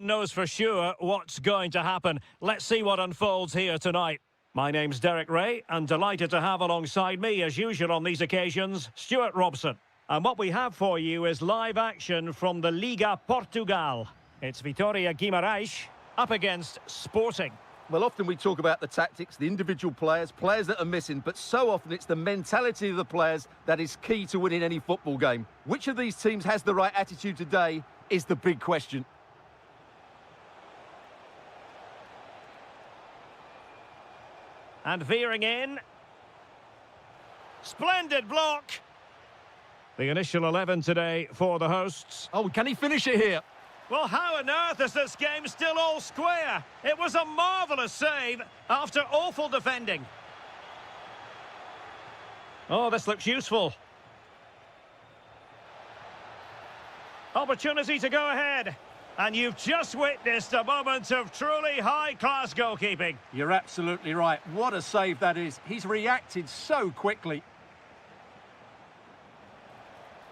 Knows for sure what's going to happen. Let's see what unfolds here tonight. My name's Derek Ray, and delighted to have alongside me, as usual on these occasions, Stuart Robson. And what we have for you is live action from the Liga Portugal. It's Vitória Guimarães up against Sporting. Well, often we talk about the tactics, the individual players that are missing, but so often it's the mentality of the players that is key to winning any football game. Which of these teams has the right attitude today is the big question. And veering in. Splendid block. The initial 11 today for the hosts. Oh, can he finish it here? Well, how on earth is this game still all square? It was a marvellous save after awful defending. Oh, this looks useful. Opportunity to go ahead. And you've just witnessed a moment of truly high-class goalkeeping. You're absolutely right. What a save that is. He's reacted so quickly.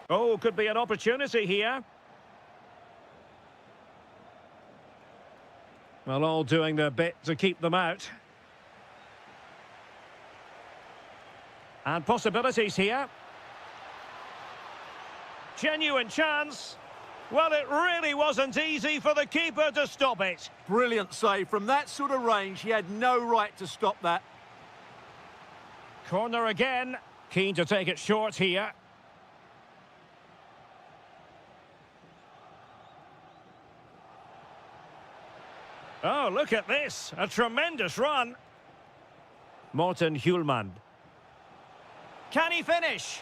Oh, could be an opportunity here. Well, all doing their bit to keep them out. And possibilities here. Genuine chance. Well, it really wasn't easy for the keeper to stop it. Brilliant save. From that sort of range, he had no right to stop that. Corner again. Keen to take it short here. Oh, look at this. A tremendous run. Morten Hjulmand. Can he finish?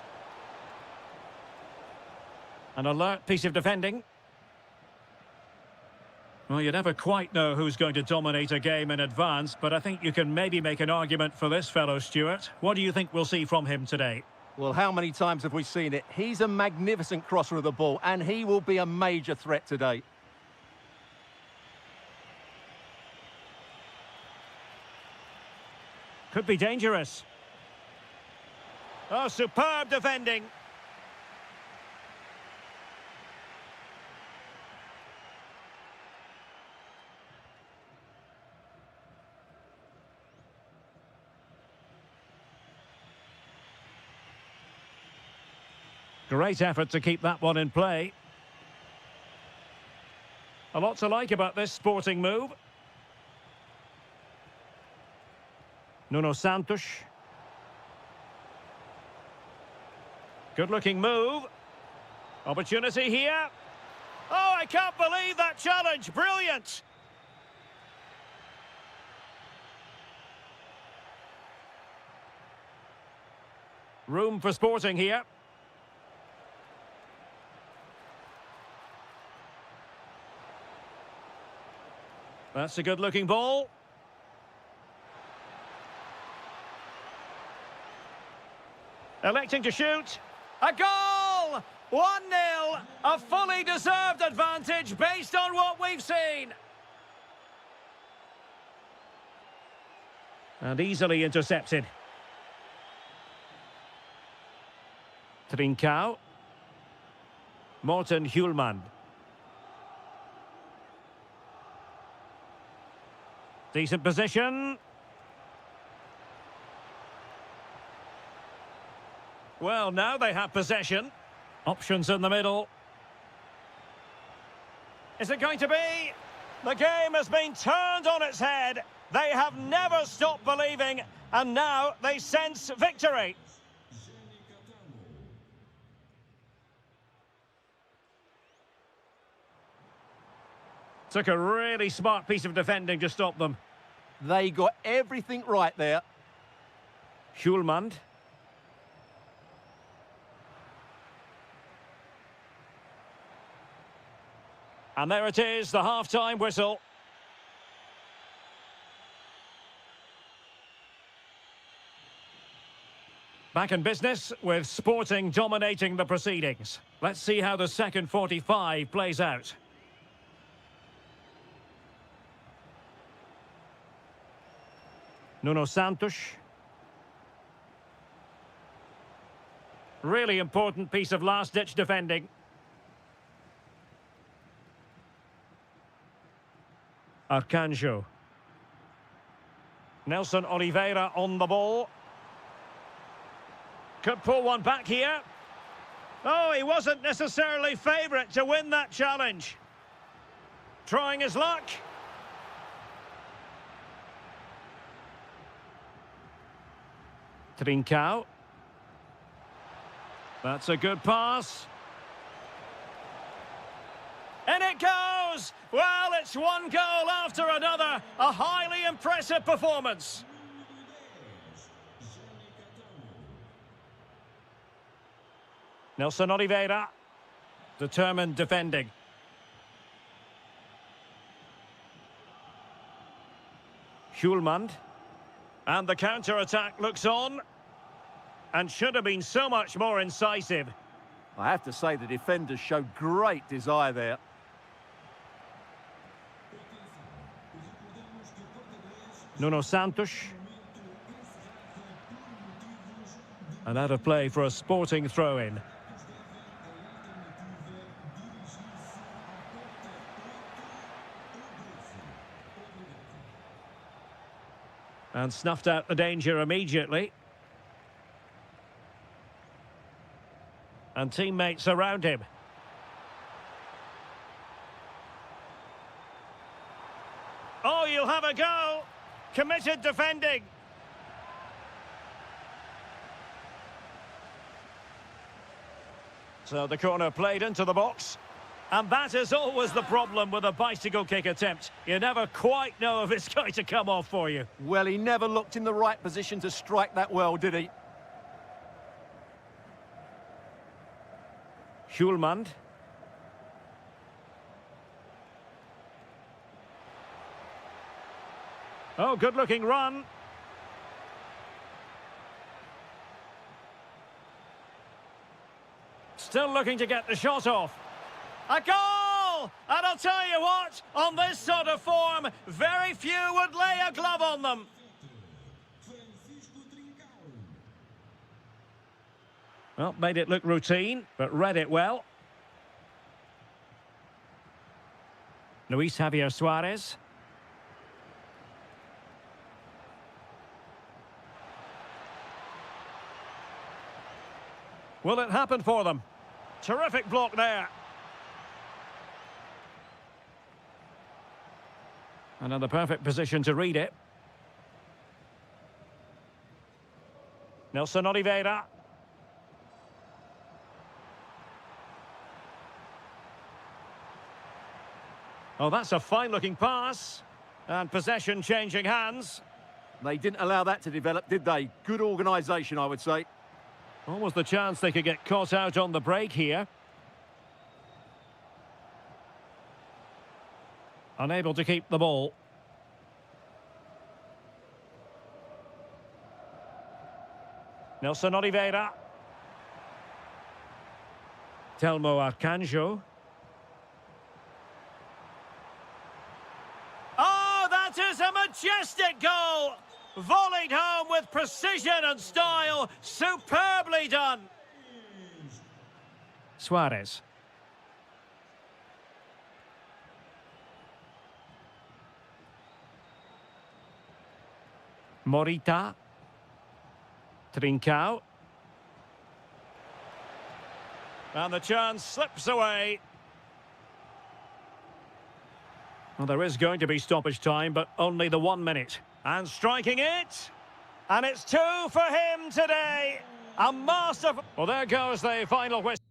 An alert piece of defending. Well, you never quite know who's going to dominate a game in advance, but I think you can maybe make an argument for this fellow, Stuart. What do you think we'll see from him today? Well, how many times have we seen it? He's a magnificent crosser of the ball, and he will be a major threat today. Could be dangerous. Oh, superb defending. Great effort to keep that one in play. A lot to like about this Sporting move. Nuno Santos. Good-looking move. Opportunity here. Oh, I can't believe that challenge. Brilliant. Room for Sporting here. That's a good-looking ball. Electing to shoot. A goal! 1-0. A fully deserved advantage based on what we've seen. And easily intercepted. Trincao. Morten Hjulmand. Decent position. Well, now they have possession. Options in the middle. Is it going to be? The game has been turned on its head. They have never stopped believing, and now they sense victory. Took a really smart piece of defending to stop them. They got everything right there. Hjulmand. And there it is, the half-time whistle. Back in business with Sporting dominating the proceedings. Let's see how the second 45 plays out. Nuno Santos. Really important piece of last-ditch defending. Arcanjo. Nelson Oliveira on the ball. Could pull one back here. Oh, he wasn't necessarily favourite to win that challenge. Trying his luck. Trincao. That's a good pass. And it goes! Well, it's one goal after another. A highly impressive performance. Nelson Oliveira. Determined defending. Schulman. And the counter-attack looks on. And should have been so much more incisive. I have to say the defenders showed great desire there. Nuno Santos. And out of play for a Sporting throw-in. And snuffed out the danger immediately. And teammates around him. Oh, you'll have a go. Committed defending. So the corner played into the box. And that is always the problem with a bicycle kick attempt. You never quite know if it's going to come off for you. Well, he never looked in the right position to strike that well, did he? Schulman. Oh, good-looking run. Still looking to get the shot off. A goal! And I'll tell you what, on this sort of form, very few would lay a glove on them. Well, made it look routine, but read it well. Luis Javier Suarez. Will it happen for them? Terrific block there. And in the perfect position to read it. Nelson Oliveira. Oh, that's a fine-looking pass. And possession changing hands. They didn't allow that to develop, did they? Good organisation, I would say. Almost the chance they could get caught out on the break here. Unable to keep the ball. Nelson Oliveira. Telmo Arcanjo. Oh, that is a majestic goal! Volleyed home with precision and style. Superbly done. Suarez. Morita. Trincao. And the chance slips away. Well, there is going to be stoppage time, but only the 1 minute. And striking it. And it's 2 for him today. A master. Well, there goes the final whistle.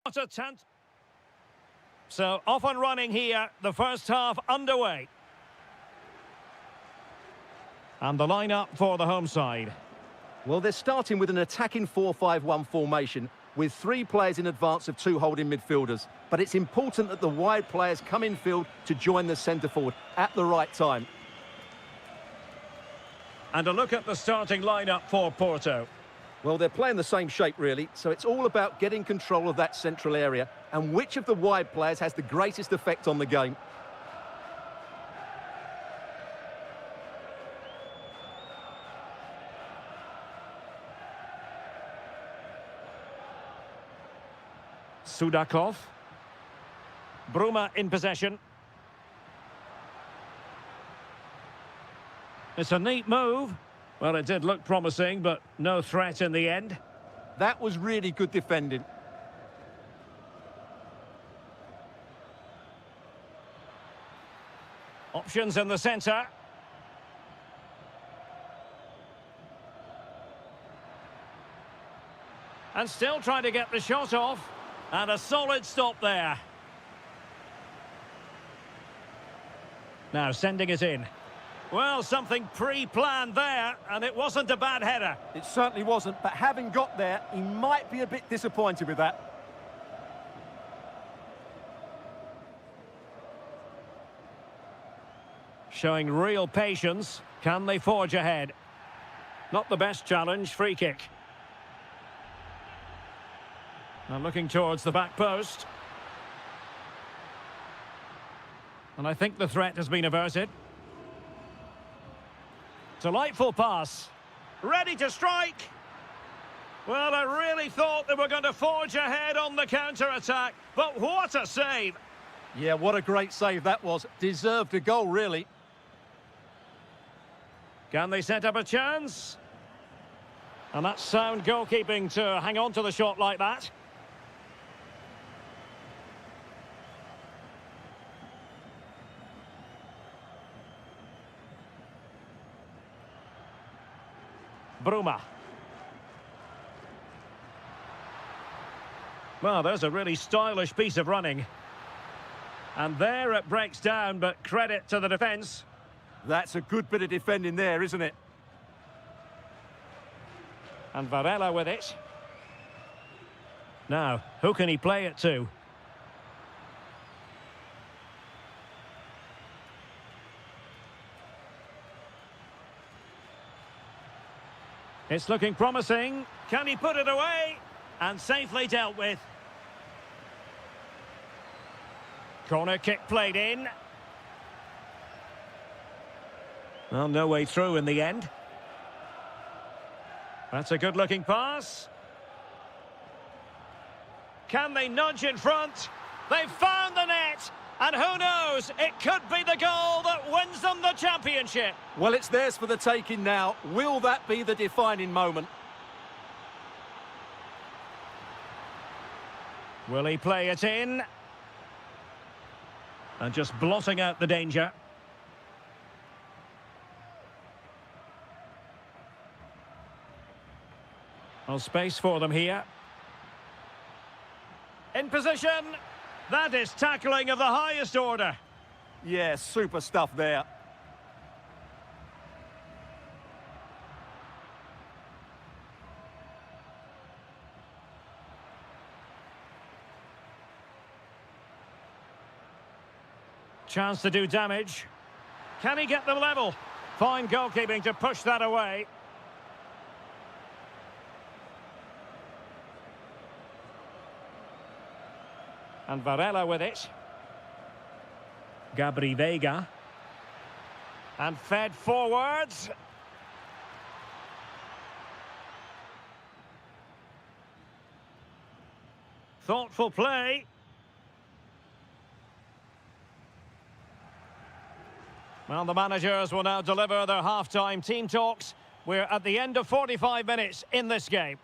What a chance. So, off and running here, the first half underway. And the lineup for the home side. Well, they're starting with an attacking 4-5-1 formation with 3 players in advance of 2 holding midfielders. But it's important that the wide players come in field to join the centre forward at the right time. And a look at the starting lineup for Porto. Well, they're playing the same shape, really, so it's all about getting control of that central area and which of the wide players has the greatest effect on the game. Sudakov. Bruma in possession. It's a neat move. Well, it did look promising, but no threat in the end. That was really good defending. Options in the centre. And still trying to get the shot off. And a solid stop there. Now sending it in. Well, something pre-planned there, and it wasn't a bad header. It certainly wasn't, but having got there, he might be a bit disappointed with that. Showing real patience. Can they forge ahead? Not the best challenge, free kick. Now looking towards the back post. And I think the threat has been averted. Delightful pass. Ready to strike. Well, I really thought they were going to forge ahead on the counter-attack. But what a save. Yeah, what a great save that was. Deserved a goal, really. Can they set up a chance? And that's sound goalkeeping to hang on to the shot like that. Bruma. Well, there's a really stylish piece of running. And there it breaks down, but credit to the defence. That's a good bit of defending there, isn't it? And Varela with it. Now, who can he play it to? It's looking promising. Can he put it away? And safely dealt with. Corner kick played in. Well, no way through in the end. That's a good-looking pass. Can they nudge in front? They've found the net. And who knows, it could be the goal that wins them the championship. Well, it's theirs for the taking now. Will that be the defining moment? Will he play it in? And just blotting out the danger. Well, space for them here. In position. That is tackling of the highest order. Yeah, super stuff there. Chance to do damage. Can he get them level? Fine goalkeeping to push that away. And Varela with it. Gabri Veiga. And fed forwards. Thoughtful play. Well, the managers will now deliver their half-time team talks. We're at the end of 45 minutes in this game.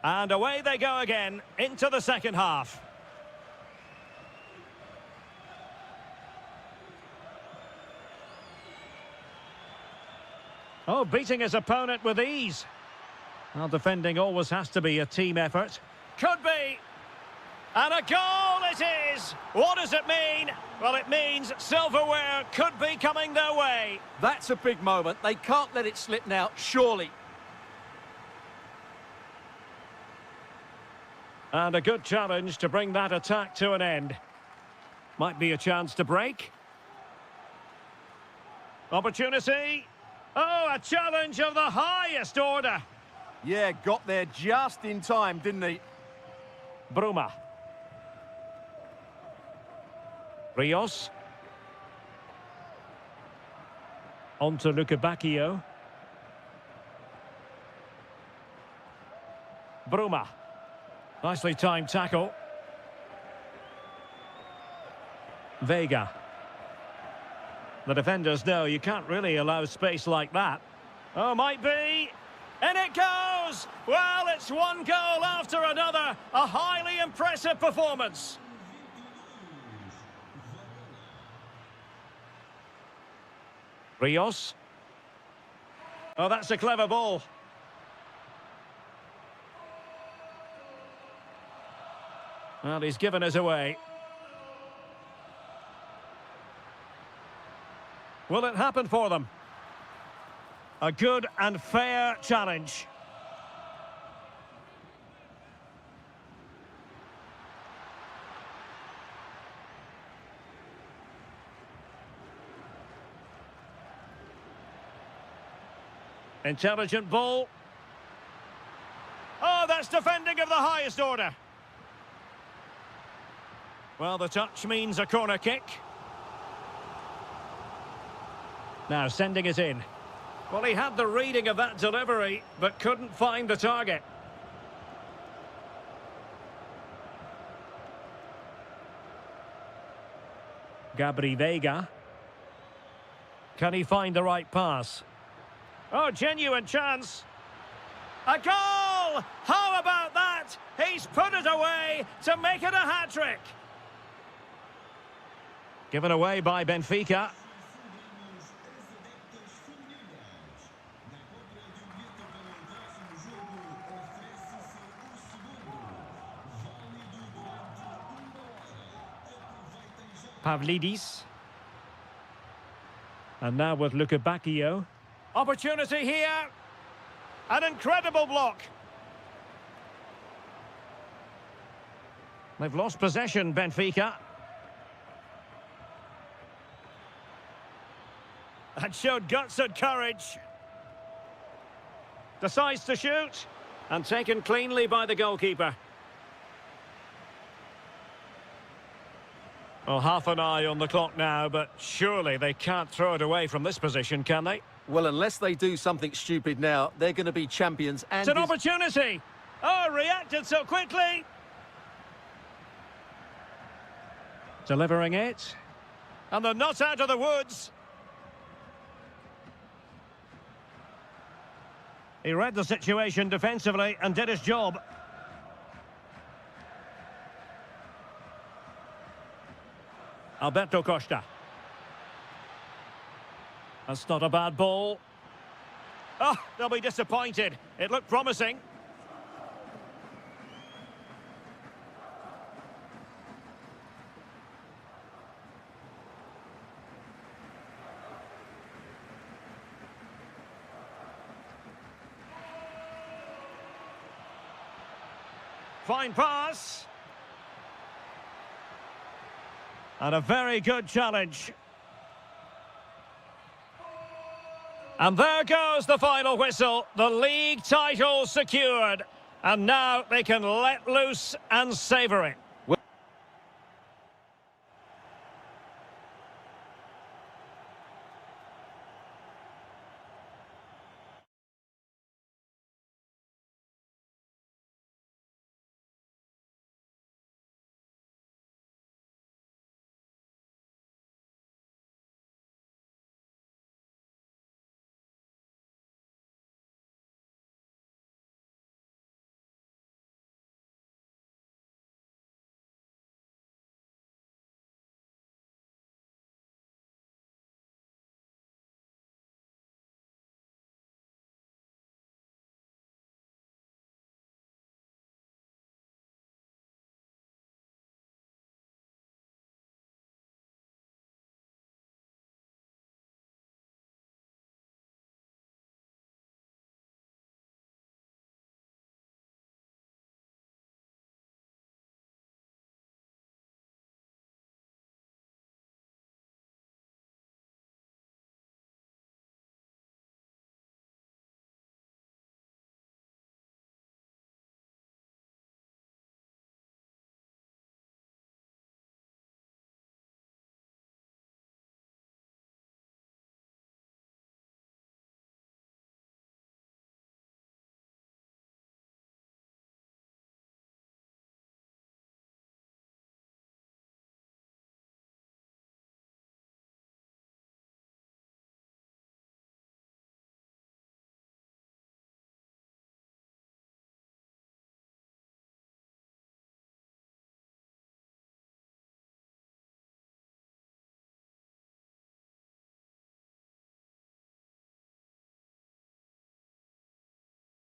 And away they go again into the second half. Oh, beating his opponent with ease. Well, defending always has to be a team effort. Could be. And a goal it is! What does it mean? Well, it means silverware could be coming their way. That's a big moment. They can't let it slip now, surely. And a good challenge to bring that attack to an end. Might be a chance to break. Opportunity. Oh, a challenge of the highest order. Yeah, got there just in time, didn't he? Bruma. Rios. On to Bacchio. Bruma. Nicely timed tackle. Vega. The defenders know you can't really allow space like that. Oh, might be. And it goes! Well, it's one goal after another. A highly impressive performance. Rios. Oh, that's a clever ball. Well, he's given us away. Will it happen for them? A good and fair challenge. Intelligent ball. Oh, that's defending of the highest order. Well, the touch means a corner kick. Now sending it in. Well, he had the reading of that delivery, but couldn't find the target. Gabri Vega. Can he find the right pass? Oh, genuine chance. A goal! How about that? He's put it away to make it a hat-trick. Given away by Benfica. Pavlidis. And now with Bacchio. Opportunity here. An incredible block. They've lost possession, Benfica. That showed guts and courage. Decides to shoot. And taken cleanly by the goalkeeper. Well, half an eye on the clock now, but surely they can't throw it away from this position, can they? Well, unless they do something stupid now, they're going to be champions. And it's an opportunity. Oh, reacted so quickly. Delivering it. And they're not out of the woods. He read the situation defensively and did his job. Alberto Costa. That's not a bad ball. Oh, they'll be disappointed. It looked promising. Fine pass. And a very good challenge. And there goes the final whistle. The league title secured. And now they can let loose and savour it.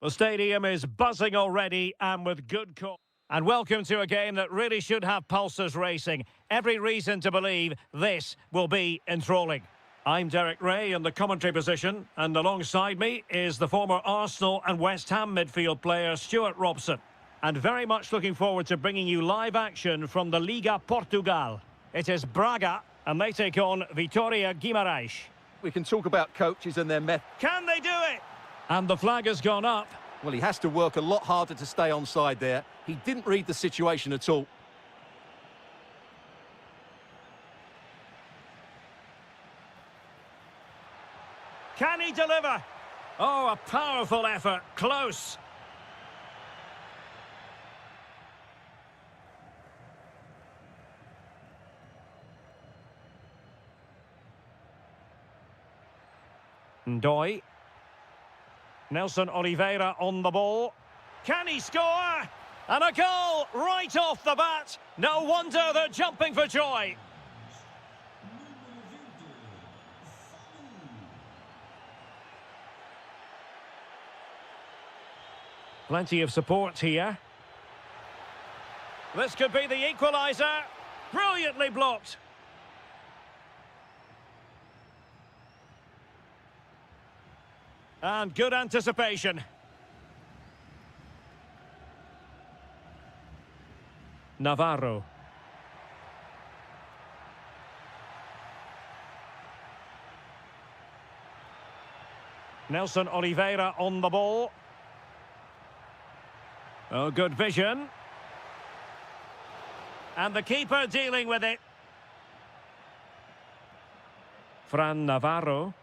The stadium is buzzing already and with good cause. And welcome to a game that really should have pulses racing. Every reason to believe this will be enthralling. I'm Derek Ray in the commentary position, and alongside me is the former Arsenal and West Ham midfield player Stuart Robson. And very much looking forward to bringing you live action from the Liga Portugal. It is Braga, and they take on Vitória Guimarães. We can talk about coaches and their method. Can they do it? And the flag has gone up. Well, he has to work a lot harder to stay onside there. He didn't read the situation at all. Can he deliver? Oh, a powerful effort. Close. Ndoi. Nelson Oliveira on the ball. Can he score? And a goal right off the bat. No wonder they're jumping for joy. Plenty of support here. This could be the equaliser. Brilliantly blocked. And good anticipation. Navarro. Nelson Oliveira on the ball. Oh, good vision. And the keeper dealing with it. Fran Navarro.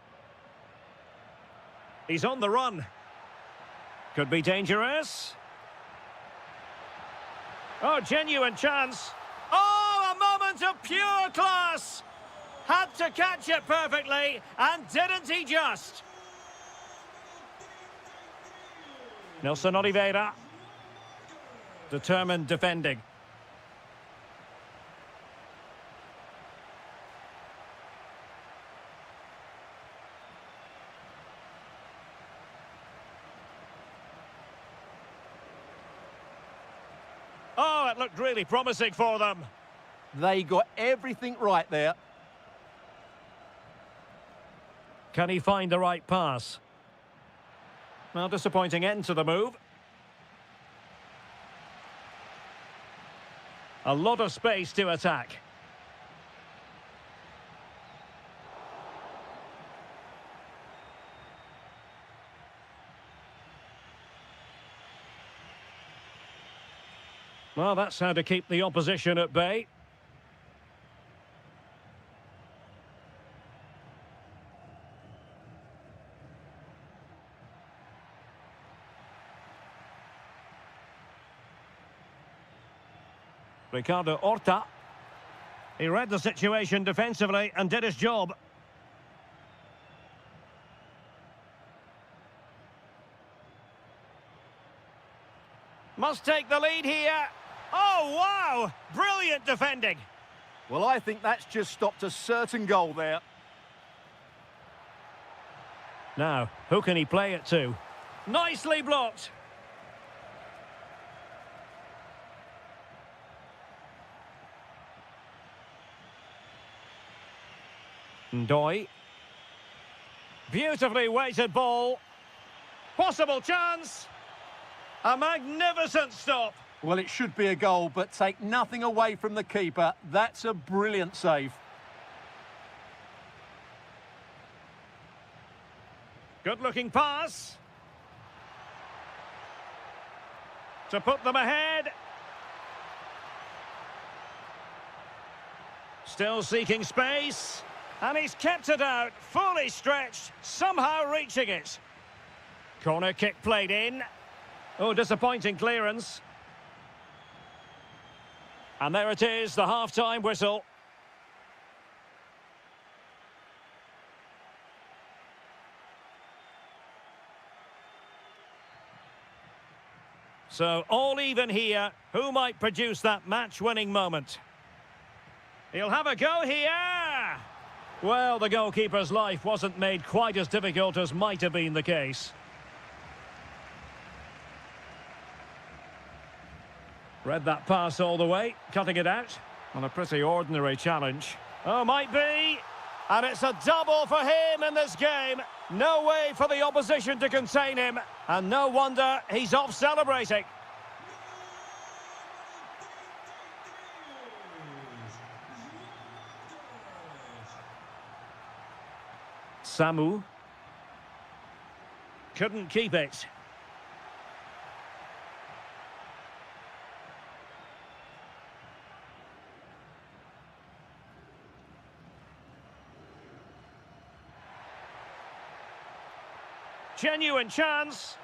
He's on the run. Could be dangerous. Oh, genuine chance. Oh, a moment of pure class. Had to catch it perfectly, and didn't he just? Nelson Oliveira. Determined defending. Oh, it looked really promising for them. They got everything right there. Can he find the right pass? Well, disappointing end to the move. A lot of space to attack. Well, that's how to keep the opposition at bay. Ricardo Horta. He read the situation defensively and did his job. Must take the lead here. Oh, wow! Brilliant defending. Well, I think that's just stopped a certain goal there. Now, who can he play it to? Nicely blocked. Ndoi. Beautifully weighted ball. Possible chance. A magnificent stop. Well, it should be a goal, but take nothing away from the keeper. That's a brilliant save. Good-looking pass. To put them ahead. Still seeking space. And he's kept it out, fully stretched, somehow reaching it. Corner kick played in. Oh, disappointing clearance. And there it is, the half-time whistle. So, all even here. Who might produce that match-winning moment? He'll have a go here! Well, the goalkeeper's life wasn't made quite as difficult as might have been the case. Read that pass all the way, cutting it out on a pretty ordinary challenge. Oh, might be. And it's a double for him in this game. No way for the opposition to contain him. And no wonder he's off celebrating. Samu. Couldn't keep it. Genuine chance.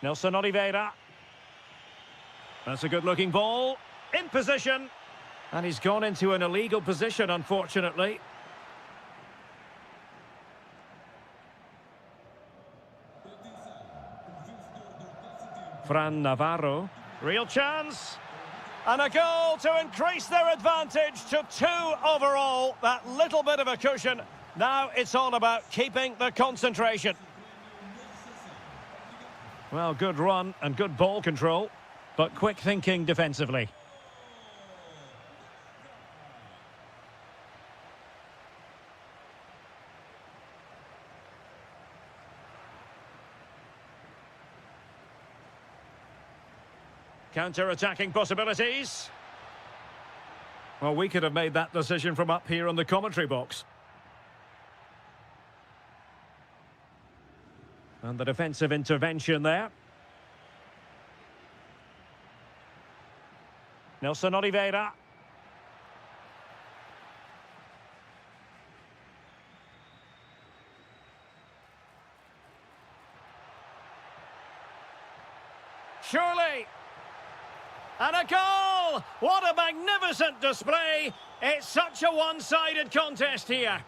Nelson Oliveira. That's a good-looking ball. In position. And he's gone into an illegal position, unfortunately. Fran Navarro. Real chance. And a goal to increase their advantage to 2 overall. That little bit of a cushion. Now it's all about keeping the concentration. Well, good run and good ball control, but quick thinking defensively. Counter-attacking possibilities. Well, we could have made that decision from up here on the commentary box. And the defensive intervention there. Nelson Oliveira. Surely. And a goal! What a magnificent display! It's such a one-sided contest here.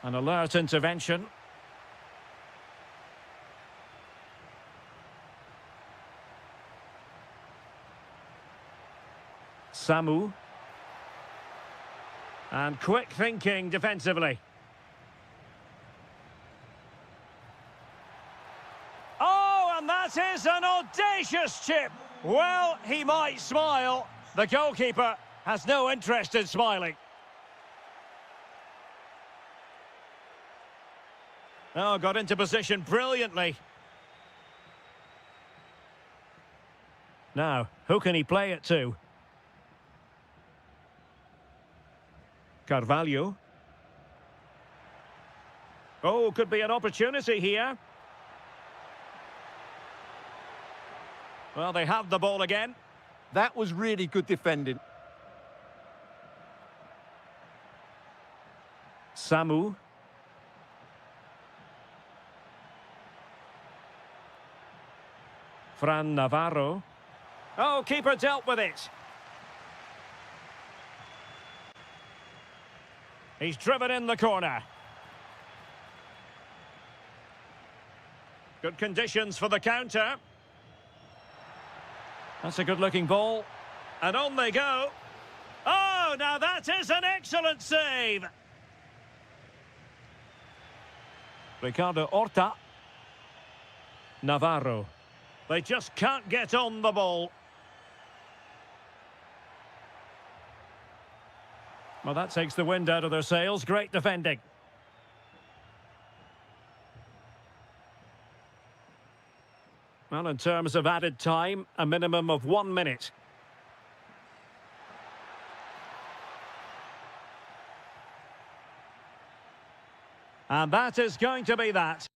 An alert intervention. Samu. And quick thinking defensively. And that is an audacious chip. Well, he might smile. The goalkeeper has no interest in smiling. Oh, got into position brilliantly. Now, who can he play it to? Carvalho. Oh, could be an opportunity here. Well, they have the ball again. That was really good defending. Samu. Fran Navarro. Oh, keeper dealt with it. He's driven in the corner. Good conditions for the counter. That's a good-looking ball. And on they go. Oh, now that is an excellent save. Ricardo Horta. Navarro. They just can't get on the ball. Well, that takes the wind out of their sails. Great defending. Well, in terms of added time, a minimum of 1 minute. And that is going to be that.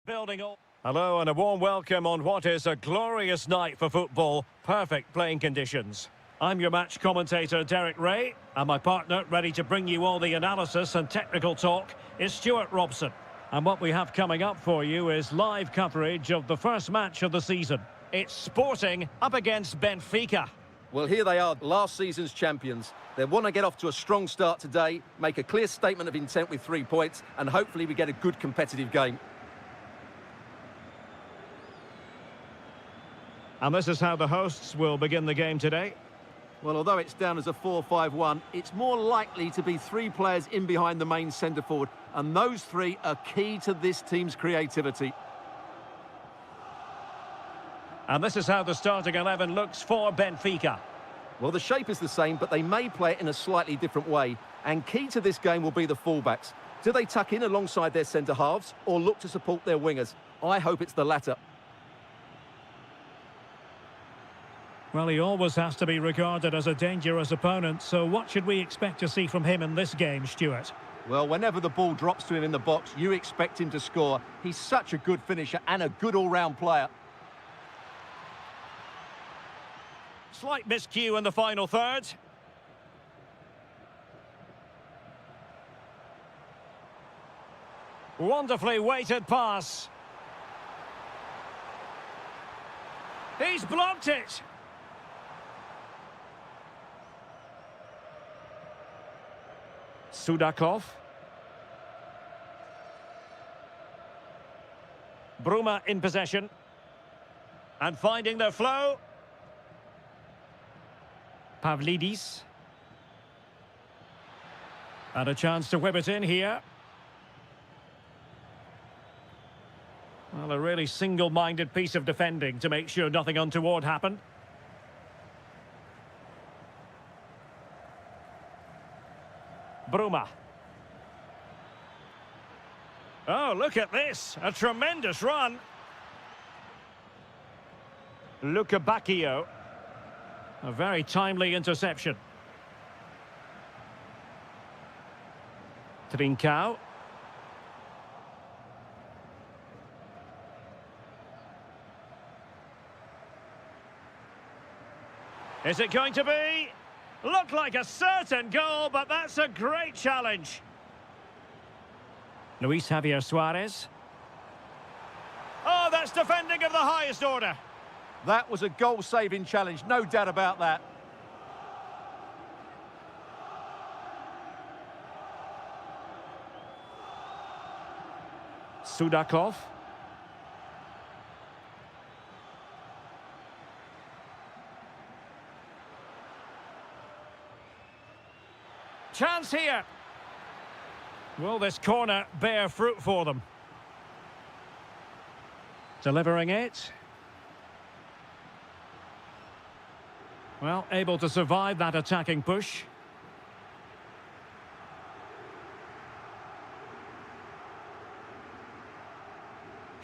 Building all. Hello and a warm welcome on what is a glorious night for football. Perfect playing conditions. I'm your match commentator, Derek Ray, and my partner, ready to bring you all the analysis and technical talk, is Stuart Robson. And what we have coming up for you is live coverage of the first match of the season. It's Sporting up against Benfica. Well, here they are, last season's champions. They want to get off to a strong start today, make a clear statement of intent with 3 points, and hopefully we get a good competitive game. And this is how the hosts will begin the game today. Well, although it's down as a 4-5-1, it's more likely to be 3 players in behind the main centre forward, and those 3 are key to this team's creativity. And this is how the starting 11 looks for Benfica. Well, the shape is the same, but they may play it in a slightly different way, and key to this game will be the fullbacks. Do they tuck in alongside their centre halves, or look to support their wingers? I hope it's the latter. Well, he always has to be regarded as a dangerous opponent, so what should we expect to see from him in this game, Stuart? Well, whenever the ball drops to him in the box, you expect him to score. He's such a good finisher and a good all-round player. Slight miscue in the final third. Wonderfully weighted pass. He's blocked it. Sudakov. Bruma in possession. And finding their flow. Pavlidis. And a chance to whip it in here. Well, a really single-minded piece of defending to make sure nothing untoward happened. Bruma. Oh, look at this. A tremendous run. Luca Bacchio. A very timely interception. Trincao. Is it going to be? Looked like a certain goal, but that's a great challenge. Luis Javier Suarez. Oh, that's defending of the highest order. That was a goal-saving challenge, no doubt about that. Sudakov. Chance here. Will this corner bear fruit for them? Delivering it. Well, able to survive that attacking push.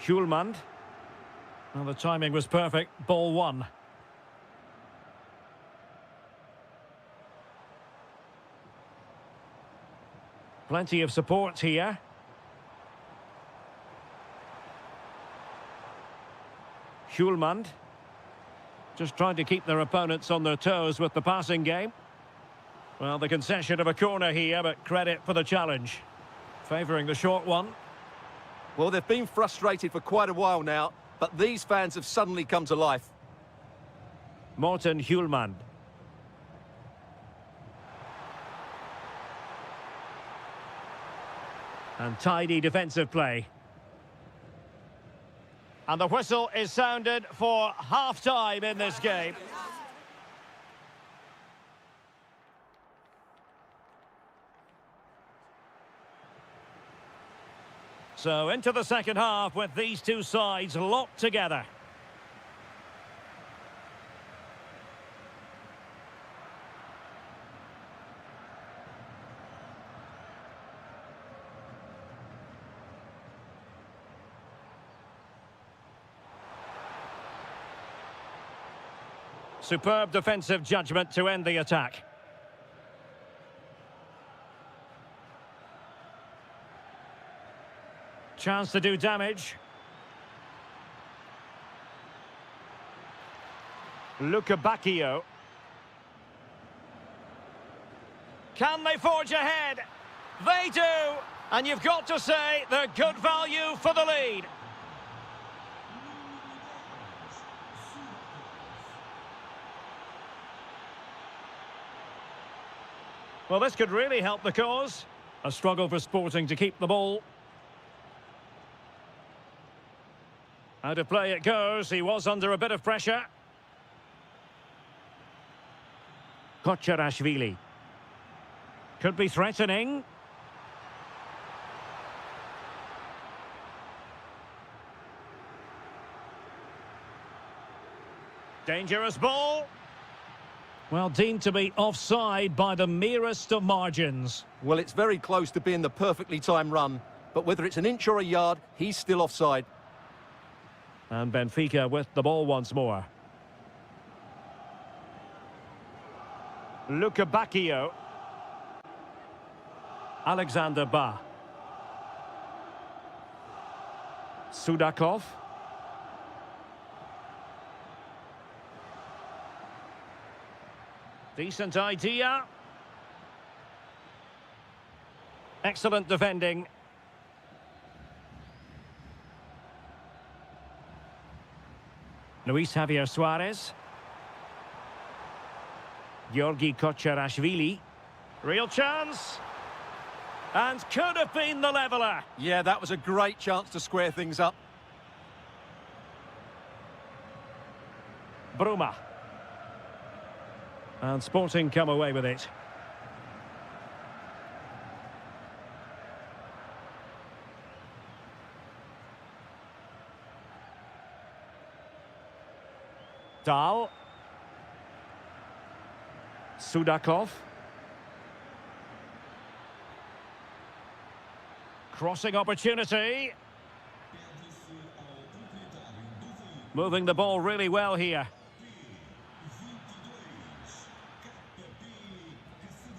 Hjulmand. Well, the timing was perfect. Ball 1. Plenty of support here. Hjulmand. Just trying to keep their opponents on their toes with the passing game. Well, the concession of a corner here, but credit for the challenge. Favouring the short one. Well, they've been frustrated for quite a while now, but these fans have suddenly come to life. Morten Hjulmand. And tidy defensive play. And the whistle is sounded for half-time in this game. So into the second half with these two sides locked together. Superb defensive judgment to end the attack. Chance to do damage. Bacchio. Can they forge ahead? They do! And you've got to say they're good value for the lead. Well, this could really help the cause. A struggle for Sporting to keep the ball. Out of play it goes. He was under a bit of pressure. Kocherashvili. Could be threatening. Dangerous ball. Well, deemed to be offside by the merest of margins. Well, it's very close to being the perfectly timed run, but whether it's an inch or a yard, he's still offside. And Benfica with the ball once more. Bacchio. Alexander Ba. Sudakov. Decent idea. Excellent defending. Luis Javier Suarez. Georgi Kocherashvili. Real chance. And could have been the leveller. Yeah, that was a great chance to square things up. Bruma. And Sporting come away with it. Dahl. Sudakov. Crossing opportunity. Moving the ball really well here.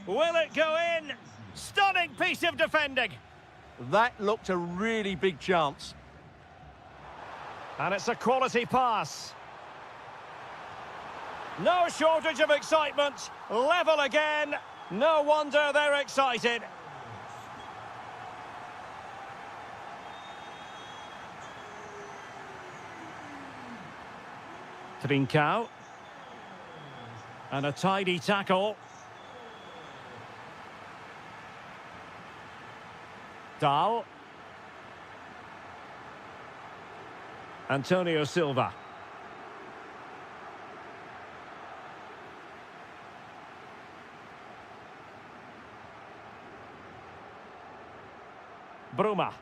Will it go in? Stunning piece of defending. That looked a really big chance. And it's a quality pass. No shortage of excitement. Level again. No wonder they're excited. Trincao. And a tidy tackle. Dahl. Antonio Silva. Bruma.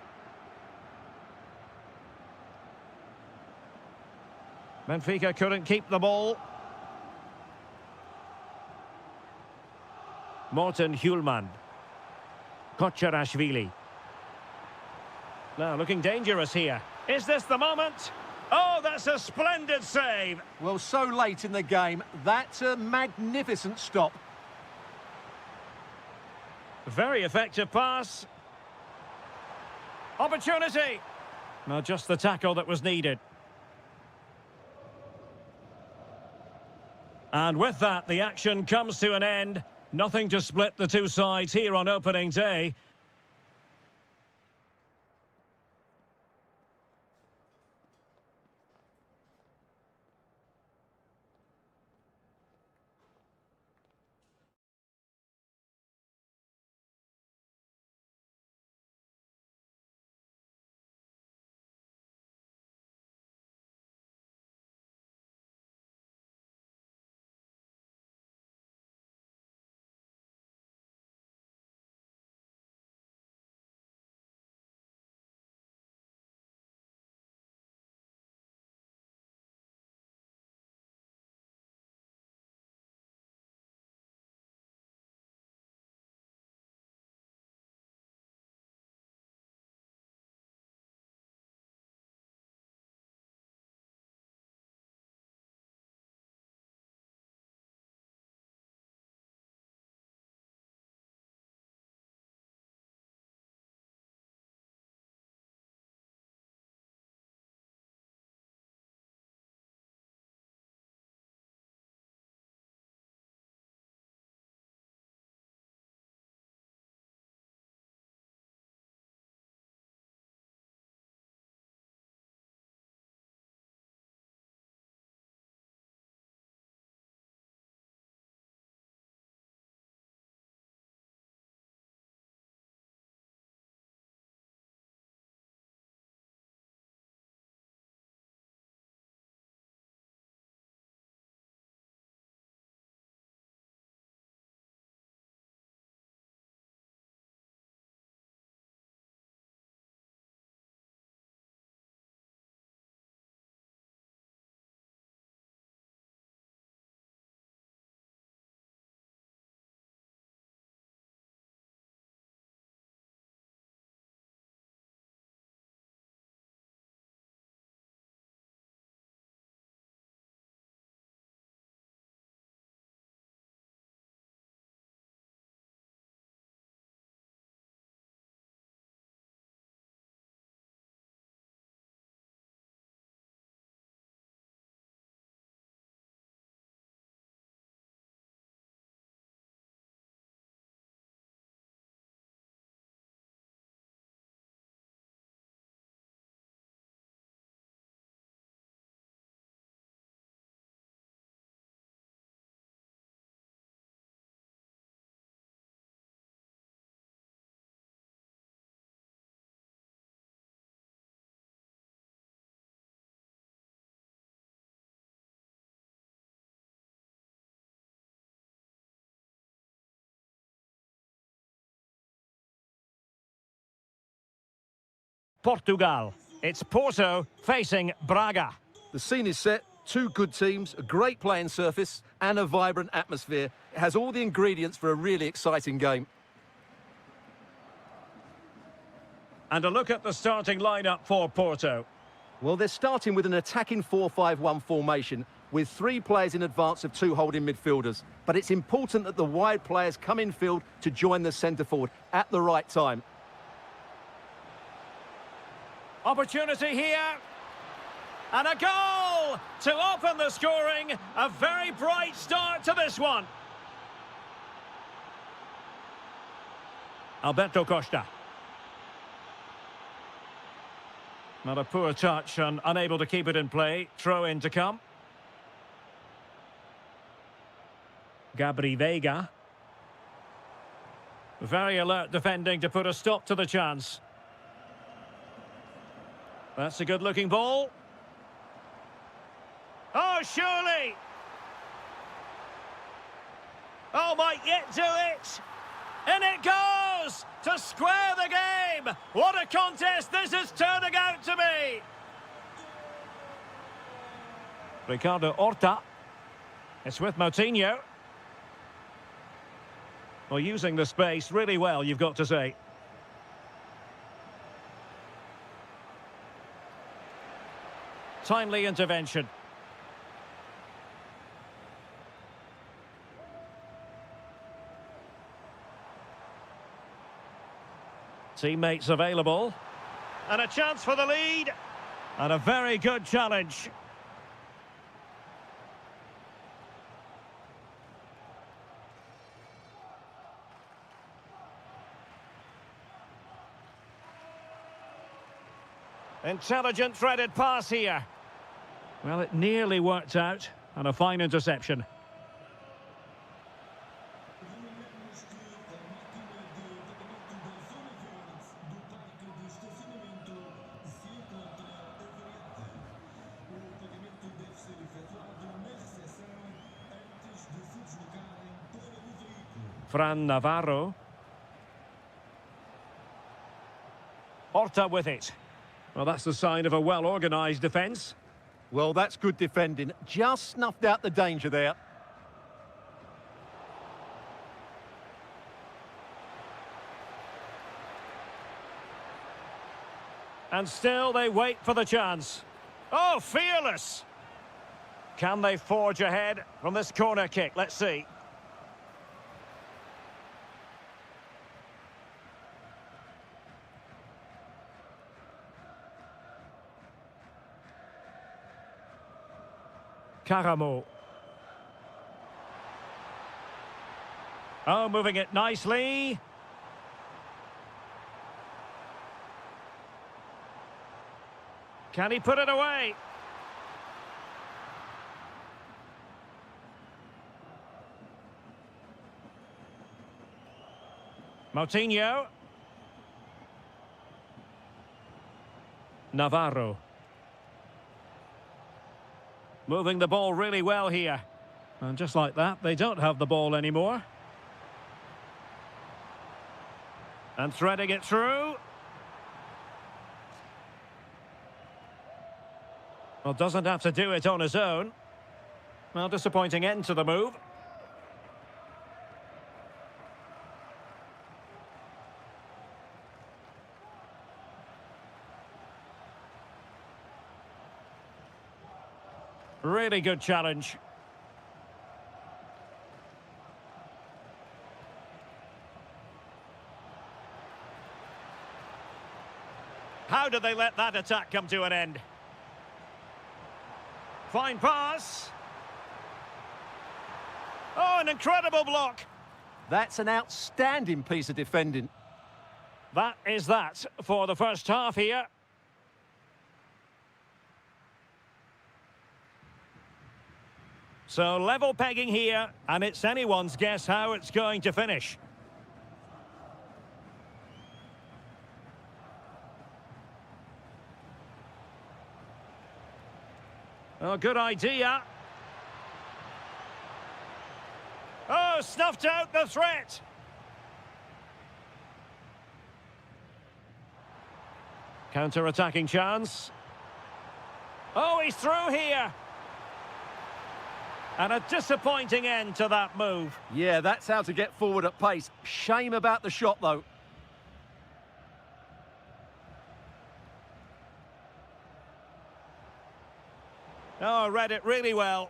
Benfica couldn't keep the ball. Morten Hjulmand. Kocherashvili. Now looking dangerous here. Is this the moment? Oh, that's a splendid save. Well, so late in the game, that's a magnificent stop. Very effective pass. Opportunity. Well, just the tackle that was needed. And with that, the action comes to an end. Nothing to split the two sides here on opening day. Portugal. It's Porto facing Braga. The scene is set. Two good teams, a great playing surface and a vibrant atmosphere. It has all the ingredients for a really exciting game. And a look at the starting lineup for Porto. Well, they're starting with an attacking 4-5-1 formation with three players in advance of two holding midfielders. But it's important that the wide players come in field to join the centre forward at the right time. Opportunity here. And a goal to open the scoring. A very bright start to this one. Alberto Costa. Not a poor touch and unable to keep it in play. Throw in to come. Gabri Veiga. Very alert defending to put a stop to the chance. That's a good-looking ball. Oh, surely! Oh, might yet do it! And it goes to square the game! What a contest this is turning out to be! Ricardo Horta. It's with Moutinho. Well, using the space really well, you've got to say. Timely intervention. Teammates available. And a chance for the lead. And a very good challenge. Intelligent threaded pass here. Well, it nearly worked out. And a fine interception. Fran Navarro. Horta with it. Well, that's the sign of a well-organised defence. Well, that's good defending. Just snuffed out the danger there. And still they wait for the chance. Oh, fearless! Can they forge ahead from this corner kick? Let's see. Caramo. Oh, moving it nicely. Can he put it away? Moutinho. Navarro. Moving the ball really well here. And just like that, they don't have the ball anymore. And threading it through. Well, doesn't have to do it on his own. Well, disappointing end to the move. Really good challenge. How did they let that attack come to an end? Fine pass. Oh, an incredible block. That's an outstanding piece of defending. That is that for the first half here. So level pegging here, and it's anyone's guess how it's going to finish. Oh, good idea. Oh, snuffed out the threat. Counter-attacking chance. Oh, he's through here. And a disappointing end to that move. Yeah, that's how to get forward at pace. Shame about the shot, though. Oh, read it really well.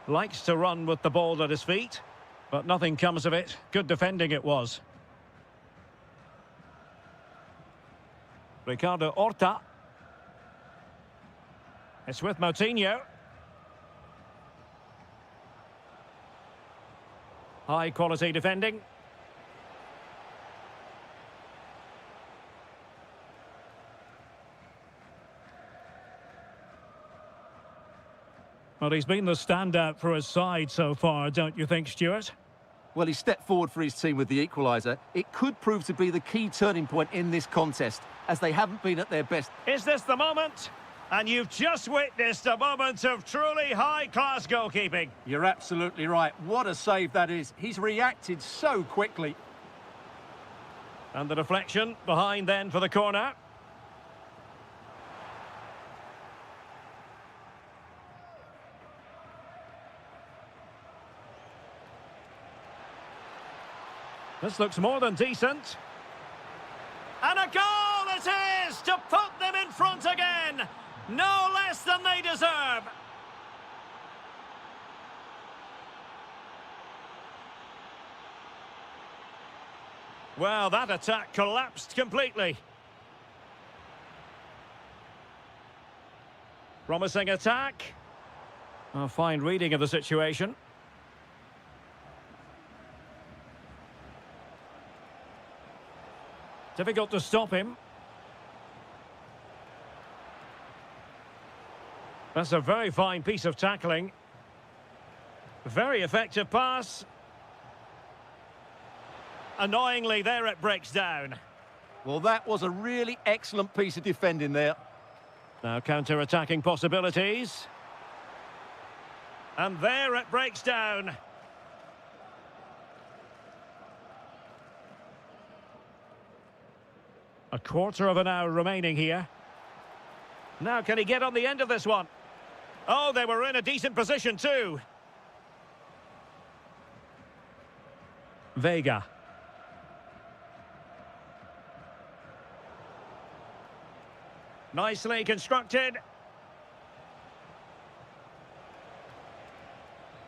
Likes to run with the ball at his feet, but nothing comes of it. Good defending it was. Ricardo Horta. It's with Moutinho. High quality defending. Well, he's been the standout for his side so far, don't you think, Stuart? Well, he stepped forward for his team with the equaliser. It could prove to be the key turning point in this contest, as they haven't been at their best. Is this the moment? And you've just witnessed a moment of truly high-class goalkeeping. You're absolutely right. What a save that is. He's reacted so quickly. And the deflection behind then for the corner. This looks more than decent. And a goal it is to put them in front again. No less than they deserve. Well, that attack collapsed completely. Promising attack. A fine reading of the situation. Difficult to stop him. That's a very fine piece of tackling. Very effective pass. Annoyingly, there it breaks down. Well, that was a really excellent piece of defending there. Now counter-attacking possibilities. And there it breaks down. A quarter of an hour remaining here. Now, can he get on the end of this one? Oh, they were in a decent position too. Vega. Nicely constructed.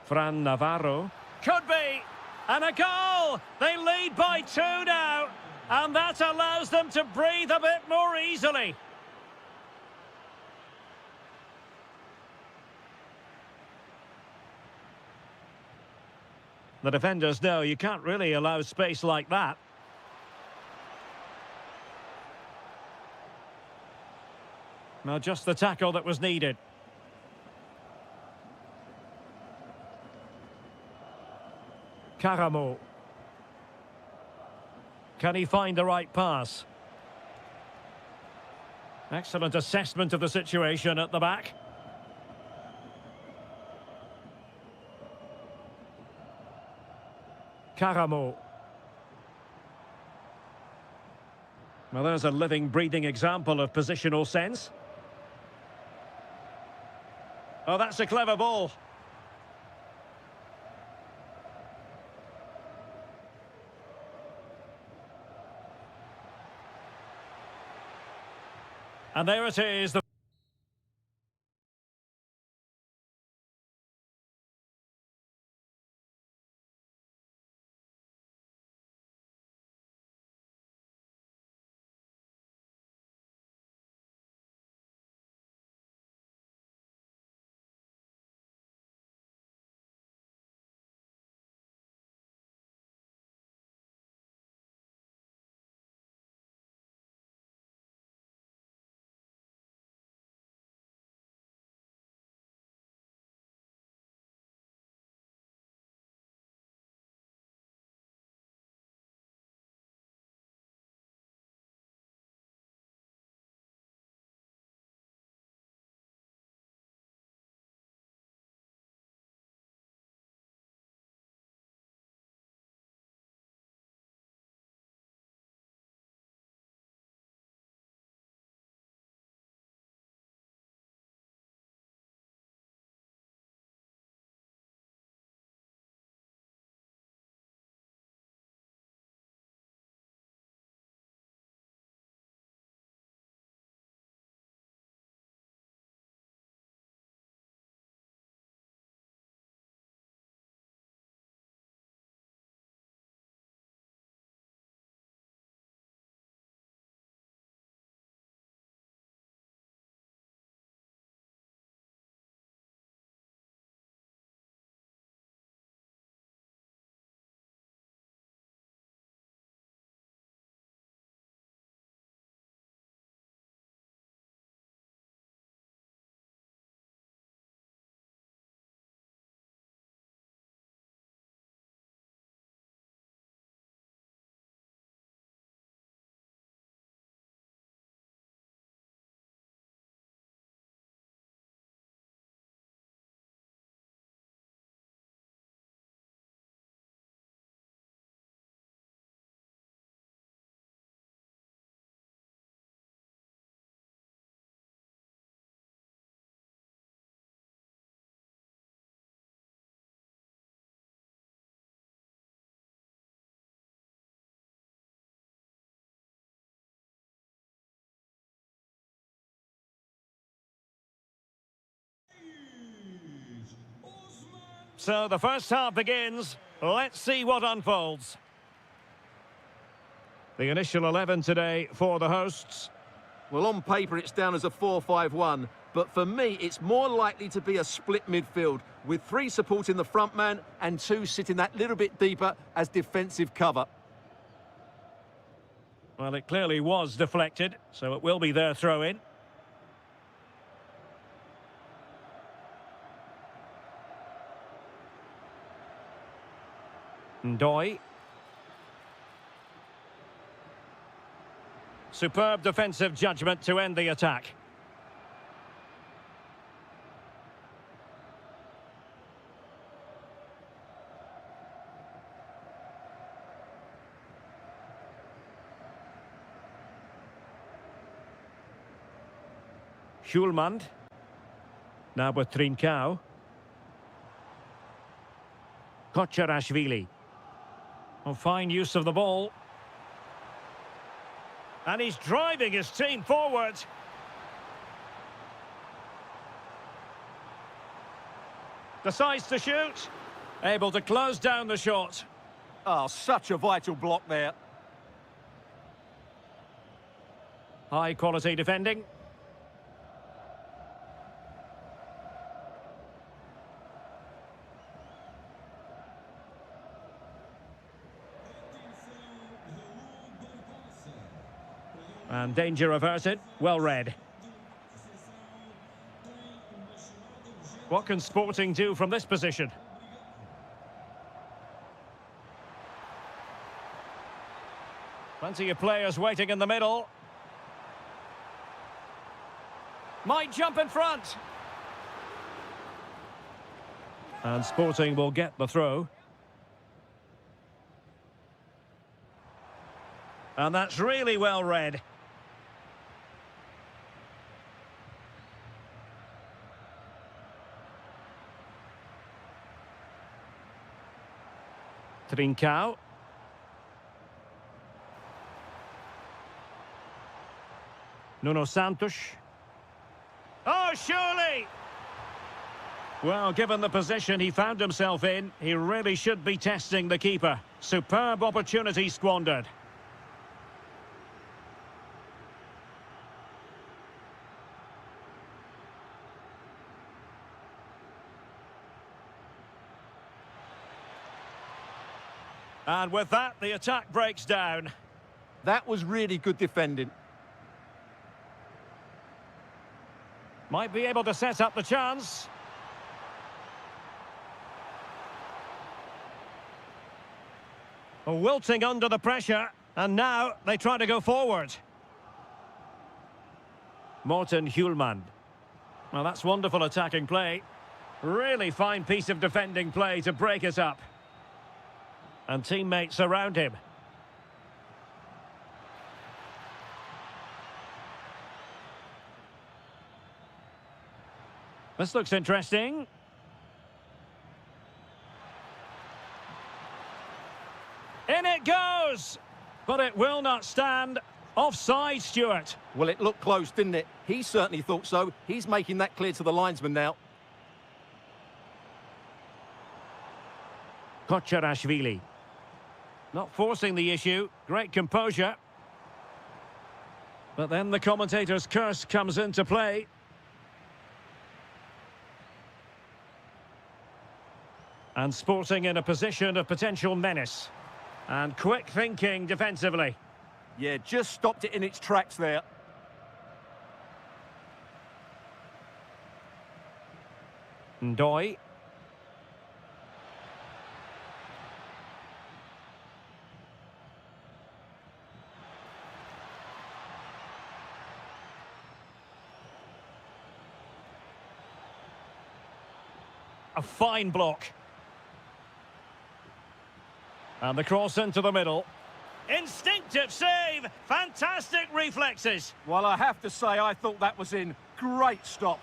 Fran Navarro. Could be. And a goal! They lead by 2 now. And that allows them to breathe a bit more easily. The defenders know you can't really allow space like that. Now just the tackle that was needed. Caramo. Can he find the right pass? Excellent assessment of the situation at the back. Caramo. Well, there's a living, breathing example of positional sense. Oh, that's a clever ball. And there it is. So the first half begins. Let's see what unfolds. The initial 11 today for the hosts. Well, on paper, it's down as a 4-5-1, but for me, it's more likely to be a split midfield, with 3 supporting the front man and 2 sitting that little bit deeper as defensive cover. Well, it clearly was deflected, so it will be their throw-in. Ndoi. Superb defensive judgment to end the attack. Schulman. Now with Trincao. Kocherashvili. Oh, fine use of the ball. And he's driving his team forward. Decides to shoot. Able to close down the shot. Oh, such a vital block there. High quality defending. And danger averted. Well read. What can Sporting do from this position? Plenty of players waiting in the middle. Might jump in front. And Sporting will get the throw. And that's really well read. Trincao. Nuno Santos. Oh, surely! Well, given the position he found himself in, he really should be testing the keeper. Superb opportunity squandered. And with that, the attack breaks down. That was really good defending. Might be able to set up the chance. Wilting under the pressure, and now they try to go forward. Morten Hjulmand. Well, that's wonderful attacking play. Really fine piece of defending play to break it up. And teammates around him. This looks interesting. In it goes! But it will not stand. Offside, Stuart. Well, it looked close, didn't it? He certainly thought so. He's making that clear to the linesman now. Kocherashvili. Not forcing the issue. Great composure. But then the commentator's curse comes into play. And Sporting in a position of potential menace. And quick thinking defensively. Yeah, just stopped it in its tracks there. Ndoi. A fine block. And the cross into the middle. Instinctive save! Fantastic reflexes! Well, I have to say, I thought that was in. Great stop.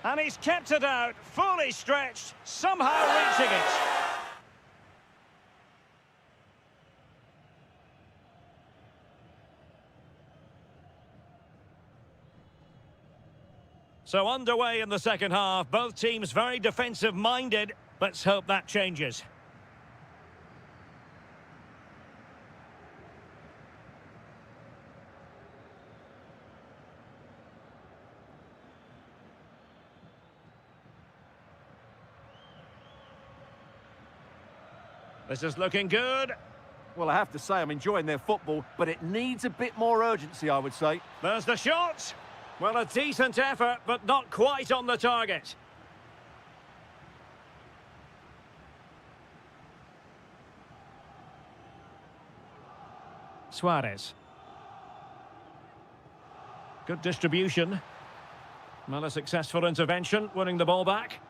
And he's kept it out, fully stretched, somehow reaching it. So underway in the second half, both teams very defensive-minded. Let's hope that changes. This is looking good. Well, I have to say I'm enjoying their football, but it needs a bit more urgency, I would say. There's the shot. Well, a decent effort, but not quite on the target. Suarez. Good distribution. Well, a successful intervention, winning the ball back.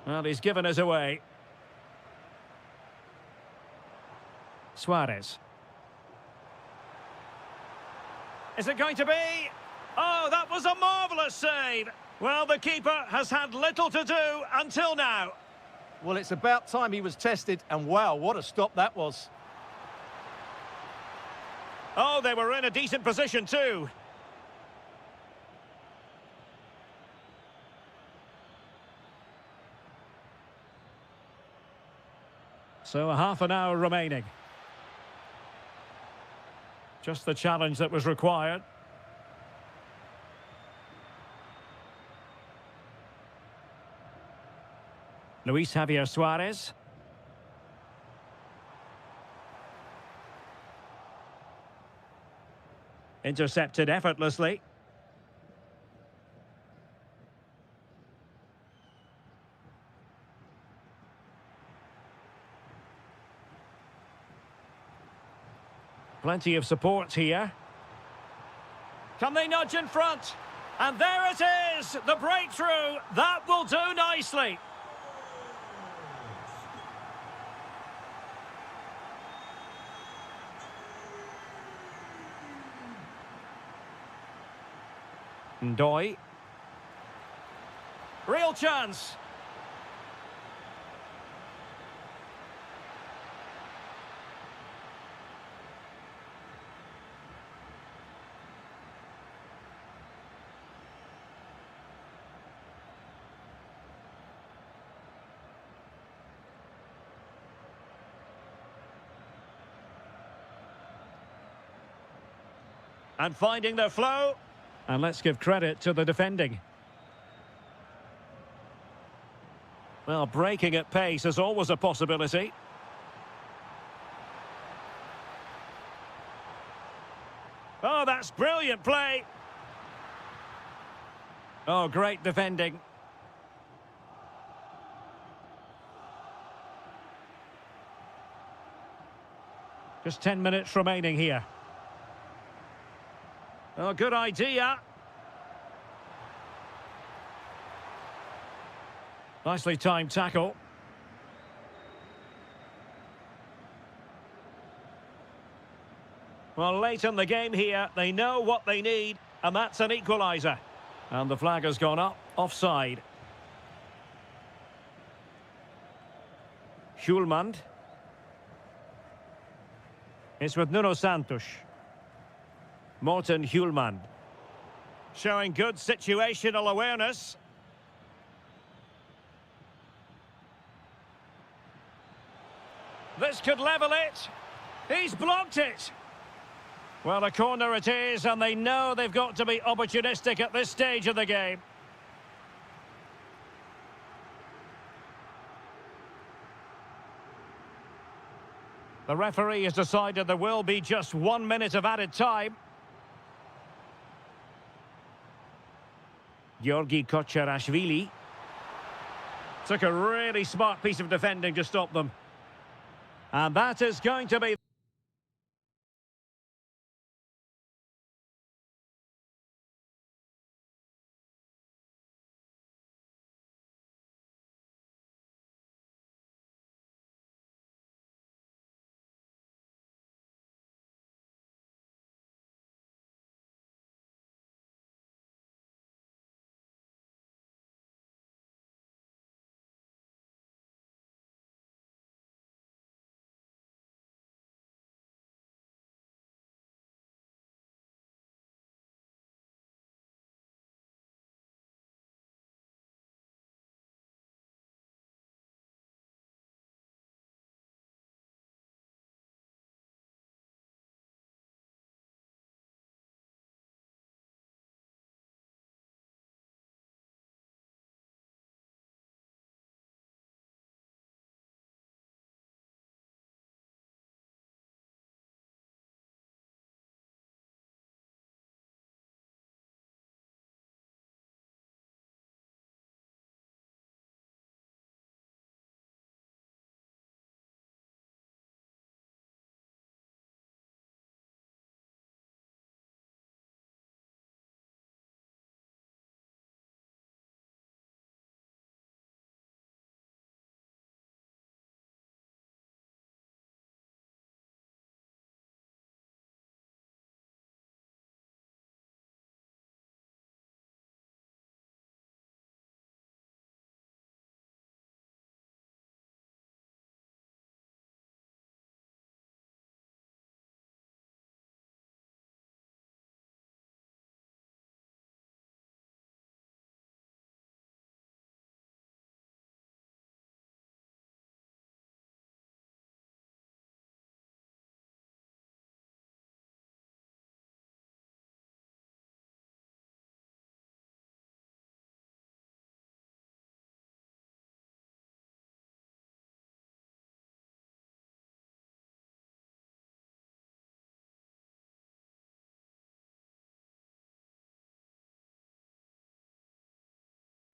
Well, he's given us away. Suarez. Is it going to be? Oh, that was a marvellous save. Well, the keeper has had little to do until now. Well, it's about time he was tested, and wow, what a stop that was. Oh, they were in a decent position too. So a half an hour remaining. Just the challenge that was required. Luis Javier Suarez. Intercepted effortlessly. Plenty of support here. Can they nudge in front? And there it is, the breakthrough. That will do nicely. Ndoye. Real chance. And finding their flow. And let's give credit to the defending. Well, breaking at pace is always a possibility. Oh, that's brilliant play. Oh, great defending. Just 10 minutes remaining here. Oh, good idea. Nicely timed tackle. Well, late in the game here, they know what they need, and that's an equaliser. And the flag has gone up, offside. Schulman. It's with Nuno Santos. Morten Hjulmand. Showing good situational awareness. This could level it. He's blocked it. Well, a corner it is, and they know they've got to be opportunistic at this stage of the game. The referee has decided there will be just 1 minute of added time. Georgi Kocharashvili took a really smart piece of defending to stop them. And that is going to be...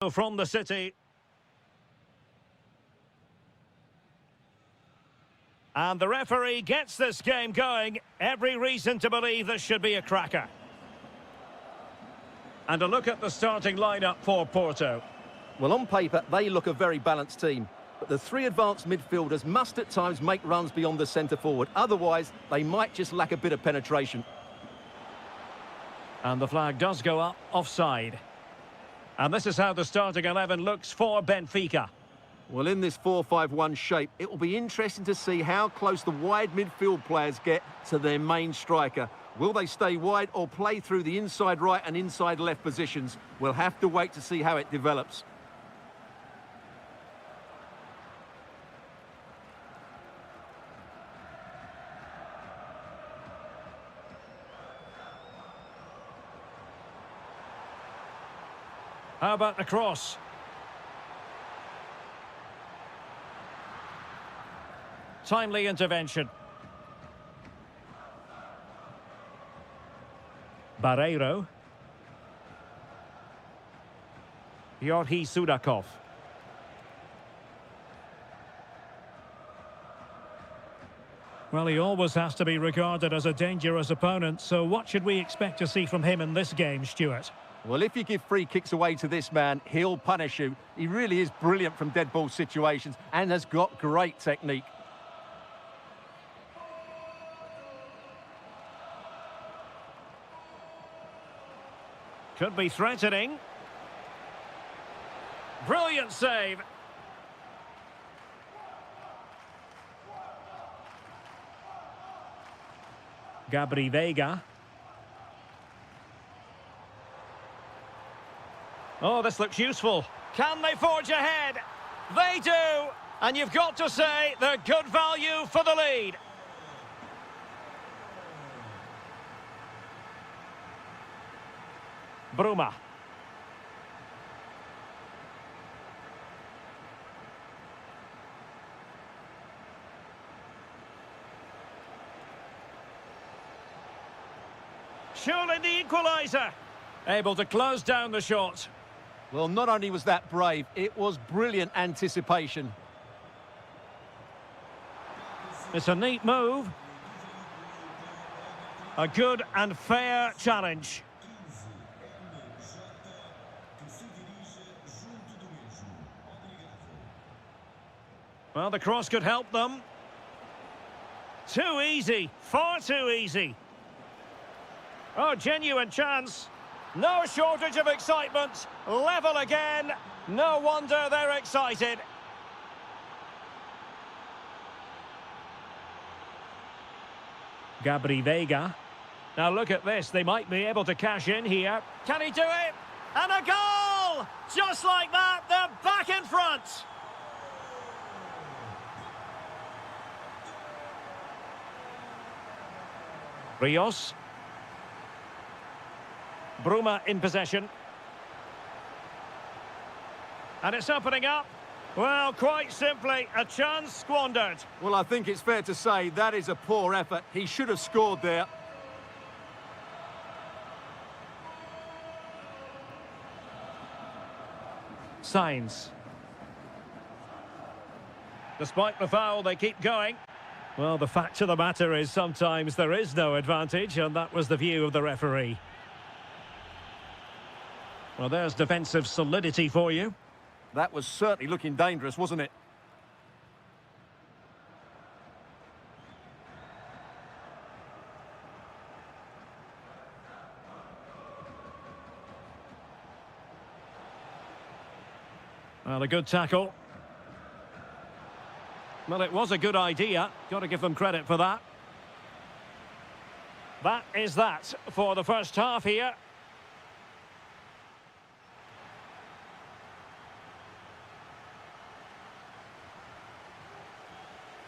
From the city. And the referee gets this game going. Every reason to believe this should be a cracker. And a look at the starting lineup for Porto. Well, on paper, they look a very balanced team. But the three advanced midfielders must at times make runs beyond the centre-forward. Otherwise, they might just lack a bit of penetration. And the flag does go up, offside. And this is how the starting 11 looks for Benfica. Well, in this 4-5-1 shape, it will be interesting to see how close the wide midfield players get to their main striker. Will they stay wide or play through the inside right and inside left positions? We'll have to wait to see how it develops. How about the cross? Timely intervention. Barreiro. Yorhi Sudakov. Well, he always has to be regarded as a dangerous opponent, so what should we expect to see from him in this game, Stuart? Well, if you give free kicks away to this man, he'll punish you. He really is brilliant from dead ball situations and has got great technique. Could be threatening. Brilliant save. Gabri Veiga. Oh, this looks useful. Can they forge ahead? They do. And you've got to say they're good value for the lead. Bruma. Surely the equaliser. Able to close down the shot. Well, not only was that brave, it was brilliant anticipation. It's a neat move. A good and fair challenge. Well, the cross could help them. Too easy. Far too easy. Oh, genuine chance. No shortage of excitement. Level again. No wonder they're excited. Gabri Veiga. Now look at this. They might be able to cash in here. Can he do it? And a goal! Just like that, they're back in front. Rios. Bruma in possession. And it's opening up. Well, quite simply, a chance squandered. Well, I think it's fair to say that is a poor effort. He should have scored there. Signs. Despite the foul, they keep going. Well, the fact of the matter is sometimes there is no advantage, and that was the view of the referee. Well, there's defensive solidity for you. That was certainly looking dangerous, wasn't it? Well, a good tackle. Well, it was a good idea. Got to give them credit for that. That is that for the first half here.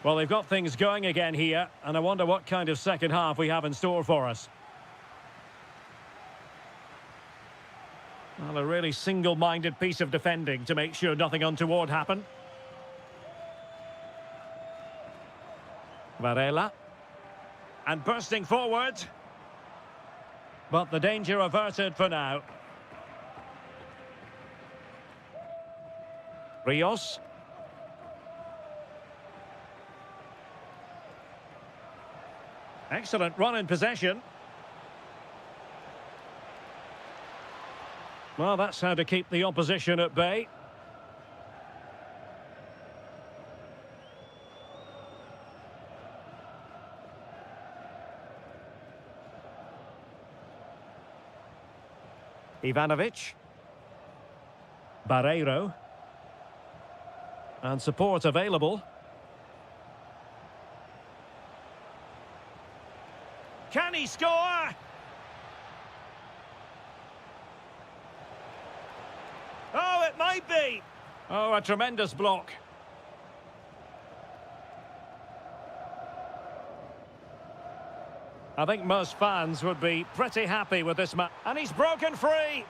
Well, they've got things going again here, and I wonder what kind of second half we have in store for us. Well, a really single-minded piece of defending to make sure nothing untoward happened. Varela. And bursting forward. But the danger averted for now. Rios. Excellent run in possession. Well, that's how to keep the opposition at bay. Ivanovic. Barreiro. And support available. Can he score? Oh, it might be. Oh, a tremendous block. I think most fans would be pretty happy with this match. And he's broken free.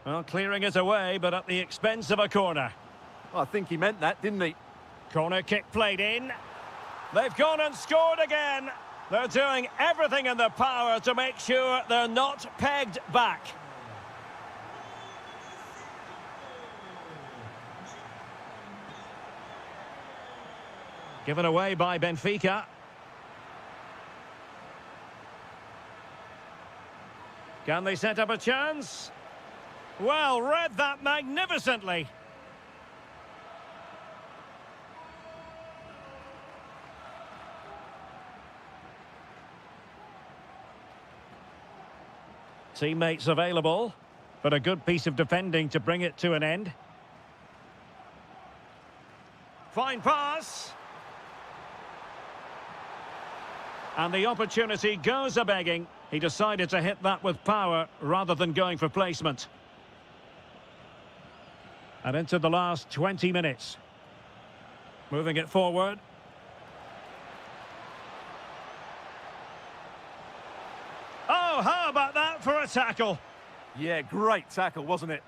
Well, clearing it away, but at the expense of a corner. I think he meant that, didn't he? Corner kick played in. They've gone and scored again. They're doing everything in their power to make sure they're not pegged back. Given away by Benfica. Can they set up a chance? Well, read that magnificently. Teammates available, but a good piece of defending to bring it to an end. Fine pass. And the opportunity goes a-begging. He decided to hit that with power rather than going for placement. And into the last 20 minutes. Moving it forward. Oh, how about that for a tackle? Yeah, great tackle, wasn't it?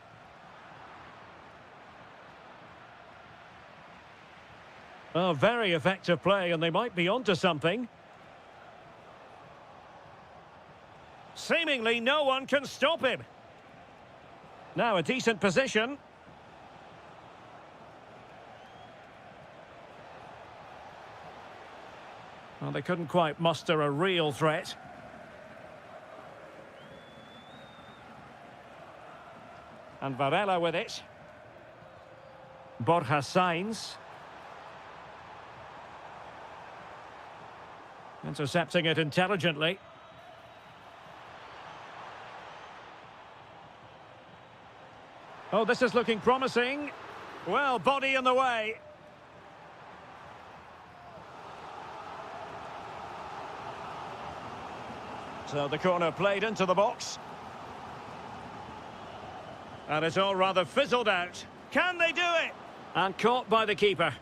Oh, very effective play, and they might be onto something. Seemingly no one can stop him. Now a decent position. Well, they couldn't quite muster a real threat. And Varela with it. Borja Sainz. Intercepting it intelligently. Oh, this is looking promising. Well, body in the way. So the corner played into the box. And it's all rather fizzled out. Can they do it? And caught by the keeper.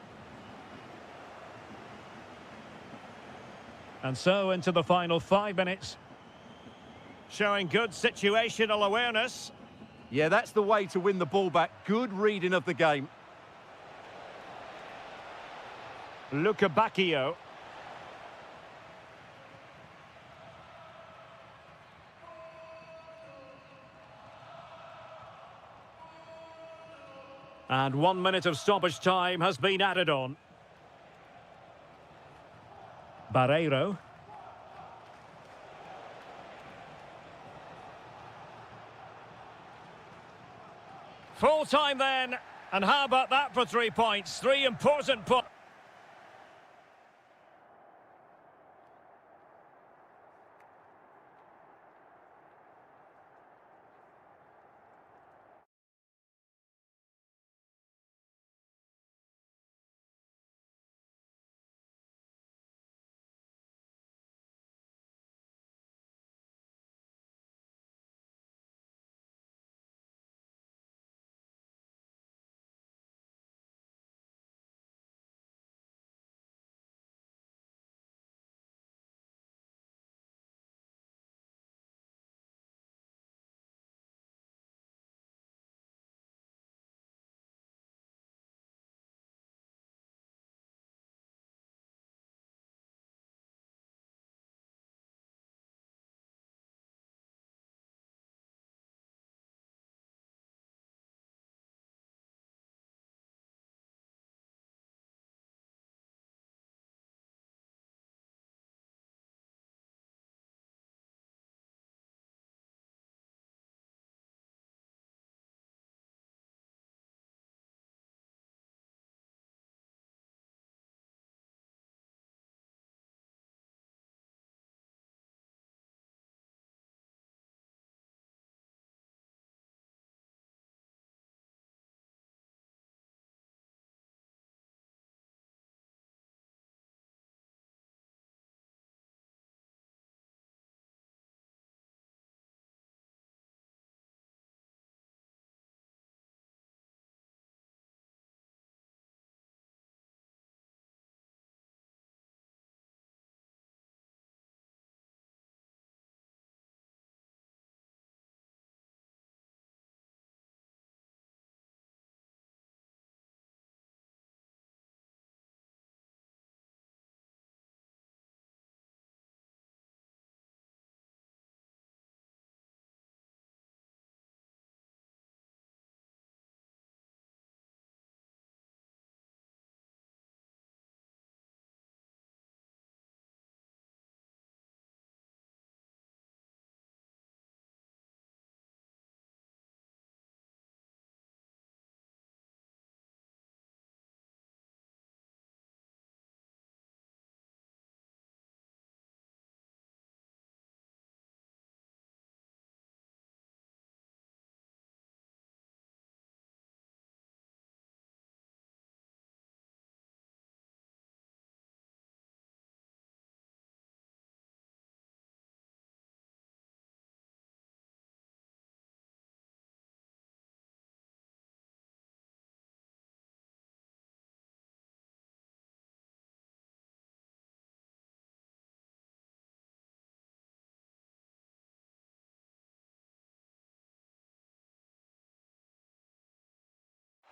And so into the final 5 minutes. Showing good situational awareness. Yeah, that's the way to win the ball back. Good reading of the game. Luca Bacchio. And 1 minute of stoppage time has been added on. Barreiro. Full time then. And how about that for 3 points? 3 important points.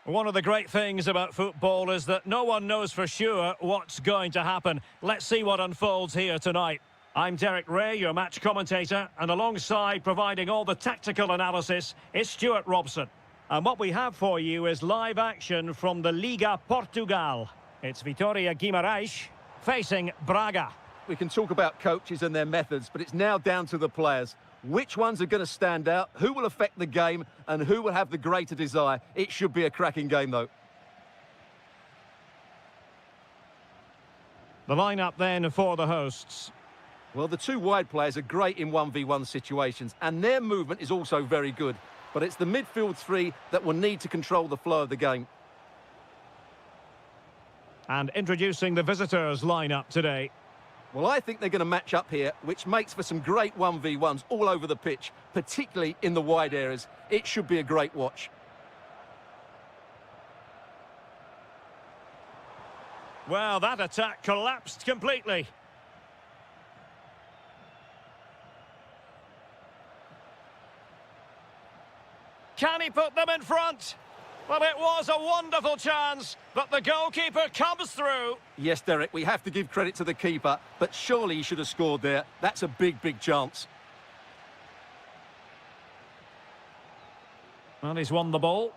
One of the great things about football is that no one knows for sure what's going to happen. Let's see what unfolds here tonight. I'm Derek Ray, your match commentator, and alongside providing all the tactical analysis is Stuart Robson. And what we have for you is live action from the Liga Portugal. It's Vitória Guimarães facing Braga. We can talk about coaches and their methods, but it's now down to the players. Which ones are going to stand out, who will affect the game, and who will have the greater desire? It should be a cracking game, though. The lineup then for the hosts. Well, the two wide players are great in 1v1 situations, and their movement is also very good. But it's the midfield three that will need to control the flow of the game. And introducing the visitors' lineup today. Well, I think they're going to match up here, which makes for some great 1v1s all over the pitch, particularly in the wide areas. It should be a great watch. Well, that attack collapsed completely. Can he put them in front? Well, it was a wonderful chance, but the goalkeeper comes through. Yes, Derek, we have to give credit to the keeper, but surely he should have scored there. That's a big, big chance. Well, he's won the ball.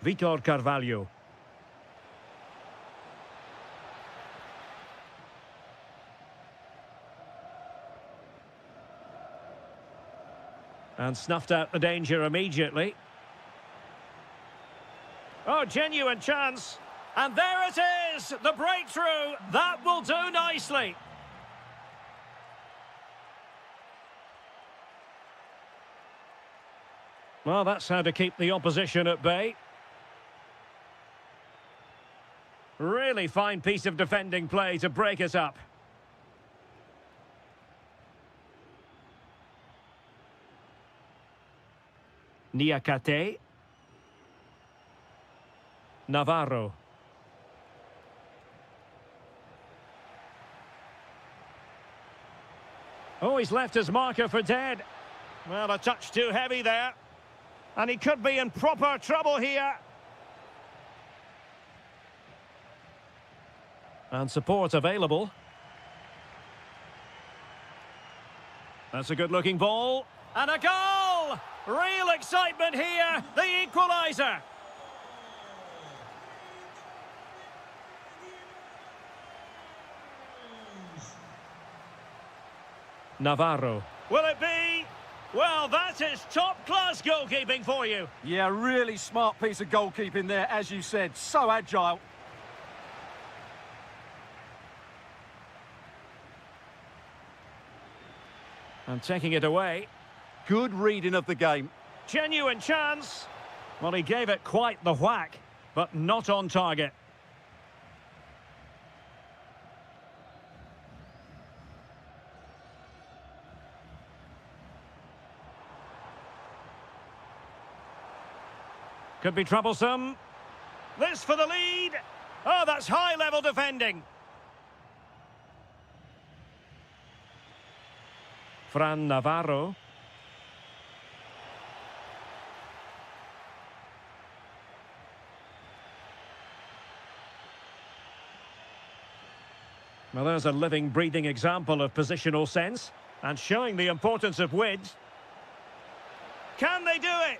Vitor Carvalho. And snuffed out the danger immediately. Oh, genuine chance. And there it is, the breakthrough. That will do nicely. Well, that's how to keep the opposition at bay. Really fine piece of defending play to break it up. Niakate. Navarro. Oh, he's left his marker for dead. Well, a touch too heavy there. And he could be in proper trouble here. And support available. That's a good-looking ball. And a goal! Real excitement here, the equaliser. Navarro. Will it be? Well, that is top-class goalkeeping for you. Yeah, really smart piece of goalkeeping there, as you said. So agile. And taking it away. Good reading of the game. Genuine chance. Well, he gave it quite the whack, but not on target. Could be troublesome. This for the lead. Oh, that's high-level defending. Fran Navarro. Well, there's a living, breathing example of positional sense and showing the importance of width. Can they do it?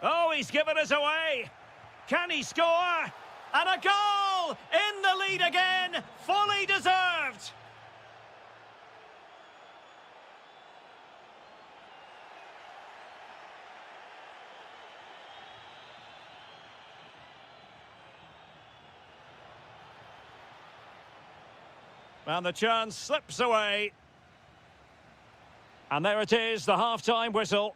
Oh, he's given us away. Can he score? And a goal! In the lead again, fully deserved. And the chance slips away. And there it is, the half-time whistle.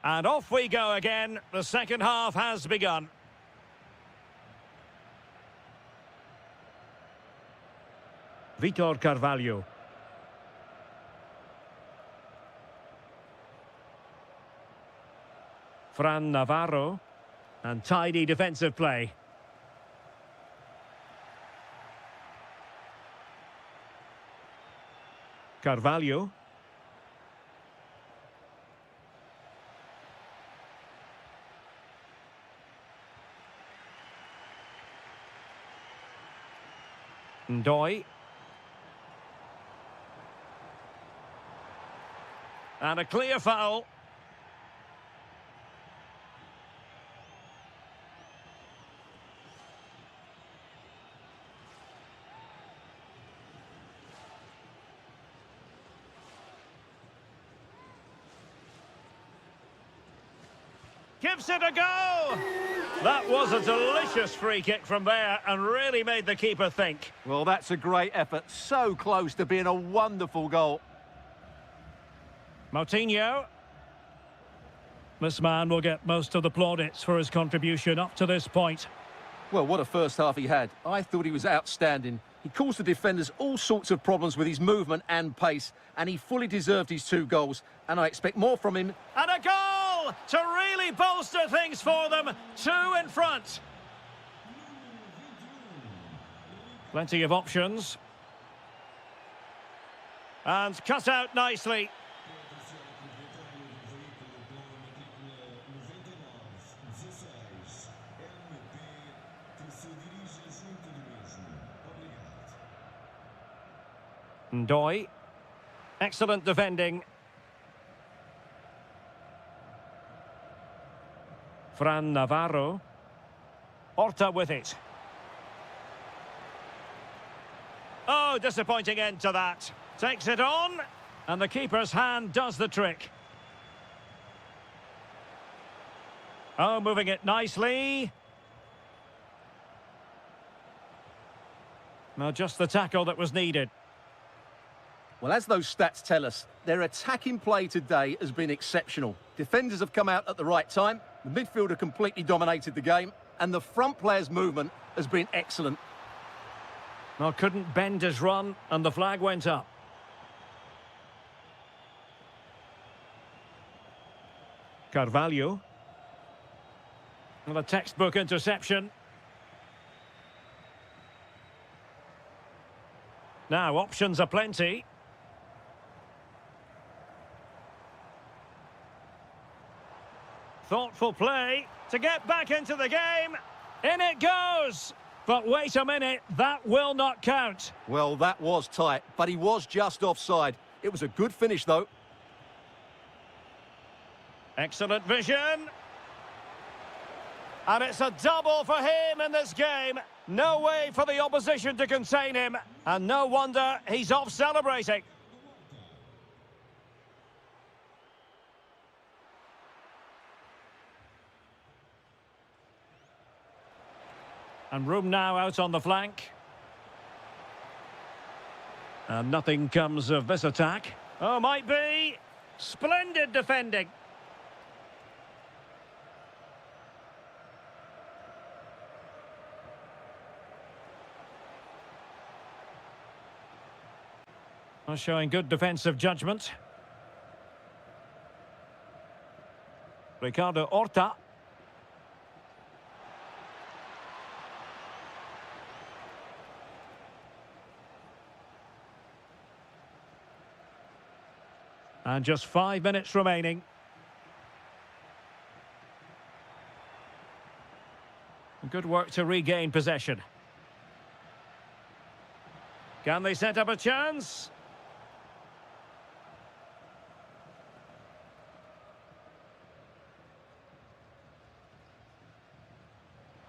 And off we go again. The second half has begun. Vitor Carvalho. Fran Navarro. And tidy defensive play. Carvalho. Ndoi. And a clear foul. Gives it a go! That was a delicious free kick from there and really made the keeper think. Well, that's a great effort. So close to being a wonderful goal. Moutinho. This man will get most of the plaudits for his contribution up to this point. Well, what a first half he had. I thought he was outstanding. He caused the defenders all sorts of problems with his movement and pace, and he fully deserved his 2 goals, and I expect more from him. And a goal to really bolster things for them. 2 in front. Plenty of options. And cut out nicely. Ndoi. Excellent defending. Fran Navarro. Horta with it. Oh, disappointing end to that. Takes it on, and the keeper's hand does the trick. Oh, moving it nicely. No, just the tackle that was needed. Well, as those stats tell us, their attacking play today has been exceptional. Defenders have come out at the right time, the midfielder completely dominated the game, and the front player's movement has been excellent. Well, couldn't bend his run, and the flag went up. Carvalho. Well, a textbook interception. Now, options are plenty. Thoughtful play to get back into the game. In it goes. But wait a minute, that will not count. Well, that was tight, but he was just offside. It was a good finish, though. Excellent vision. And it's a double for him in this game. No way for the opposition to contain him. And no wonder he's off celebrating. And room now out on the flank. And nothing comes of this attack. Oh, might be. Splendid defending. Well, showing good defensive judgment. Ricardo Horta. And just 5 minutes remaining. Good work to regain possession. Can they set up a chance?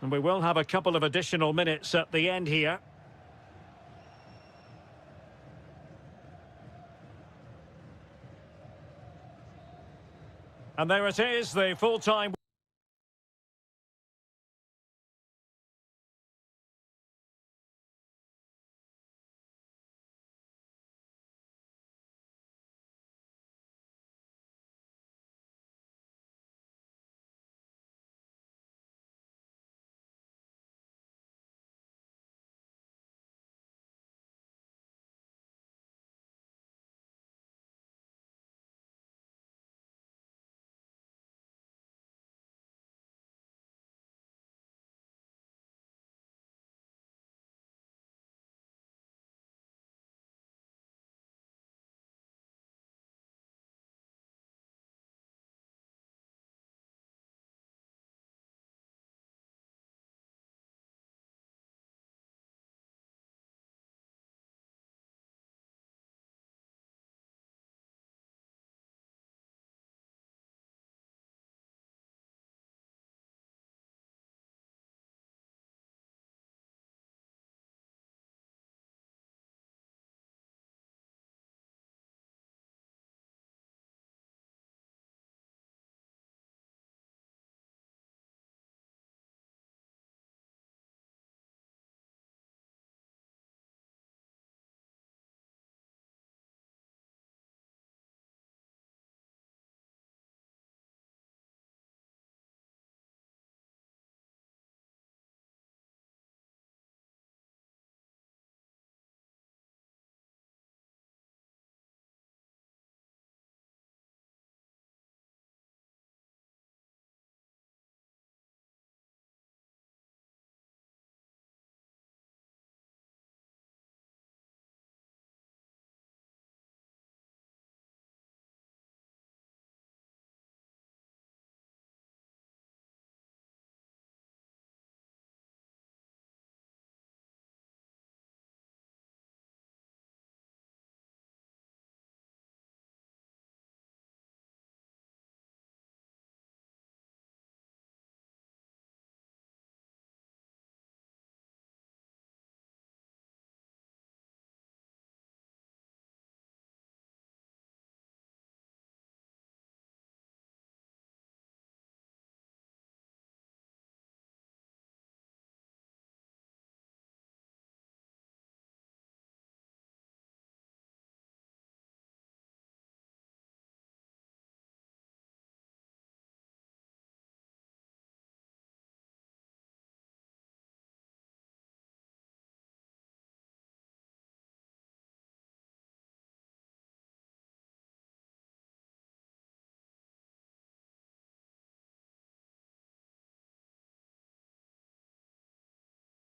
And we will have a couple of additional minutes at the end here. And there it is, the full-time...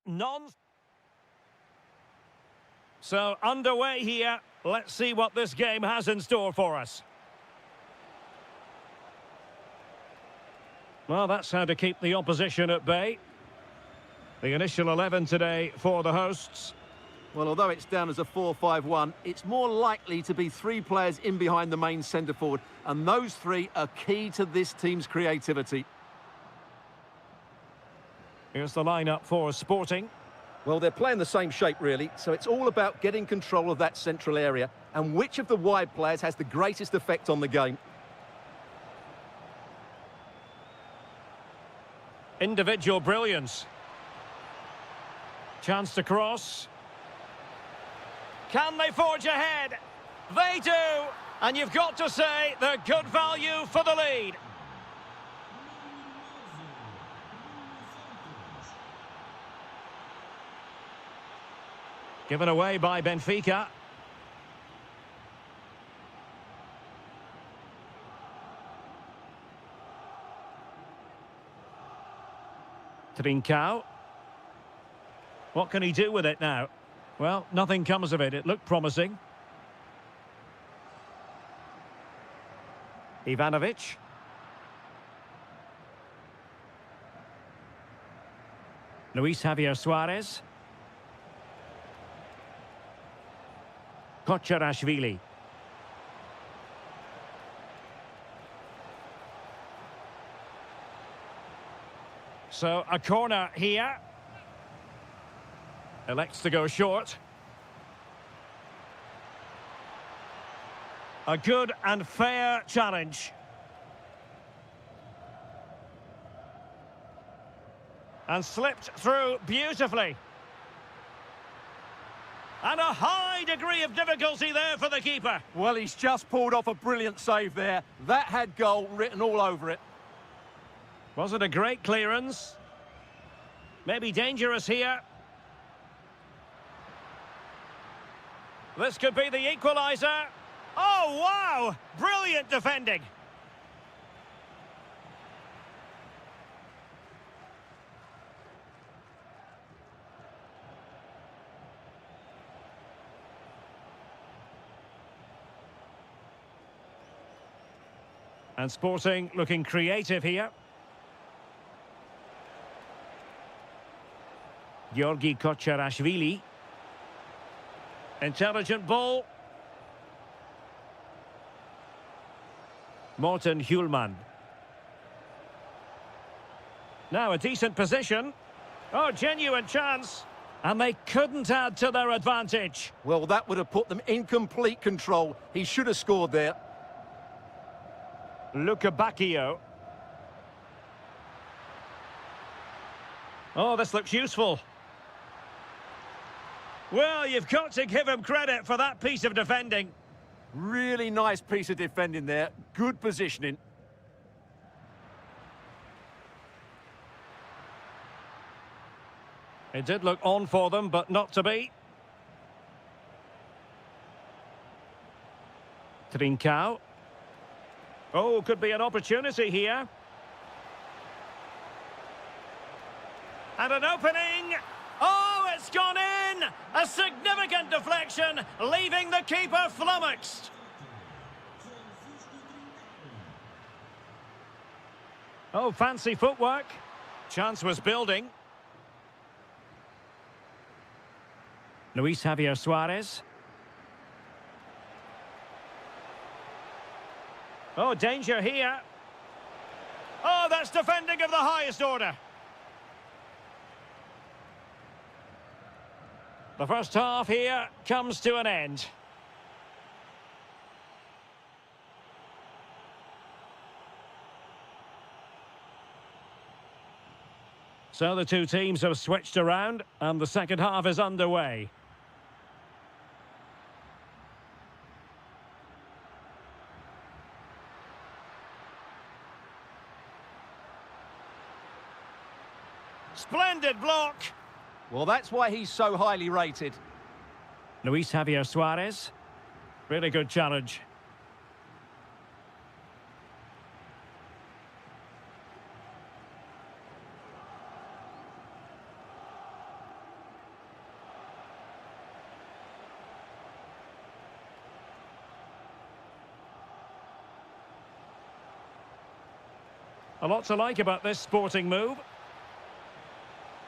none. So, underway here. Let's see what this game has in store for us. Well, that's how to keep the opposition at bay. The initial 11 today for the hosts. Well, although it's down as a 4-5-1, it's more likely to be three players in behind the main centre forward, and those three are key to this team's creativity. Here's the lineup for Sporting. Well, they're playing the same shape, really, so it's all about getting control of that central area and which of the wide players has the greatest effect on the game. Individual brilliance. Chance to cross. Can they forge ahead? They do! And you've got to say they're good value for the lead. Given away by Benfica. Trincao. What can he do with it now? Well, nothing comes of it. It looked promising. Ivanovic. Luis Javier Suarez. Kocharashvili. So, a corner here. Elects to go short. A good and fair challenge. And slipped through beautifully. And a high degree of difficulty there for the keeper. Well, he's just pulled off a brilliant save there. That had goal written all over it. Was it a great clearance? Maybe dangerous here. This could be the equaliser. Oh, wow! Brilliant defending. And Sporting looking creative here. Georgi Kocharashvili. Intelligent ball. Morten Hjulman. Now a decent position. Oh, genuine chance. And they couldn't add to their advantage. Well, that would have put them in complete control. He should have scored there. Luca Bacchio. Oh, this looks useful. Well, you've got to give him credit for that piece of defending. Really nice piece of defending there. Good positioning. It did look on for them, but not to be. Trincao. Oh, could be an opportunity here. And an opening. Oh, it's gone in! A significant deflection, leaving the keeper flummoxed. Oh, fancy footwork. Chance was building. Luis Javier Suarez. Oh, danger here. Oh, that's defending of the highest order. The first half here comes to an end. So the two teams have switched around and the second half is underway. Splendid block. Well, that's why he's so highly rated. Luis Javier Suarez. Really good challenge. A lot to like about this sporting move.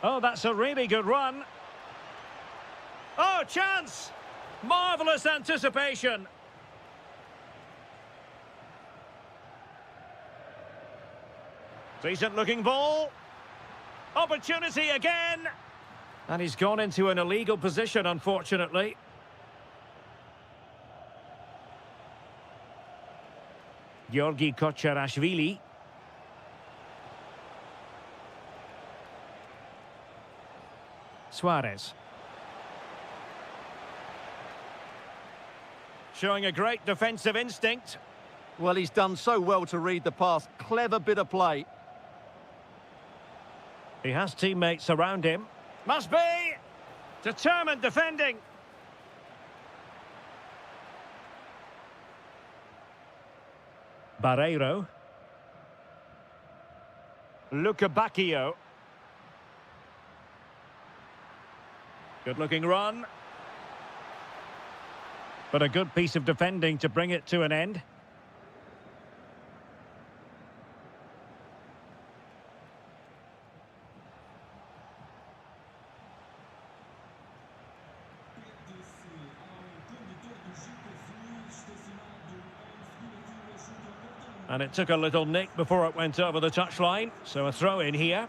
Oh, that's a really good run. Oh, chance! Marvellous anticipation. Decent looking ball. Opportunity again. And he's gone into an illegal position, unfortunately. Georgi Kocharashvili. Suarez. Showing a great defensive instinct. Well, he's done so well to read the pass. Clever bit of play. He has teammates around him. Must be! Determined defending. Barreiro. Luca Bacchio. Good looking run. But a good piece of defending to bring it to an end. And it took a little nick before it went over the touchline, so a throw in here.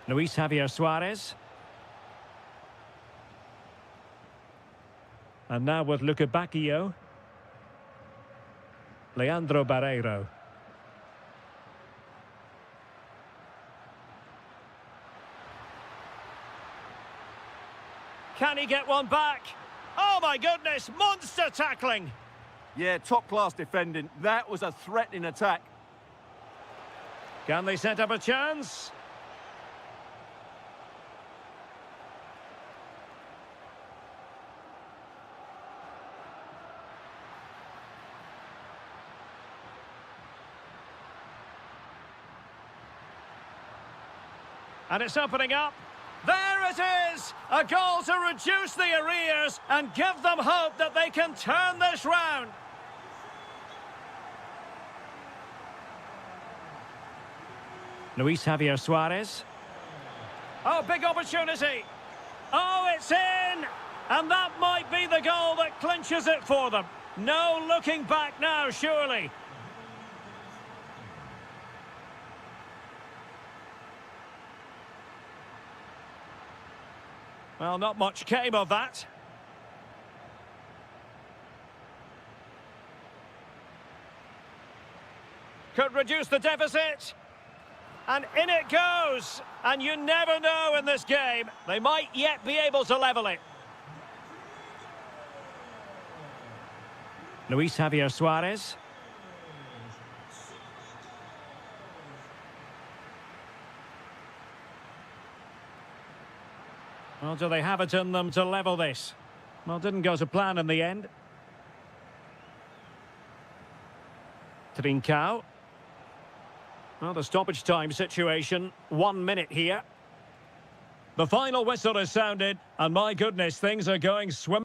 Luis Javier Suarez. And now with Luca Bacchio. Leandro Barreiro. Can he get one back? Oh my goodness, monster tackling! Yeah, top-class defending. That was a threatening attack. Can they set up a chance? And it's opening up. There it is! A goal to reduce the arrears and give them hope that they can turn this round. Luis Javier Suarez. Oh, big opportunity. Oh, it's in! And that might be the goal that clinches it for them. No looking back now, surely. Well, not much came of that. Could reduce the deficit. And in it goes. And you never know in this game. They might yet be able to level it. Luis Javier Suarez. Well, do they have it in them to level this? Well, didn't go to plan in the end. Trincao. Well, the stoppage time situation, 1 minute here. The final whistle is sounded, and my goodness, things are going swimming.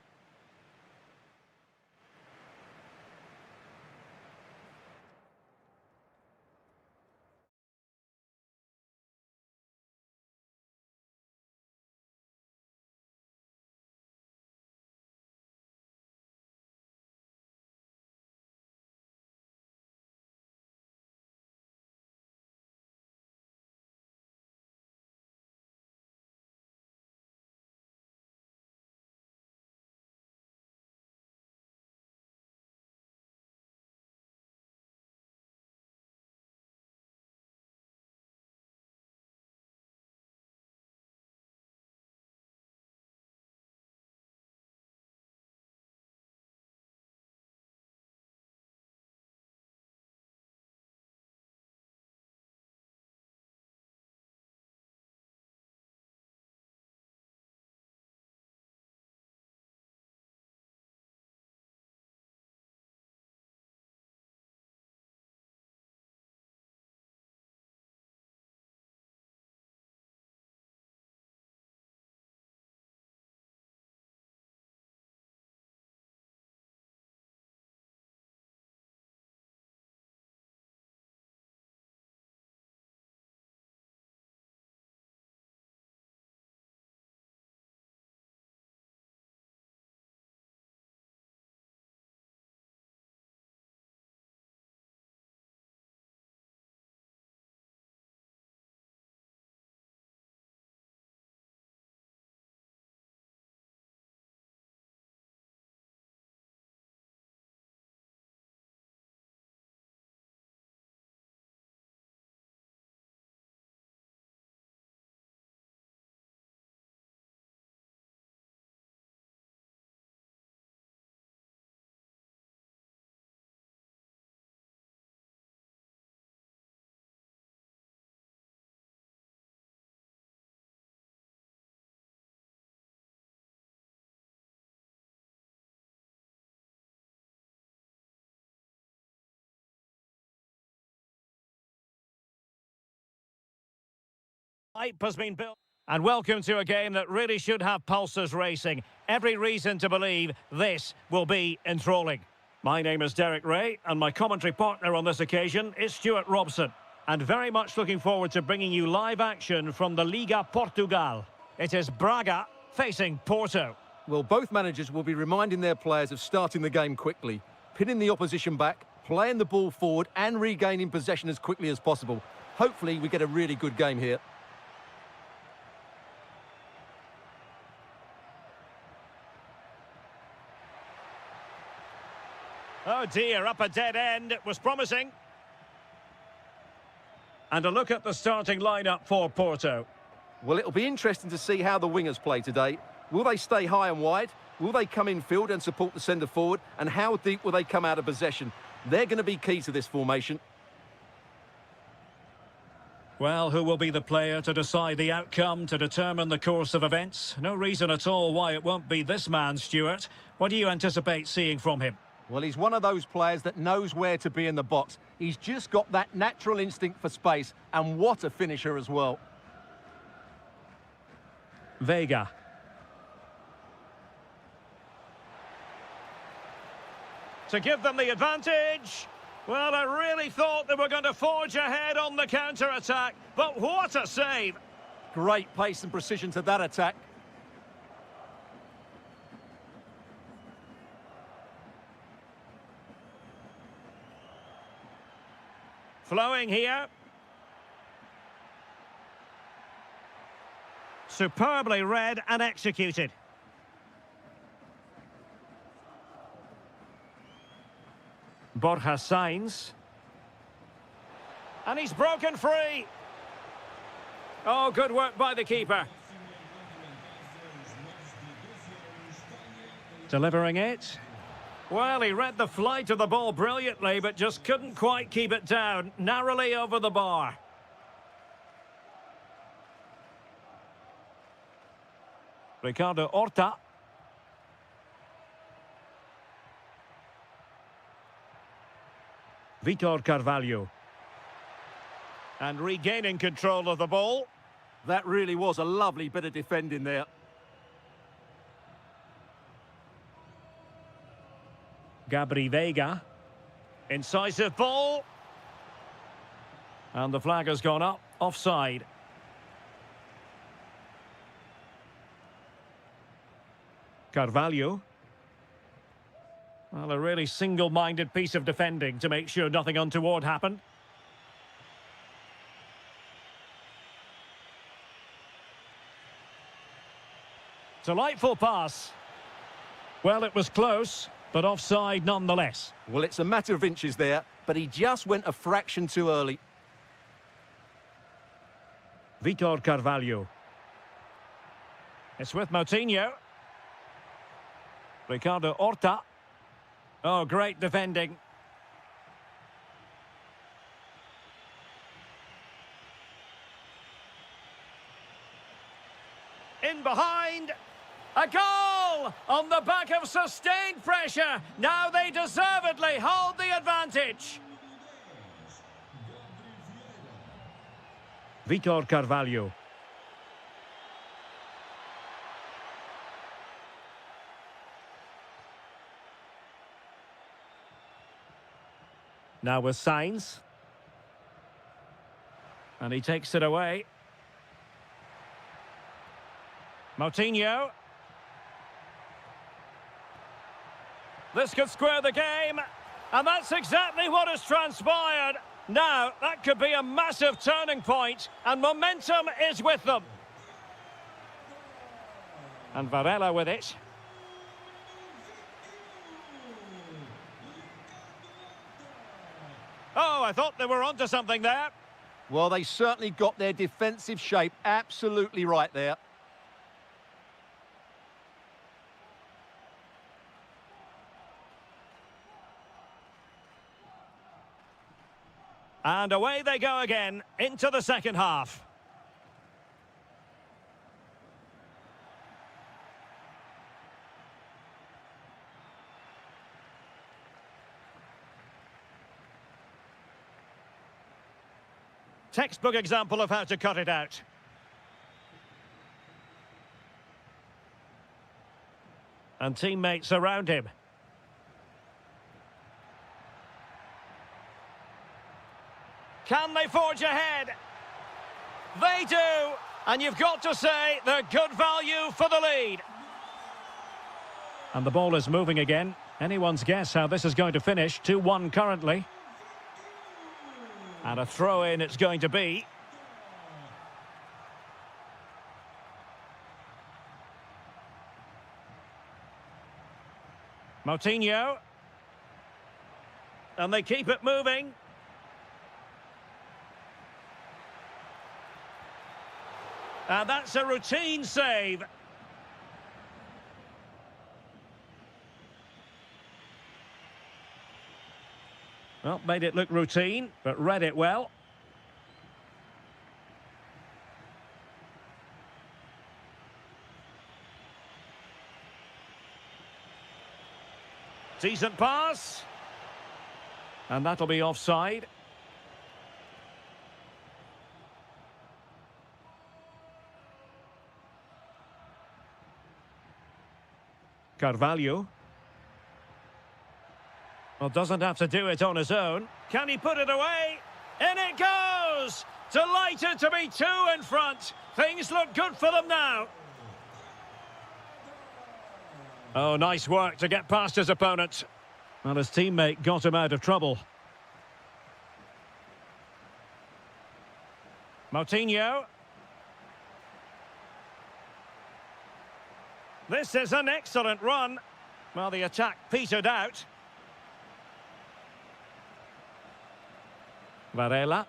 Hype has been built. And welcome to a game that really should have pulses racing. Every reason to believe this will be enthralling. My name is Derek Ray, and my commentary partner on this occasion is Stuart Robson. And very much looking forward to bringing you live action from the Liga Portugal. It is Braga facing Porto. Well, both managers will be reminding their players of starting the game quickly, pinning the opposition back, playing the ball forward and regaining possession as quickly as possible. Hopefully we get a really good game here. Oh dear, up a dead end. It was promising. And a look at the starting lineup for Porto. Well, it'll be interesting to see how the wingers play today. Will they stay high and wide? Will they come in field and support the centre forward? And how deep will they come out of possession? They're going to be key to this formation. Well, who will be the player to decide the outcome, to determine the course of events? No reason at all why it won't be this man, Stuart. What do you anticipate seeing from him? Well, he's one of those players that knows where to be in the box. He's just got that natural instinct for space, and what a finisher as well. Vega. To give them the advantage. Well, I really thought they were going to forge ahead on the counter-attack, but what a save! Great pace and precision to that attack. Flowing here. Superbly read and executed. Borja Sainz. And he's broken free. Oh, good work by the keeper. Delivering it. Well, he read the flight of the ball brilliantly, but just couldn't quite keep it down. Narrowly over the bar. Ricardo Horta. Vitor Carvalho. And regaining control of the ball. That really was a lovely bit of defending there. Gabri Vega. Incisive ball. And the flag has gone up. Offside. Carvalho. Well, a really single-minded piece of defending to make sure nothing untoward happened. Delightful pass. Well, it was close, but offside nonetheless. Well, it's a matter of inches there, but he just went a fraction too early. Vitor Carvalho. It's with Moutinho. Ricardo Horta. Oh, great defending. In behind. A goal on the back of sustained pressure. Now they deservedly hold the advantage. Vitor Carvalho. Now with Sainz. And he takes it away. Moutinho. This could square the game. And that's exactly what has transpired. Now, that could be a massive turning point. And momentum is with them. And Varela with it. Oh, I thought they were onto something there. Well, they certainly got their defensive shape absolutely right there. And away they go again into the second half. Textbook example of how to cut it out. And teammates around him. Can they forge ahead? They do! And you've got to say they're good value for the lead. And the ball is moving again. Anyone's guess how this is going to finish. 2-1 currently. And a throw-in it's going to be. Moutinho. And they keep it moving. And that's a routine save. Well, made it look routine, but read it well. Decent pass. And that'll be offside. Carvalho. Well, doesn't have to do it on his own. Can he put it away? In it goes! Delighted to be 2 in front. Things look good for them now. Oh, nice work to get past his opponent. Well, his teammate got him out of trouble. Moutinho. This is an excellent run. Well, the attack petered out. Varela.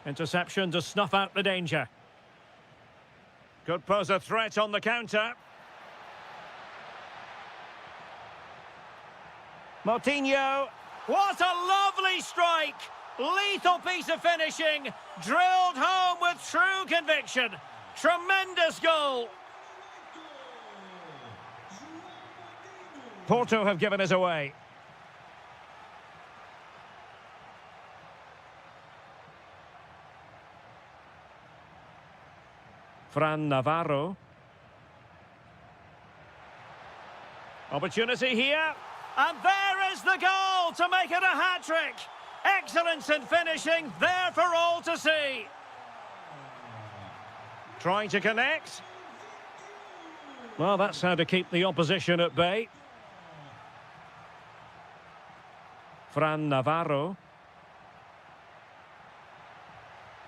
Interception to snuff out the danger. Could pose a threat on the counter. Moutinho. What a lovely strike! Lethal piece of finishing. Drilled home with true conviction. Tremendous goal. Porto have given us away. Fran Navarro. Opportunity here. And there is the goal to make it a hat-trick. Excellence in finishing, there for all to see. Trying to connect. Well, that's how to keep the opposition at bay. Fran Navarro.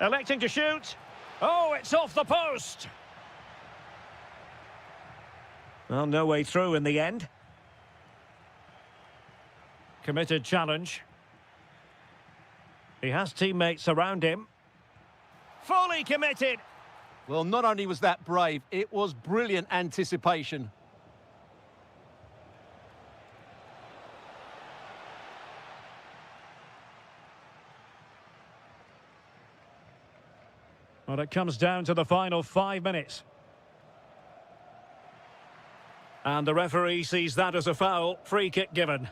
Electing to shoot. Oh, it's off the post. Well, no way through in the end. Committed challenge. He has teammates around him. Fully committed. Well, not only was that brave, it was brilliant anticipation. Well, it comes down to the final 5 minutes. And the referee sees that as a foul. Free kick given.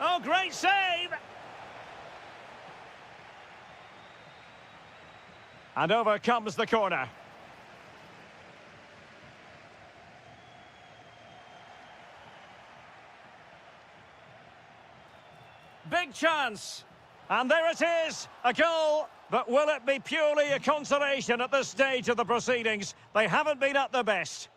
Oh, great save! And over comes the corner. Big chance. And there it is, a goal. But will it be purely a consolation at this stage of the proceedings? They haven't been at their best.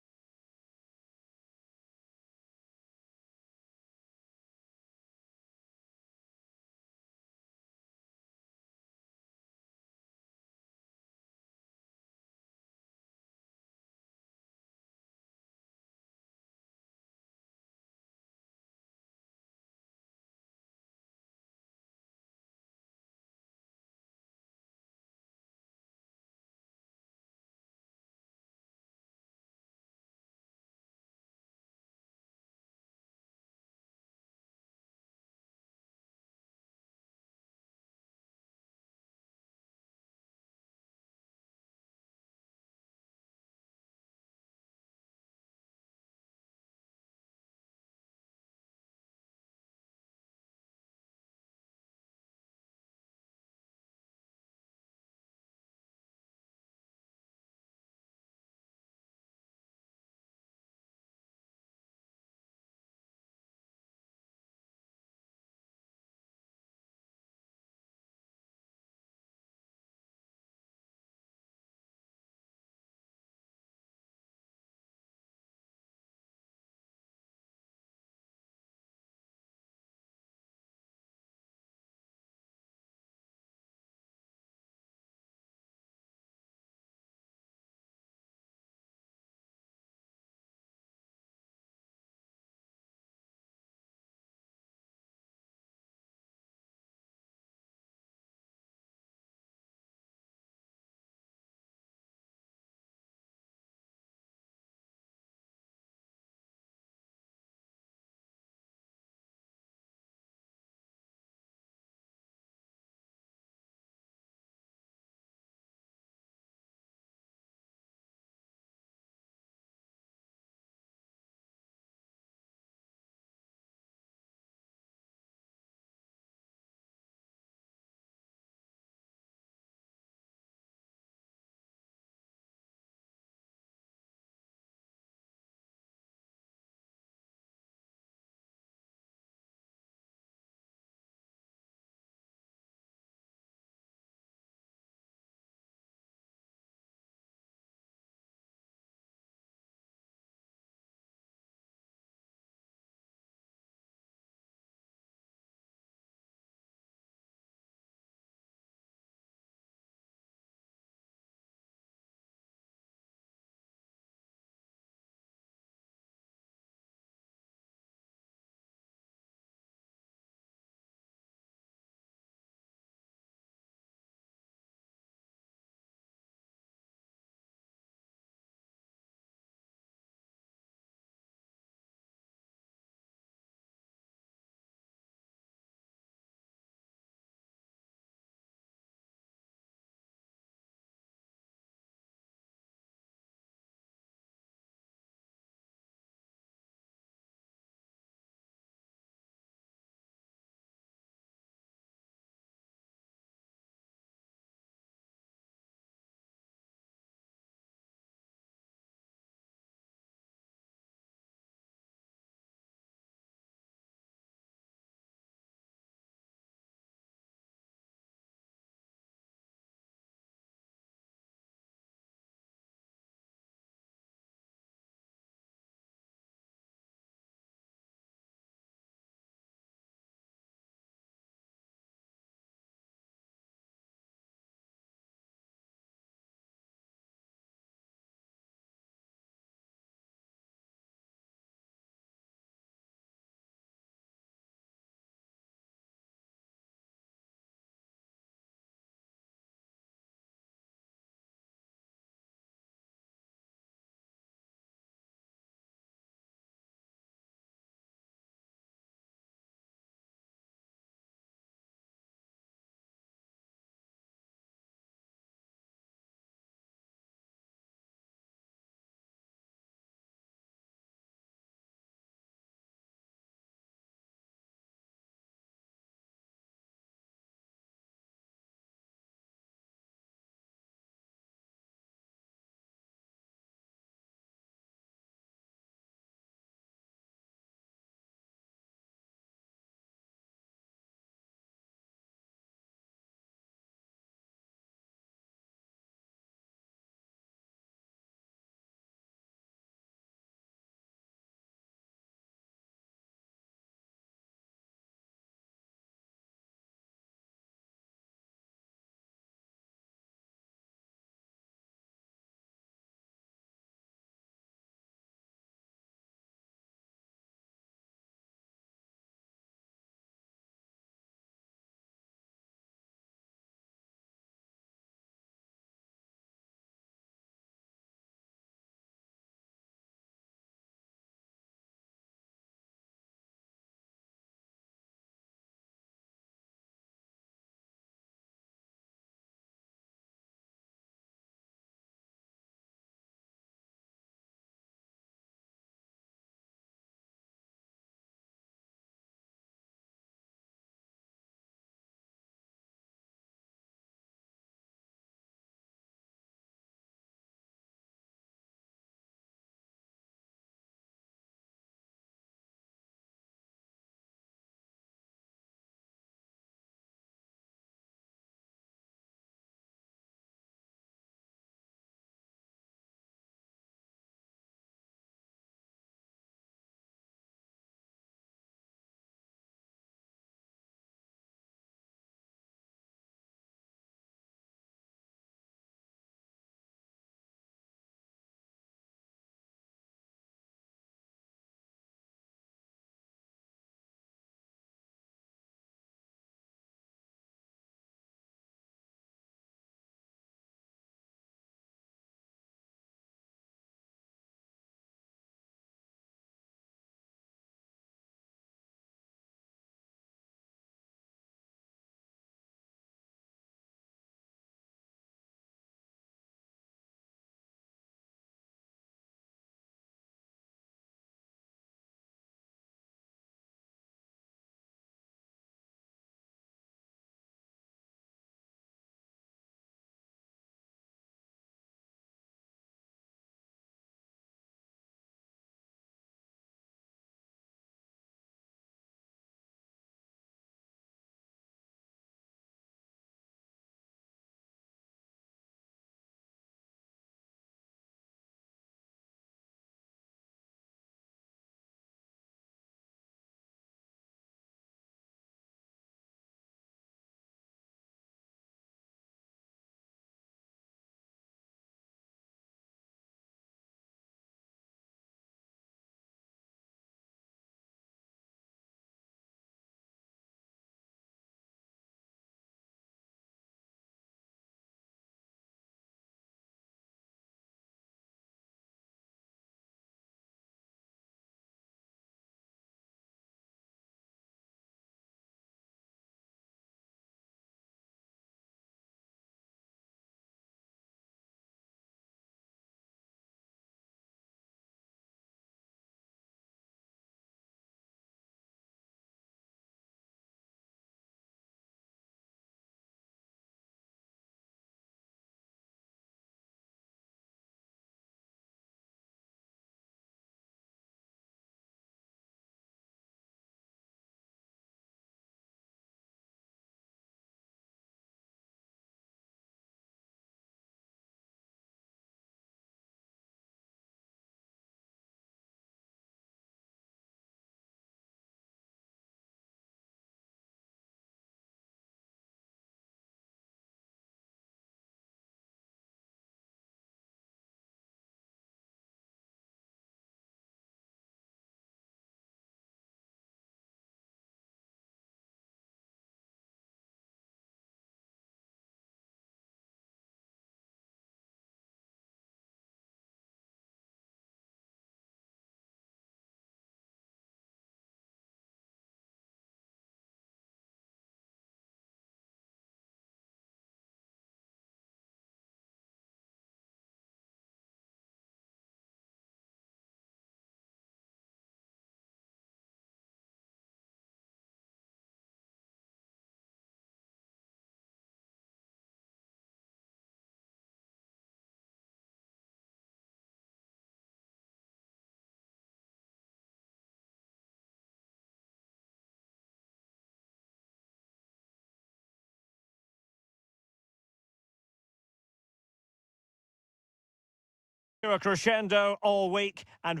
A crescendo all week and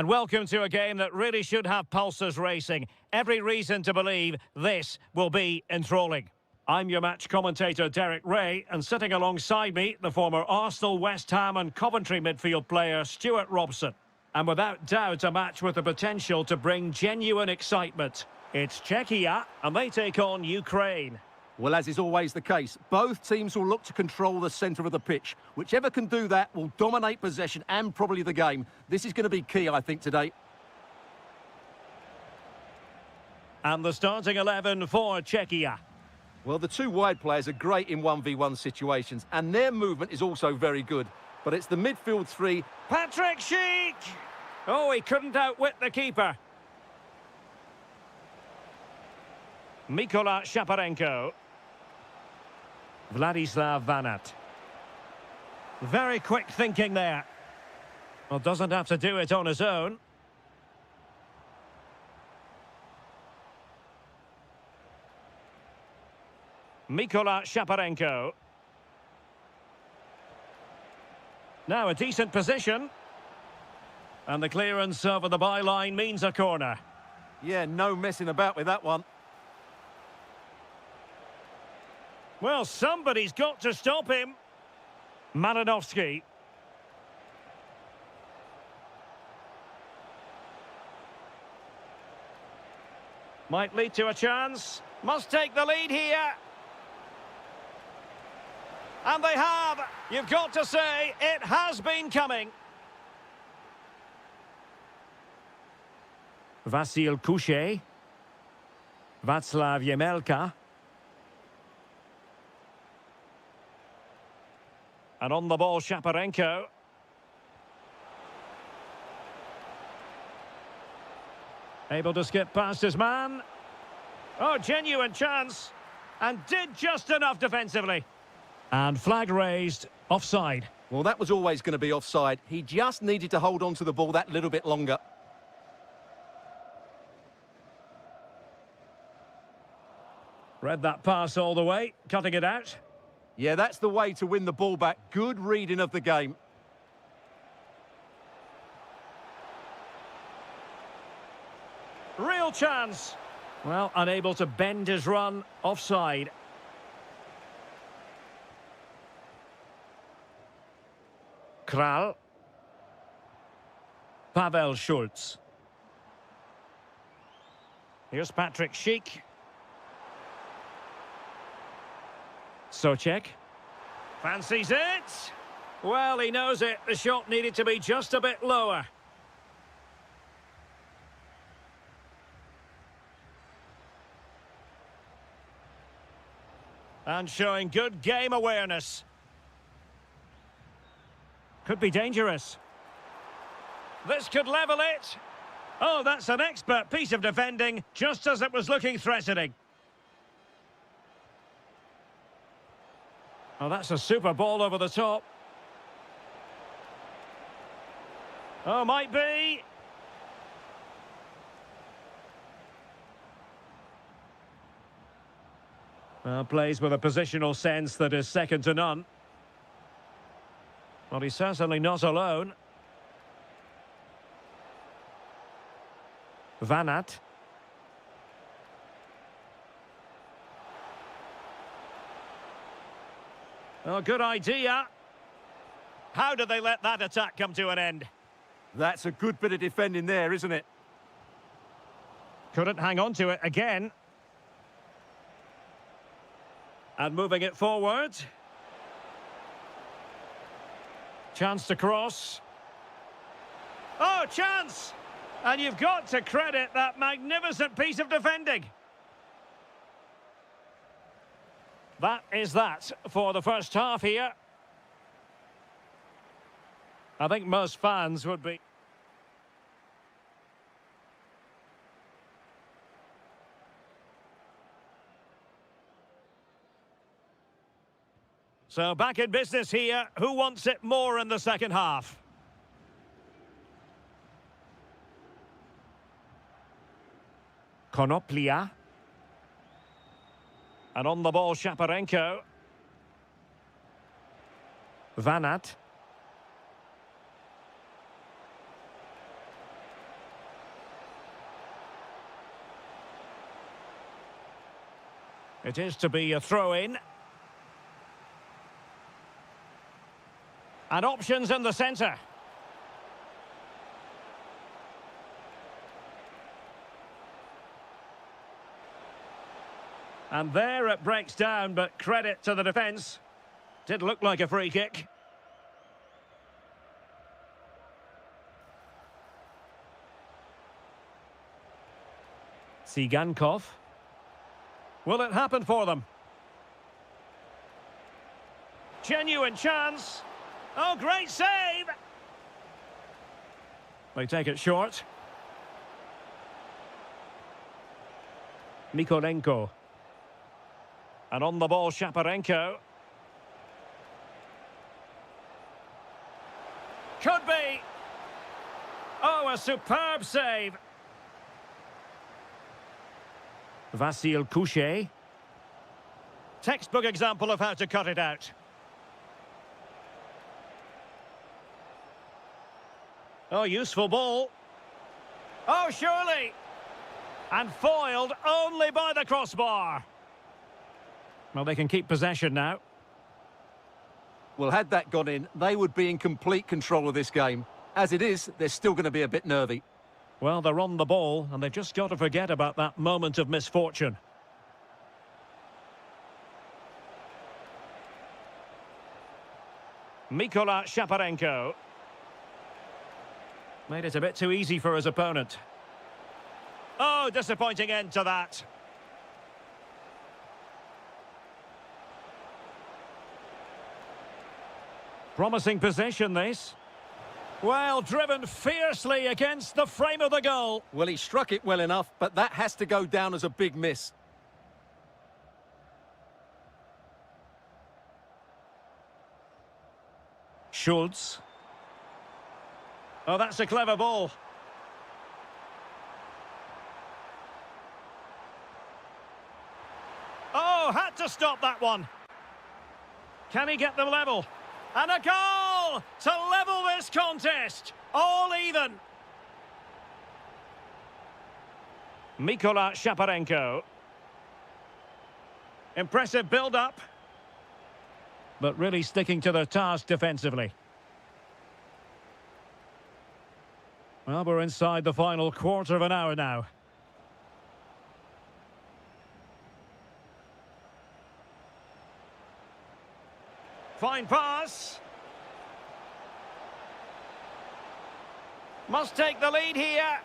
welcome to a game that really should have pulses racing. Every reason to believe this will be enthralling. I'm your match commentator Derek Ray, and sitting alongside me the former Arsenal, West Ham and Coventry midfield player Stuart Robson. And without doubt a match with the potential to bring genuine excitement. It's Czechia and they take on Ukraine. Well, as is always the case, both teams will look to control the centre of the pitch. Whichever can do that will dominate possession and probably the game. This is going to be key, I think, today. And the starting 11 for Czechia. Well, the two wide players are great in 1v1 situations, and their movement is also very good. But it's the midfield three. Patrick Schick! Oh, he couldn't outwit the keeper. Mikola Shaparenko. Vladislav Vanat. Very quick thinking there. Well, doesn't have to do it on his own. Mikola Shaparenko. Now a decent position. And the clearance over the byline means a corner. Yeah, no messing about with that one. Well, somebody's got to stop him. Malinovsky. Might lead to a chance. Must take the lead here. And they have. You've got to say, it has been coming. Vasil Kuche. Václav Jemelka. And on the ball, Shaparenko. Able to skip past his man. Oh, genuine chance. And did just enough defensively. And flag raised, offside. Well, that was always going to be offside. He just needed to hold on to the ball that little bit longer. Read that pass all the way, cutting it out. Yeah, that's the way to win the ball back. Good reading of the game. Real chance. Well, unable to bend his run, offside. Kral. Pavel Schulz. Here's Patrick Schick. Socek. Fancies it. Well, he knows it. The shot needed to be just a bit lower. And showing good game awareness. Could be dangerous. This could level it. Oh, that's an expert piece of defending, just as it was looking threatening. Oh, that's a super ball over the top. Oh, might be. Well, plays with a positional sense that is second to none. Well, he's certainly not alone. Vanat. Oh, good idea. How did they let that attack come to an end? That's a good bit of defending there, isn't it? Couldn't hang on to it again. And moving it forward. Chance to cross. Oh, chance! And you've got to credit that magnificent piece of defending. That is that for the first half here. I think most fans would be... So back in business here. Who wants it more in the second half? Konoplia. And on the ball, Shaparenko. Vanat. It is to be a throw-in. And options in the centre. And there it breaks down, but credit to the defence. Did look like a free kick. Sigankov. Will it happen for them? Genuine chance. Oh, great save! They take it short. Mikolenko. And on the ball, Shaparenko. Could be. Oh, a superb save. Vasil Couchet. Textbook example of how to cut it out. Oh, useful ball. Oh, surely. And foiled only by the crossbar. Well, they can keep possession now. Well, had that gone in, they would be in complete control of this game. As it is, they're still going to be a bit nervy. Well, they're on the ball, and they've just got to forget about that moment of misfortune. Mikola Shaparenko. Made it a bit too easy for his opponent. Oh, disappointing end to that. Promising possession, this. Well, driven fiercely against the frame of the goal. Well, he struck it well enough, but that has to go down as a big miss. Schultz. Oh, that's a clever ball. Oh, had to stop that one. Can he get them level? And a goal to level this contest. All even. Mikola Shaparenko. Impressive build-up. But really sticking to their task defensively. Well, we're inside the final quarter of an hour now. Fine pass. Must take the lead here.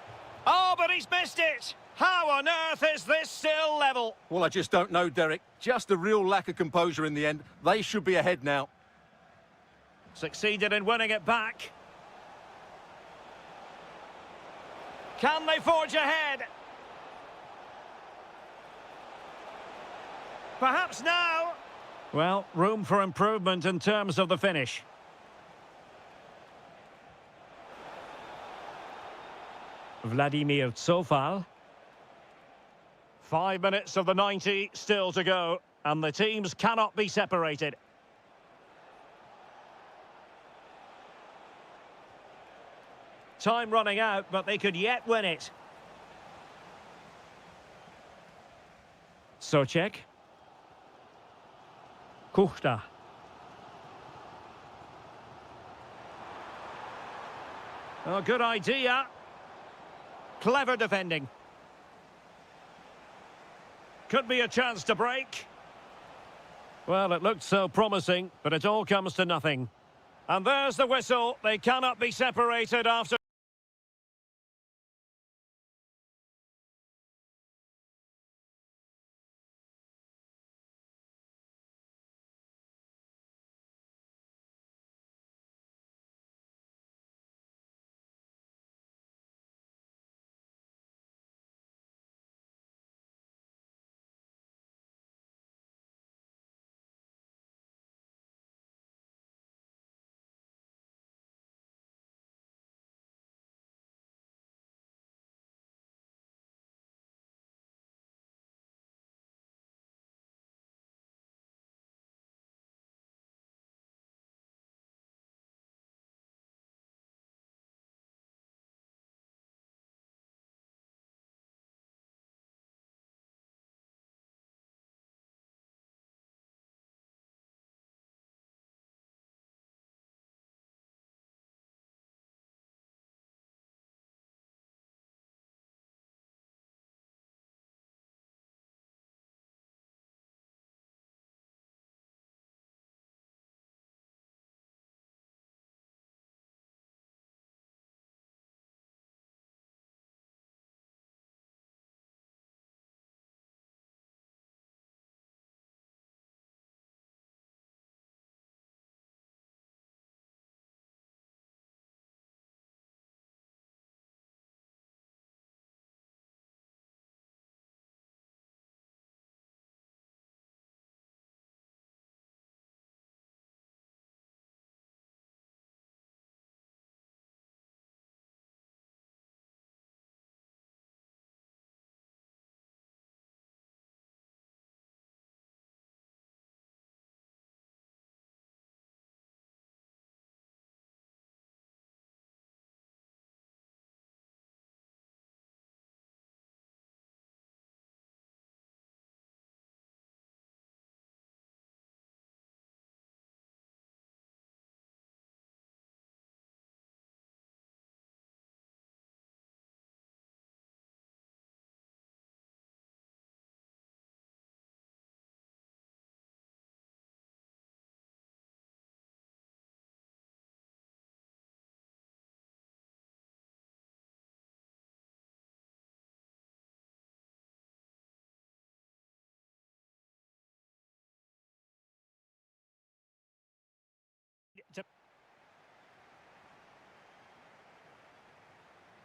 Oh, but he's missed it. How on earth is this still level? Well, I just don't know, Derek. Just a real lack of composure in the end. They should be ahead now. Succeeded in winning it back. Can they forge ahead? Perhaps now. Well, room for improvement in terms of the finish. Vladimir Tsofal. 5 minutes of the 90 still to go, and the teams cannot be separated. Time running out, but they could yet win it. Socek. Kuchta. Oh, good idea. Clever defending. Could be a chance to break. Well, it looked so promising, but it all comes to nothing. And there's the whistle. They cannot be separated after...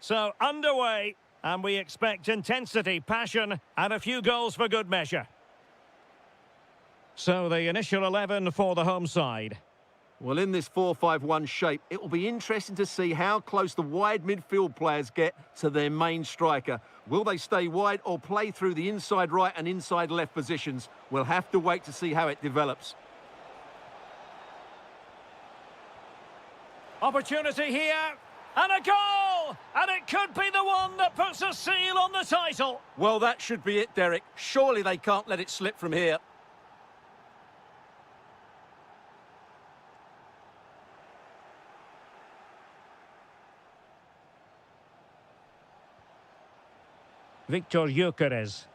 So, underway, and we expect intensity, passion, and a few goals for good measure. So, the initial 11 for the home side. Well, in this 4-5-1 shape, it will be interesting to see how close the wide midfield players get to their main striker. Will they stay wide or play through the inside right and inside left positions? We'll have to wait to see how it develops. Opportunity here, and a goal! And it could be the one that puts a seal on the title. Well, that should be it, Derek. Surely they can't let it slip from here. Victor Gyökeres.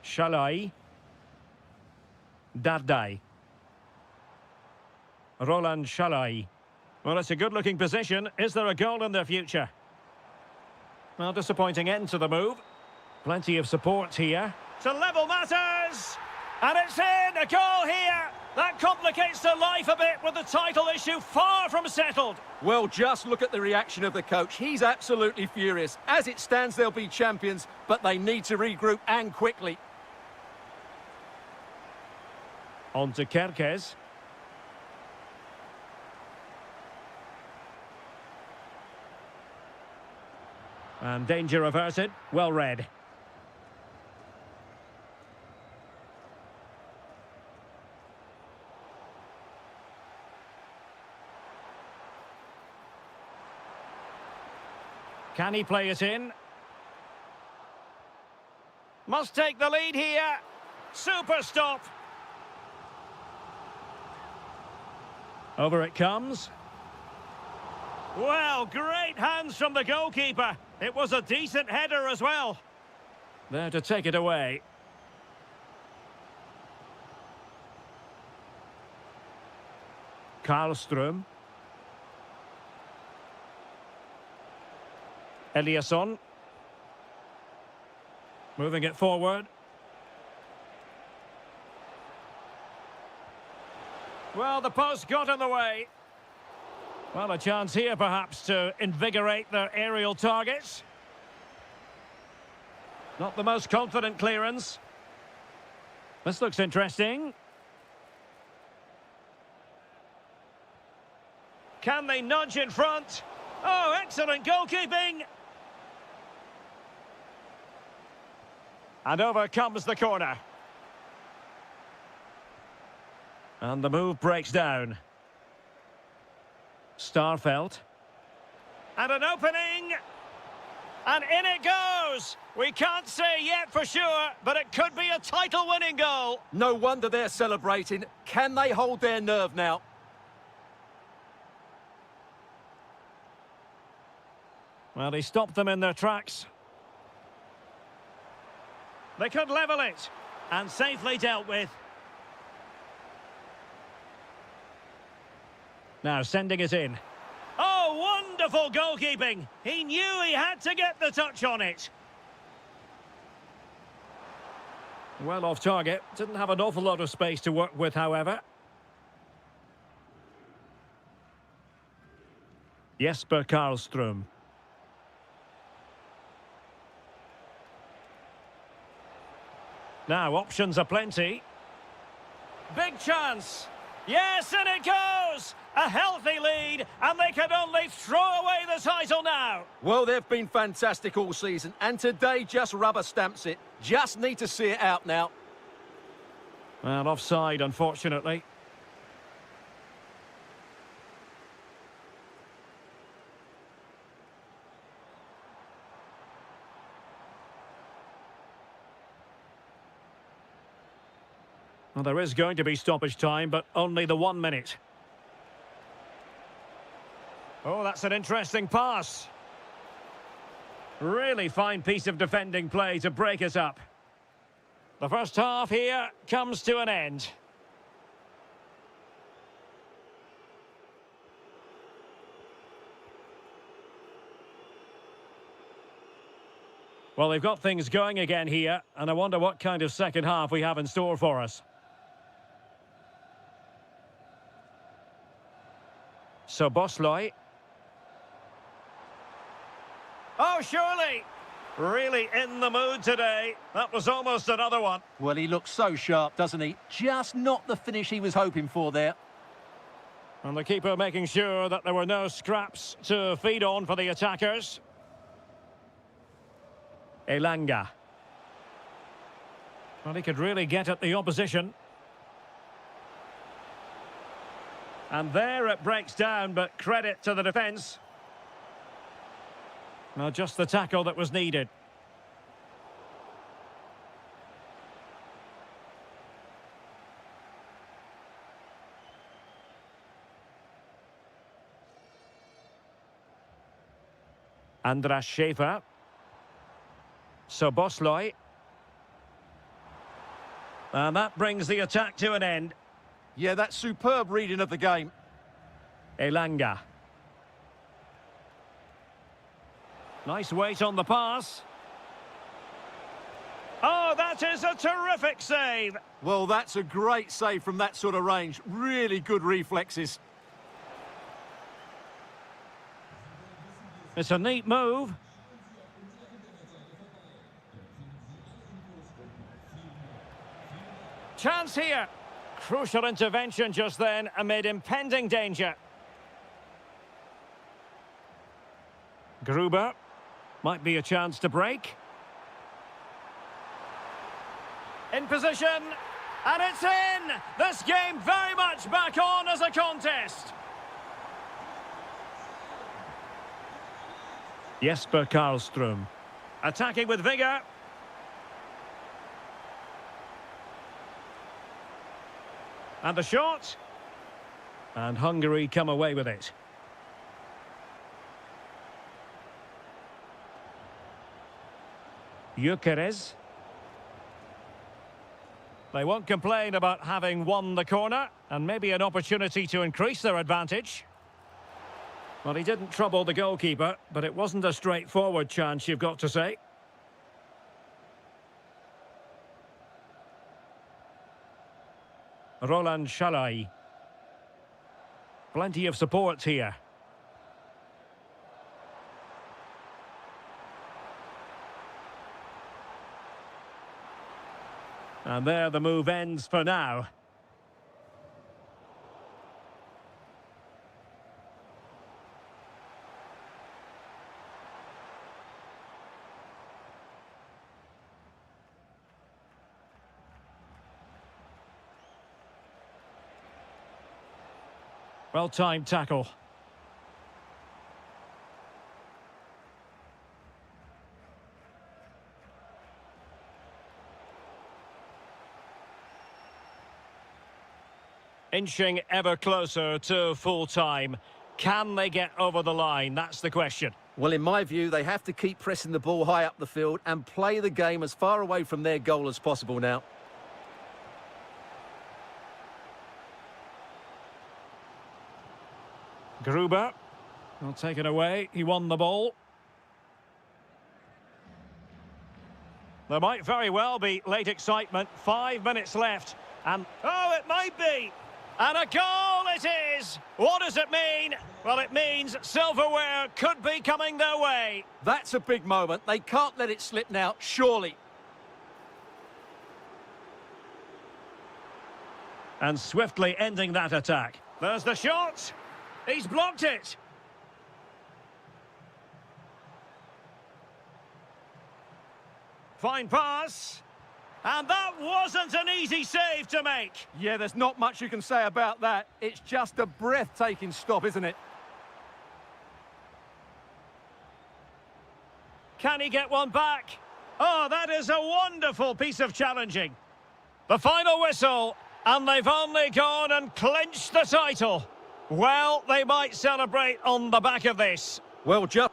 Shalai. Dardai. Roland Shalai. Well, it's a good-looking position. Is there a goal in their future? Well, disappointing end to the move. Plenty of support here. To level matters! And it's in! A goal here! That complicates their life a bit with the title issue far from settled. Well, just look at the reaction of the coach. He's absolutely furious. As it stands, they'll be champions, but they need to regroup and quickly. On to Kerkez. And danger averted. Well read. Can he play it in? Must take the lead here. Super stop. Over it comes. Well, great hands from the goalkeeper. It was a decent header as well. There to take it away. Karlström. Eliasson. Moving it forward. Well, the post got in the way. Well, a chance here perhaps to invigorate their aerial targets. Not the most confident clearance. This looks interesting. Can they nudge in front? Oh, excellent goalkeeping! And over comes the corner. And the move breaks down. Starfelt. And an opening! And in it goes! We can't say yet for sure, but it could be a title-winning goal. No wonder they're celebrating. Can they hold their nerve now? Well, he stopped them in their tracks. They could level it. And safely dealt with. Now sending it in. Oh, wonderful goalkeeping. He knew he had to get the touch on it. Well off target. Didn't have an awful lot of space to work with, however. Jesper Karlström. Now, options are plenty. Big chance. Yes, and it goes! A healthy lead, and they can only throw away the title now. Well, they've been fantastic all season, and today just rubber stamps it. Just need to see it out now. Well, offside, unfortunately. Well, there is going to be stoppage time, but only the 1 minute. Oh, that's an interesting pass. Really fine piece of defending play to break us up. The first half here comes to an end. Well, they've got things going again here, and I wonder what kind of second half we have in store for us. So Bosloy. Oh, surely! Really in the mood today. That was almost another one. Well, he looks so sharp, doesn't he? Just not the finish he was hoping for there. And the keeper making sure that there were no scraps to feed on for the attackers. Elanga. Well, he could really get at the opposition. And there it breaks down, but credit to the defence. Well, just the tackle that was needed. Andras Schäfer. Sobosloy. And that brings the attack to an end. Yeah, that's superb reading of the game. Elanga. Nice weight on the pass. Oh, that is a terrific save. Well, that's a great save from that sort of range. Really good reflexes. It's a neat move. Chance here. Crucial intervention just then amid impending danger. Gruber. Might be a chance to break. In position. And it's in! This game very much back on as a contest. Jesper Karlström. Attacking with vigour. And the shot. And Hungary come away with it. Gyökeres. They won't complain about having won the corner, and maybe an opportunity to increase their advantage. Well, he didn't trouble the goalkeeper, but it wasn't a straightforward chance, you've got to say. Roland Shalai. Plenty of support here. And there the move ends for now. Well-timed tackle. Inching ever closer to full-time. Can they get over the line? That's the question. Well, in my view, they have to keep pressing the ball high up the field and play the game as far away from their goal as possible now. Gruber. Well, taken away. He won the ball. There might very well be late excitement. 5 minutes left. And, oh, it might be. And a goal it is! What does it mean? Well, it means silverware could be coming their way. That's a big moment. They can't let it slip now, surely. And swiftly ending that attack. There's the shot. He's blocked it. Fine pass. And that wasn't an easy save to make. Yeah, there's not much you can say about that. It's just a breathtaking stop, isn't it? Can he get one back? Oh, that is a wonderful piece of challenging. The final whistle, and they've only gone and clinched the title. Well, they might celebrate on the back of this. Well, just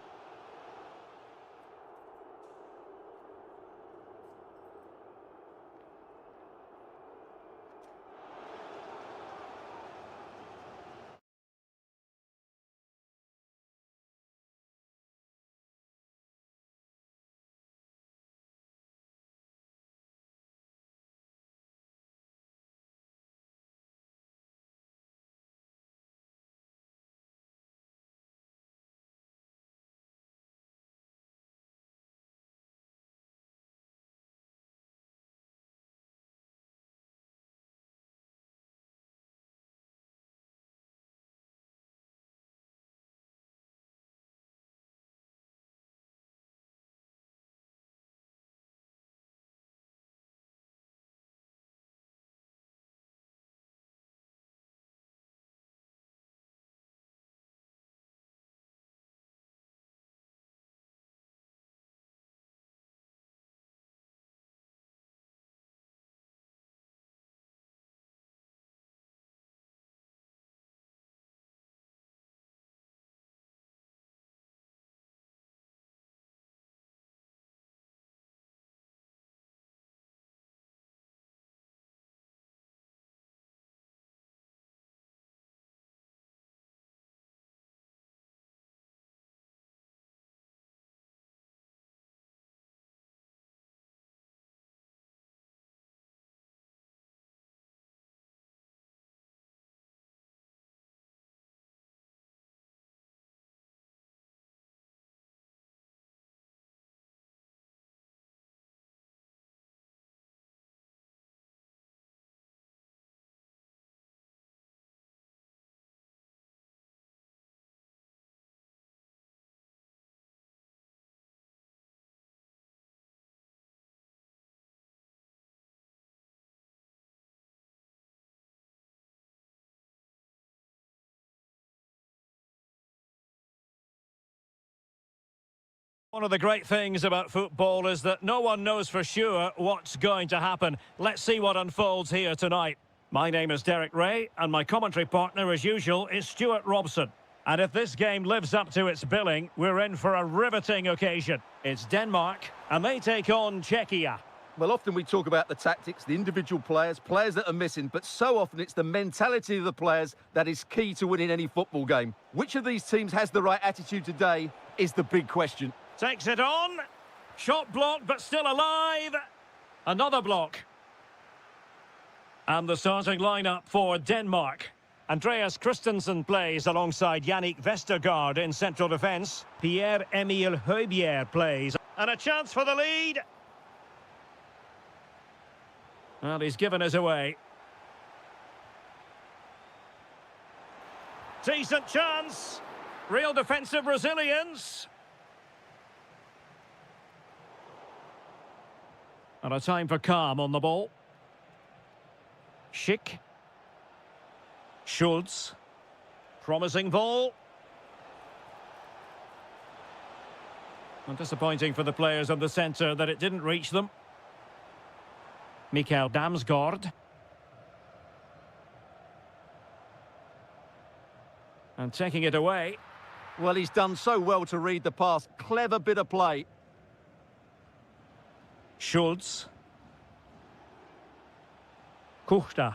One of the great things about football is that no one knows for sure what's going to happen. Let's see what unfolds here tonight. My name is Derek Ray, and my commentary partner, as usual, is Stuart Robson. And if this game lives up to its billing, we're in for a riveting occasion. It's Denmark, and they take on Czechia. Well, often we talk about the tactics, the individual players, players that are missing, but so often it's the mentality of the players that is key to winning any football game. Which of these teams has the right attitude today is the big question. Takes it on. Shot blocked, but still alive. Another block. And the starting lineup for Denmark. Andreas Christensen plays alongside Yannick Vestergaard in central defence. Pierre-Emile Højbjerg plays. And a chance for the lead. Well, he's given us away. Decent chance. Real defensive resilience. And a time for calm on the ball. Schick. Schultz. Promising ball. And disappointing for the players in the centre that it didn't reach them. Mikael Damsgaard. And taking it away. Well, he's done so well to read the pass. Clever bit of play. Schultz. Kuchta.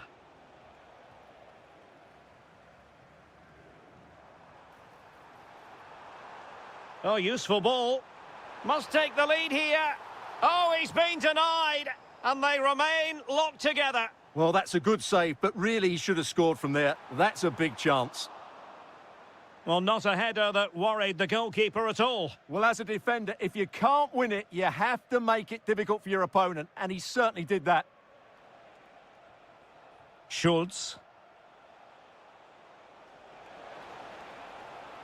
Oh, useful ball. Must take the lead here. Oh, he's been denied. And they remain locked together. Well, that's a good save, but really he should have scored from there. That's a big chance. Well, not a header that worried the goalkeeper at all. Well, as a defender, if you can't win it, you have to make it difficult for your opponent, and he certainly did that. Schultz.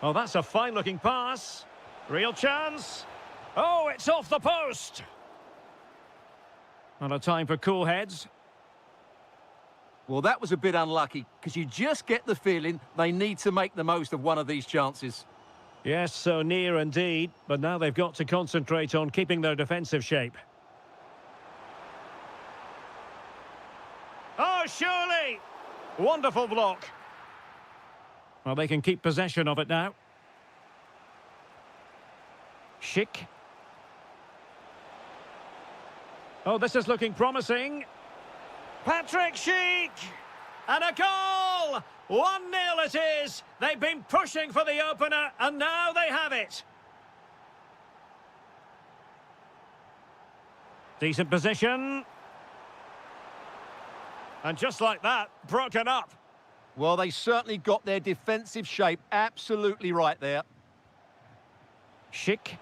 Oh, that's a fine-looking pass. Real chance. Oh, it's off the post. And a time for cool heads. Well, that was a bit unlucky, because you just get the feeling they need to make the most of one of these chances. Yes, so near indeed, but now they've got to concentrate on keeping their defensive shape. Oh, surely! Wonderful block. Well, they can keep possession of it now. Schick. Oh, this is looking promising. Patrick Schick! And a goal! 1-0 it is. They've been pushing for the opener, and now they have it. Decent position. And just like that, broken up. Well, they certainly got their defensive shape absolutely right there. Schick.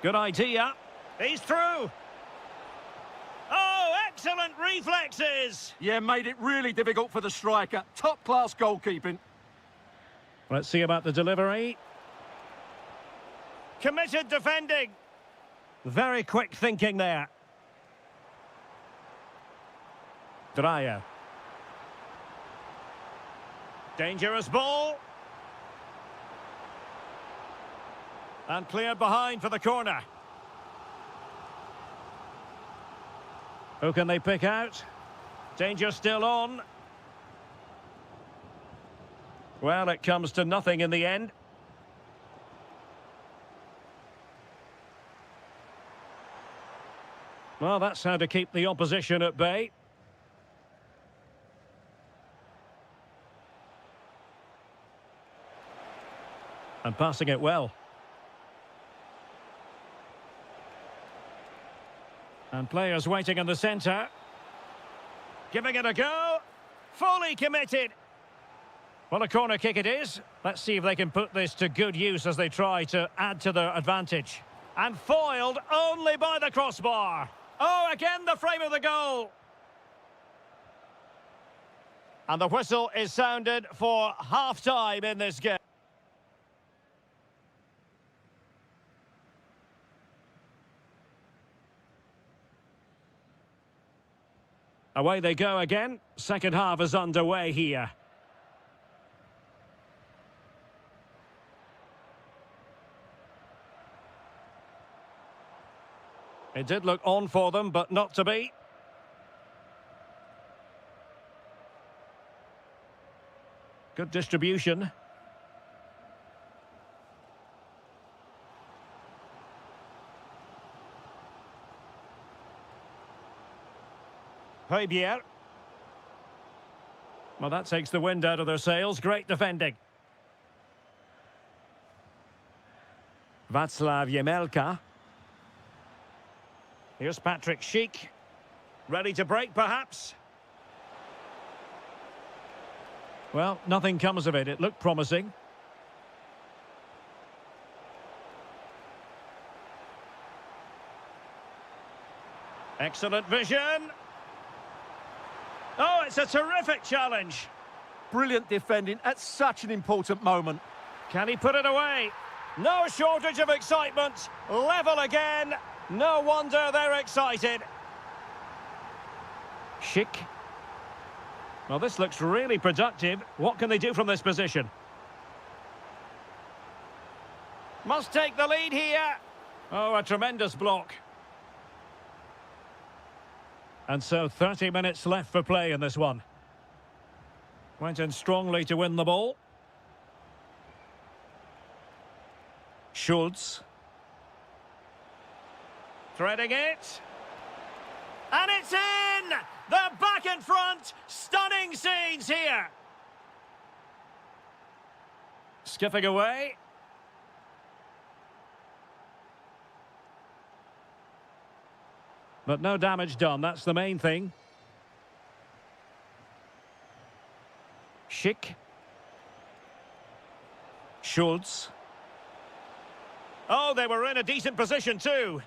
Good idea. He's through. Oh, excellent reflexes. Yeah, made it really difficult for the striker. Top-class goalkeeping. Let's see about the delivery. Committed defending. Very quick thinking there. Dreyer. Dangerous ball. And cleared behind for the corner. Who can they pick out? Danger still on. Well, it comes to nothing in the end. Well, that's how to keep the opposition at bay. And passing it well. And players waiting in the centre. Giving it a go. Fully committed. Well, a corner kick it is. Let's see if they can put this to good use as they try to add to their advantage. And foiled only by the crossbar. Oh, again the frame of the goal. And the whistle is sounded for half-time in this game. Away they go again. Second half is underway here. It did look on for them, but not to be. Good distribution. Pierre. Well, that takes the wind out of their sails. Great defending. Václav Jemelka. Here's Patrick Schick. Ready to break, perhaps? Well, nothing comes of it. It looked promising. Excellent vision. Oh, it's a terrific challenge. Brilliant defending at such an important moment. Can he put it away? No shortage of excitement. Level again. No wonder they're excited. Schick. Well, this looks really productive. What can they do from this position? Must take the lead here. Oh, a tremendous block. And so 30 minutes left for play in this one. Went in strongly to win the ball. Schultz. Threading it. And it's in! They're back in front! Stunning scenes here! Skipping away. But no damage done, that's the main thing. Schick. Schultz. Oh, they were in a decent position too.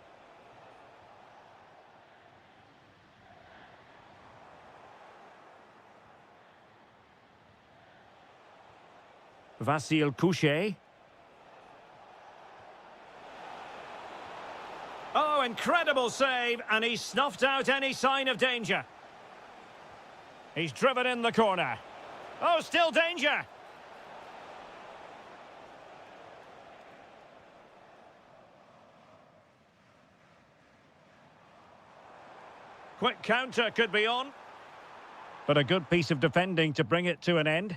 Vasil Couchet. Oh, incredible save, and he's snuffed out any sign of danger. He's driven in the corner. Oh, still danger. Quick counter could be on. But a good piece of defending to bring it to an end.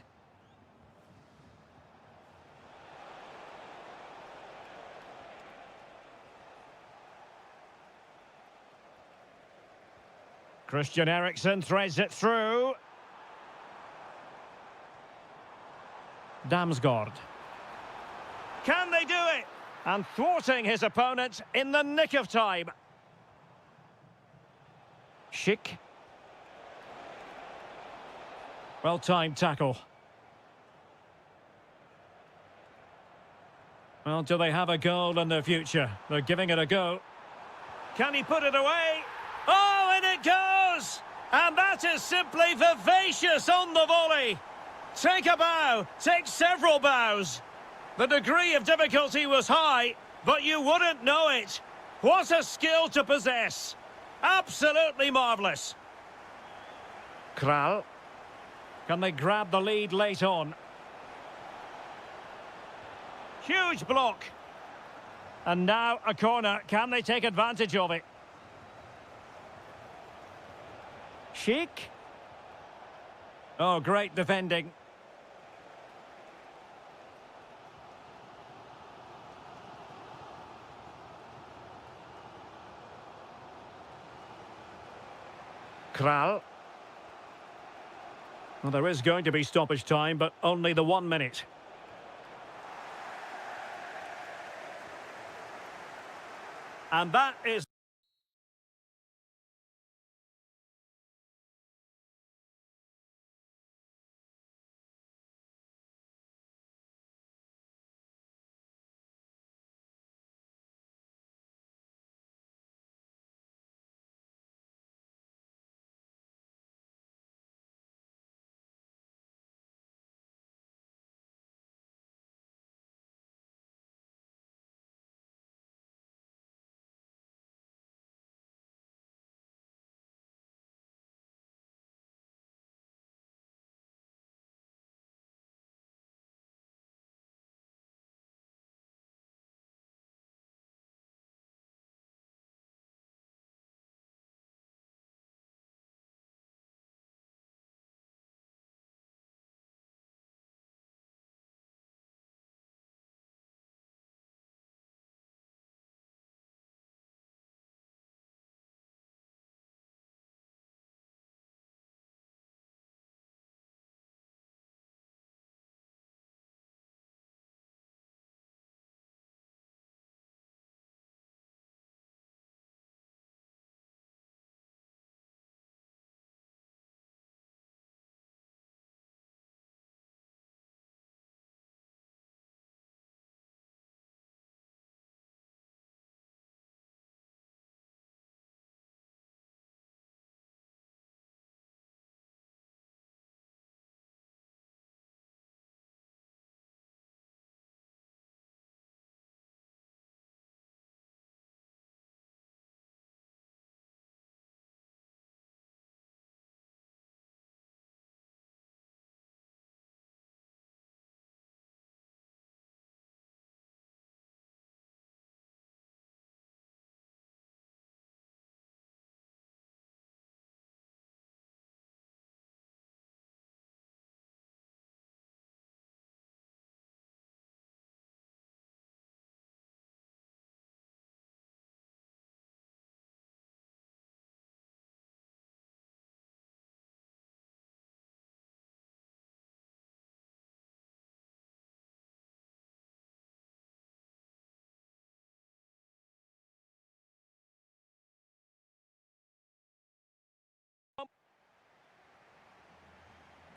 Christian Eriksen threads it through. Damsgaard. Can they do it? And thwarting his opponent in the nick of time. Schick. Well-timed tackle. Well, do they have a goal in their future? They're giving it a go. Can he put it away? Oh, and it goes! And that is simply vivacious on the volley. Take a bow, take several bows. The degree of difficulty was high, but you wouldn't know it. What a skill to possess. Absolutely marvellous. Kral. Can they grab the lead late on? Huge block. And now a corner. Can they take advantage of it? Schick. Oh, great defending. Kral. Well, there is going to be stoppage time, but only the 1 minute. And that is...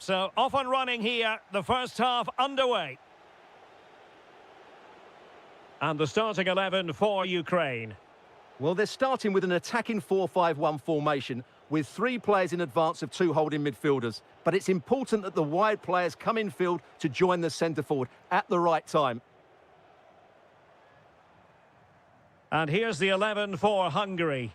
So off and running here, the first half underway. And the starting 11 for Ukraine. Well, they're starting with an attacking 4-5-1 formation with 3 players in advance of 2 holding midfielders. But it's important that the wide players come in field to join the centre forward at the right time. And here's the 11 for Hungary.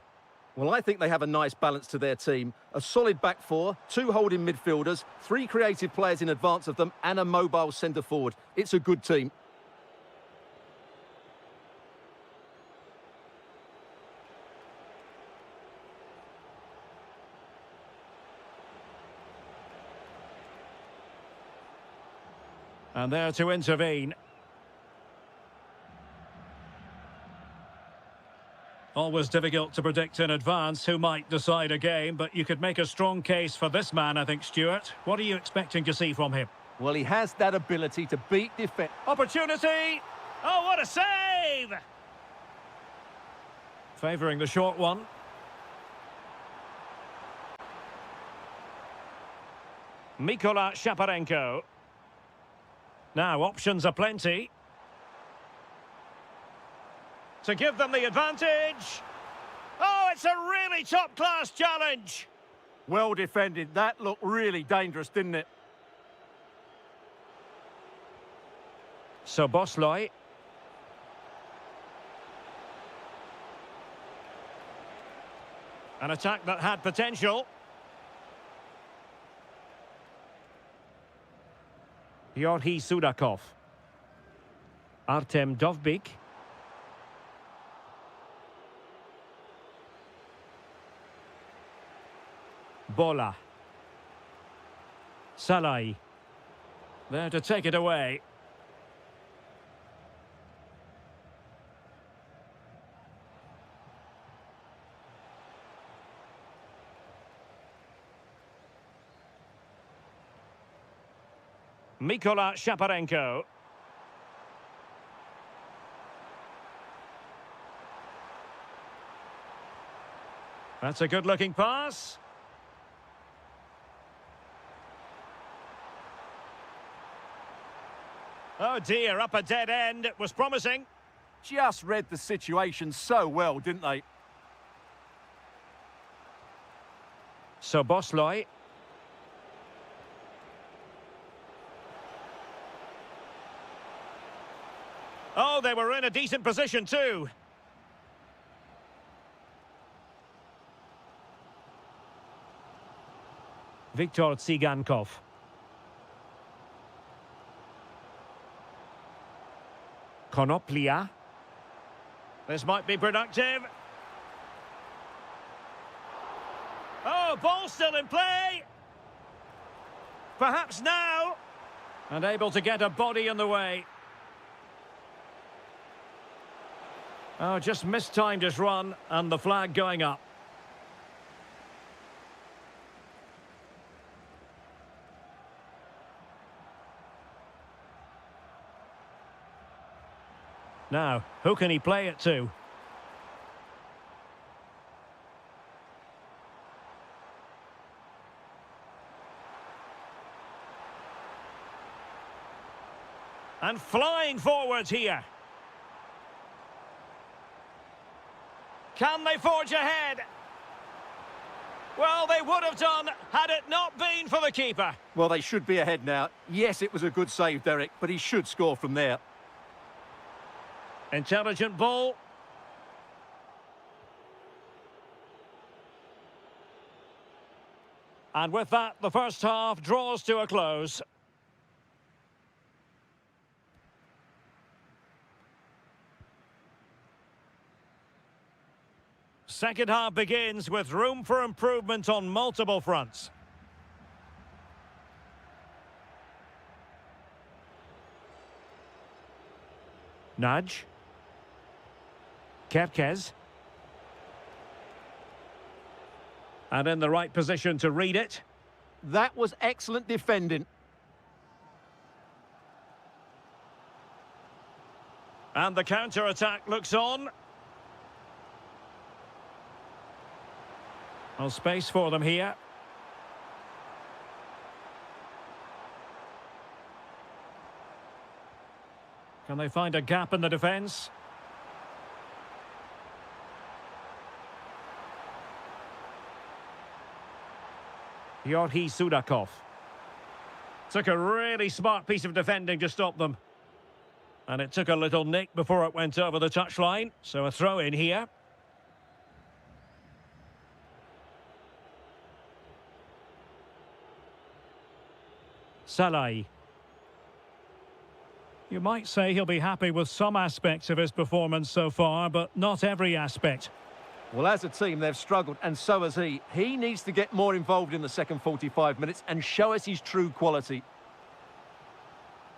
Well, I think they have a nice balance to their team. A solid back 4, 2 holding midfielders, 3 creative players in advance of them, and a mobile centre forward. It's a good team. And there to intervene. Always difficult to predict in advance who might decide a game, but you could make a strong case for this man, I think, Stuart. What are you expecting to see from him? Well, he has that ability to beat defence. Opportunity! Oh, what a save! Favouring the short one. Mikola Shaparenko. Now, options are plenty. To give them the advantage. Oh, it's a really top-class challenge. Well defended. That looked really dangerous, didn't it? So Bosley. An attack that had potential. Georgi Sudakov. Artem Dovbyk. Bola. Salai. There to take it away. Mikola Shaparenko. That's a good-looking pass. Oh dear, up a dead end. It was promising. Just read the situation so well, didn't they? So Bosley. Oh, they were in a decent position too. Viktor Tsigankov. Konoplia. This might be productive. Oh, ball still in play. Perhaps now. And able to get a body in the way. Oh, just mistimed his run, and the flag going up. Now, who can he play it to? And flying forwards here. Can they forge ahead? Well, they would have done had it not been for the keeper. Well, they should be ahead now. Yes, it was a good save, Derek, but he should score from there. Intelligent ball. And with that, the first half draws to a close. Second half begins with room for improvement on multiple fronts. Nudge. Kerkez. And in the right position to read it. That was excellent defending. And the counter-attack looks on. Well, space for them here. Can they find a gap in the defence? Georgi Sudakov. Took a really smart piece of defending to stop them. And it took a little nick before it went over the touchline. So a throw in here. Salai. You might say he'll be happy with some aspects of his performance so far, but not every aspect. Well, as a team, they've struggled, and so has he. He needs to get more involved in the second 45 minutes and show us his true quality.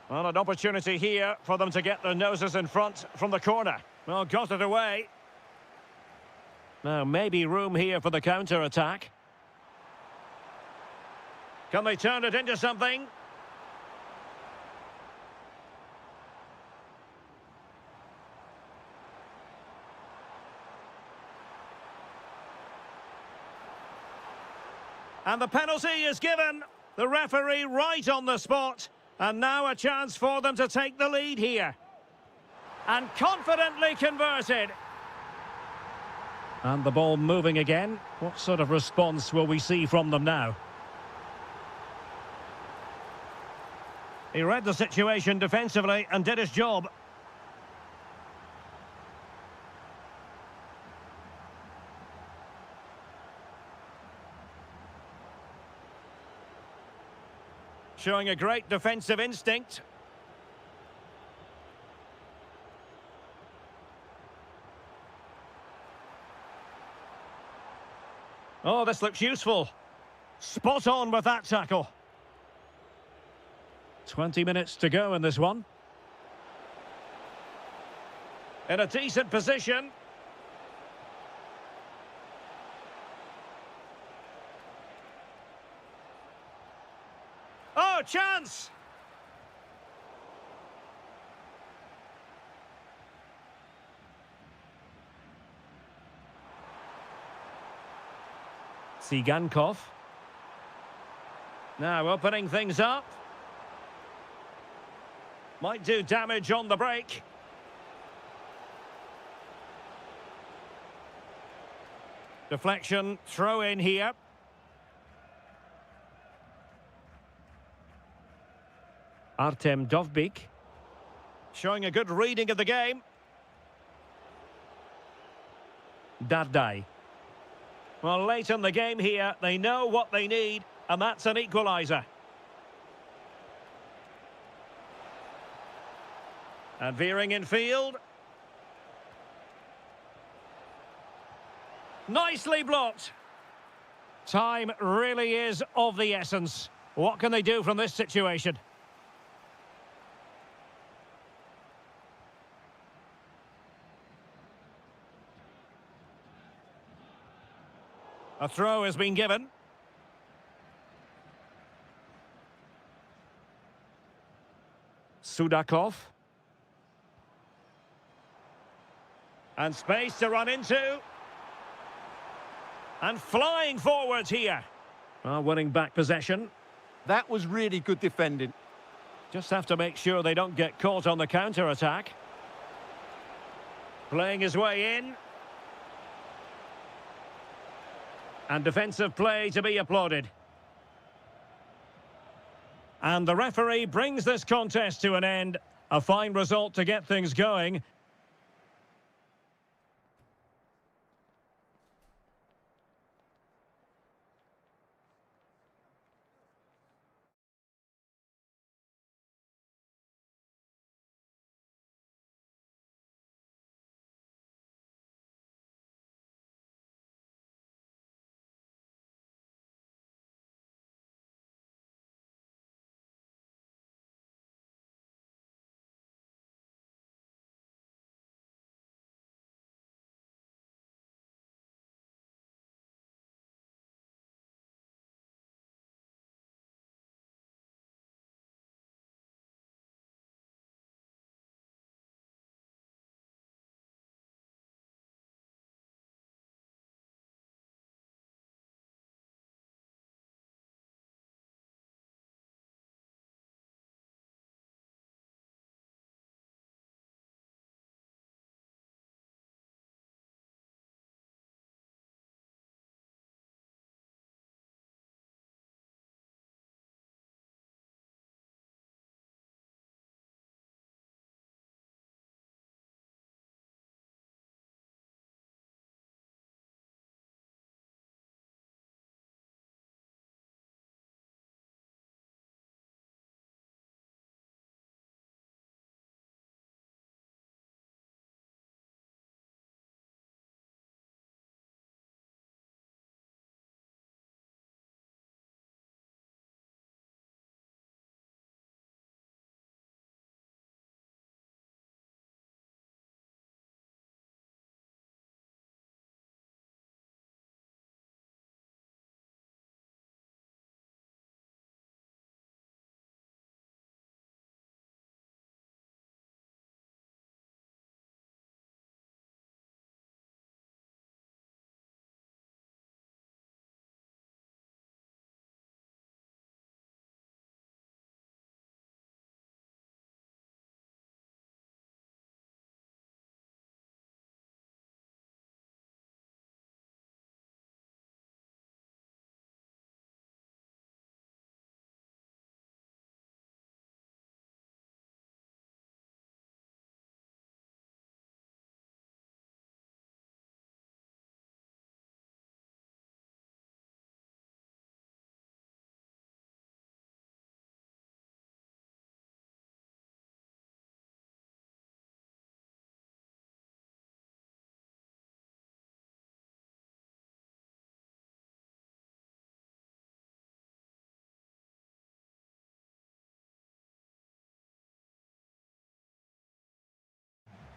Well, an opportunity here for them to get their noses in front from the corner. Well, got it away. Now, maybe room here for the counter-attack. Can they turn it into something? And the penalty is given. The referee right on the spot. And now a chance for them to take the lead here. And confidently converted. And the ball moving again. What sort of response will we see from them now? He read the situation defensively and did his job. Showing a great defensive instinct. Oh, this looks useful. Spot on with that tackle. 20 minutes to go in this one. In a decent position. Oh, chance! Tsigankov. Now opening things up. Might do damage on the break. Deflection, throw in here. Artem Dovbyk. Showing a good reading of the game. Dardai. Well, late in the game here, they know what they need, and that's an equaliser. And veering in field. Nicely blocked. Time really is of the essence. What can they do from this situation? A throw has been given. Sudakov. And space to run into. And flying forwards here. Winning back possession. That was really good defending. Just have to make sure they don't get caught on the counter-attack. Playing his way in. And defensive play to be applauded. And the referee brings this contest to an end. A fine result to get things going.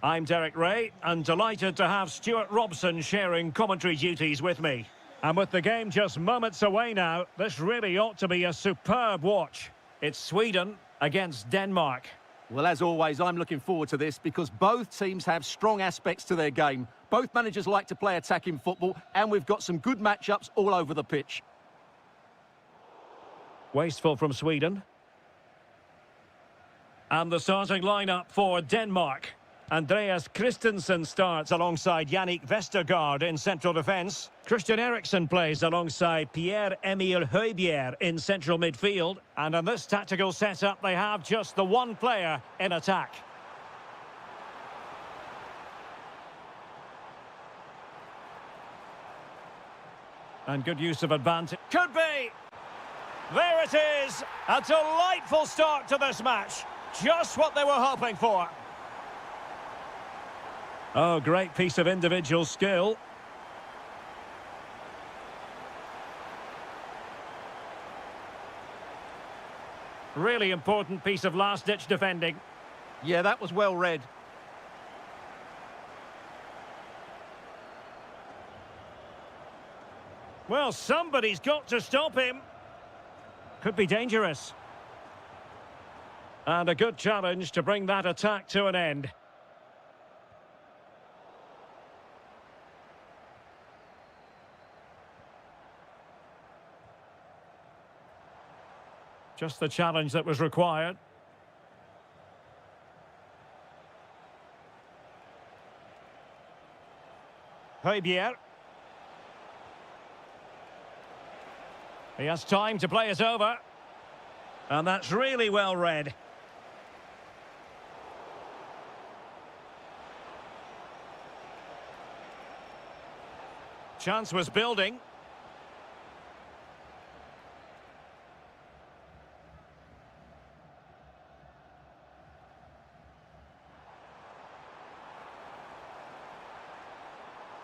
I'm Derek Ray, and delighted to have Stuart Robson sharing commentary duties with me. And with the game just moments away now, this really ought to be a superb watch. It's Sweden against Denmark. Well, as always, I'm looking forward to this because both teams have strong aspects to their game. Both managers like to play attacking football, and we've got some good matchups all over the pitch. Wasteful from Sweden. And the starting lineup for Denmark. Andreas Christensen starts alongside Yannick Vestergaard in central defence. Christian Eriksen plays alongside Pierre-Emile Højbjerg in central midfield. And in this tactical setup, they have just the one player in attack. And good use of advantage. Could be! There it is! A delightful start to this match. Just what they were hoping for. Oh, great piece of individual skill. Really important piece of last-ditch defending. Yeah, that was well read. Well, somebody's got to stop him. Could be dangerous. And a good challenge to bring that attack to an end. Just the challenge that was required. Højbjerg. He has time to play it over. And that's really well read. Chance was building.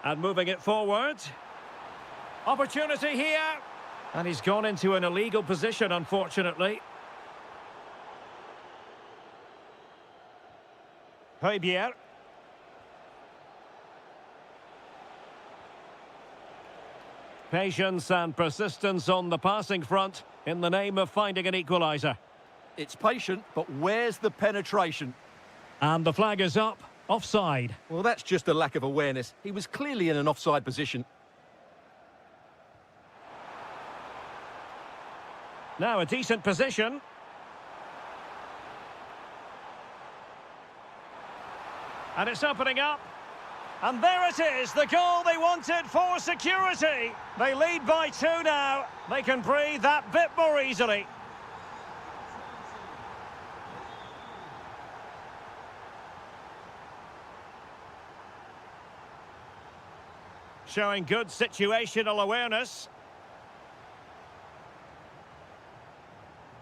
And moving it forward. Opportunity here. And he's gone into an illegal position, unfortunately. Højbjerg. Patience and persistence on the passing front in the name of finding an equaliser. It's patient, but where's the penetration? And the flag is up. Offside. Well, that's just a lack of awareness. He was clearly in an offside position. Now a decent position. And it's opening up. And there it is, the goal they wanted for security. They lead by 2 now. They can breathe that bit more easily. Showing good situational awareness.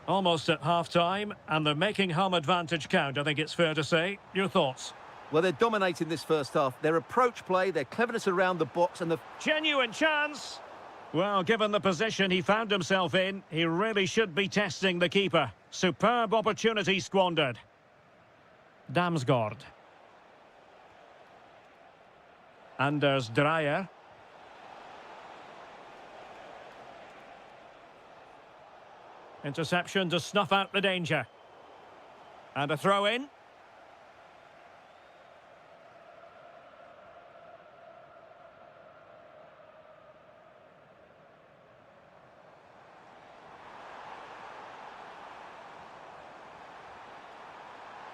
Almost at half-time, and they're making home advantage count, I think it's fair to say. Your thoughts? Well, they're dominating this first half. Their approach play, their cleverness around the box, and the... Genuine chance! Well, given the position he found himself in, he really should be testing the keeper. Superb opportunity squandered. Damsgaard. Anders Dreyer. Interception to snuff out the danger. And a throw in.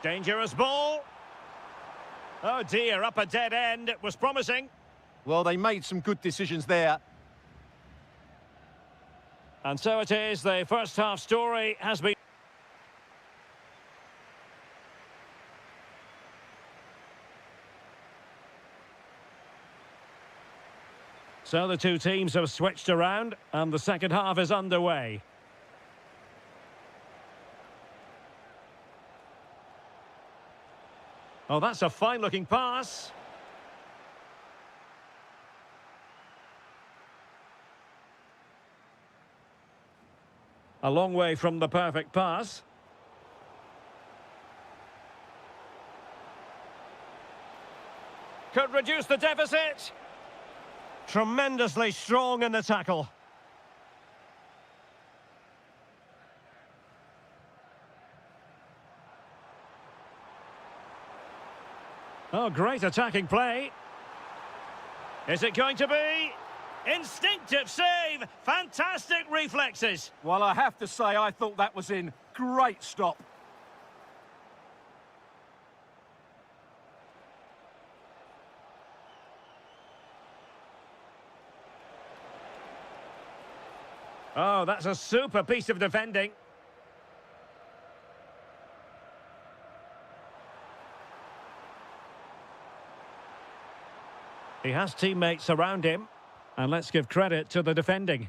Dangerous ball. Oh dear, up a dead end. It was promising. Well, they made some good decisions there. And so it is, the first half story has been... So the two teams have switched around, and the second half is underway. Oh, that's a fine-looking pass. A long way from the perfect pass. Could reduce the deficit. Tremendously strong in the tackle. Oh, great attacking play. Is it going to be? Instinctive save. Fantastic reflexes. Well, I have to say, I thought that was in. Great stop. Oh, that's a super piece of defending. He has teammates around him. And let's give credit to the defending.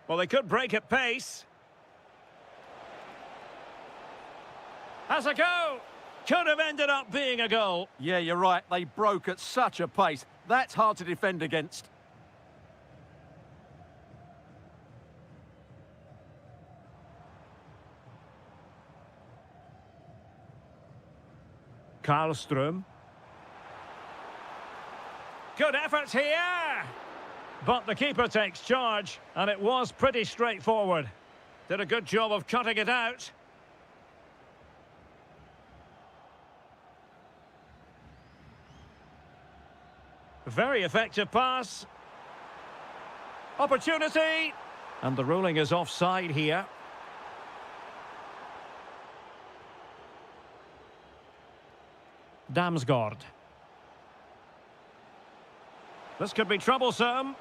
Well, they could break at pace. Has a go. Could have ended up being a goal. Yeah, you're right. They broke at such a pace. That's hard to defend against. Karlström. Good effort here. But the keeper takes charge, and it was pretty straightforward. Did a good job of cutting it out. Very effective pass. Opportunity. And the ruling is offside here. Damsgaard. This could be troublesome.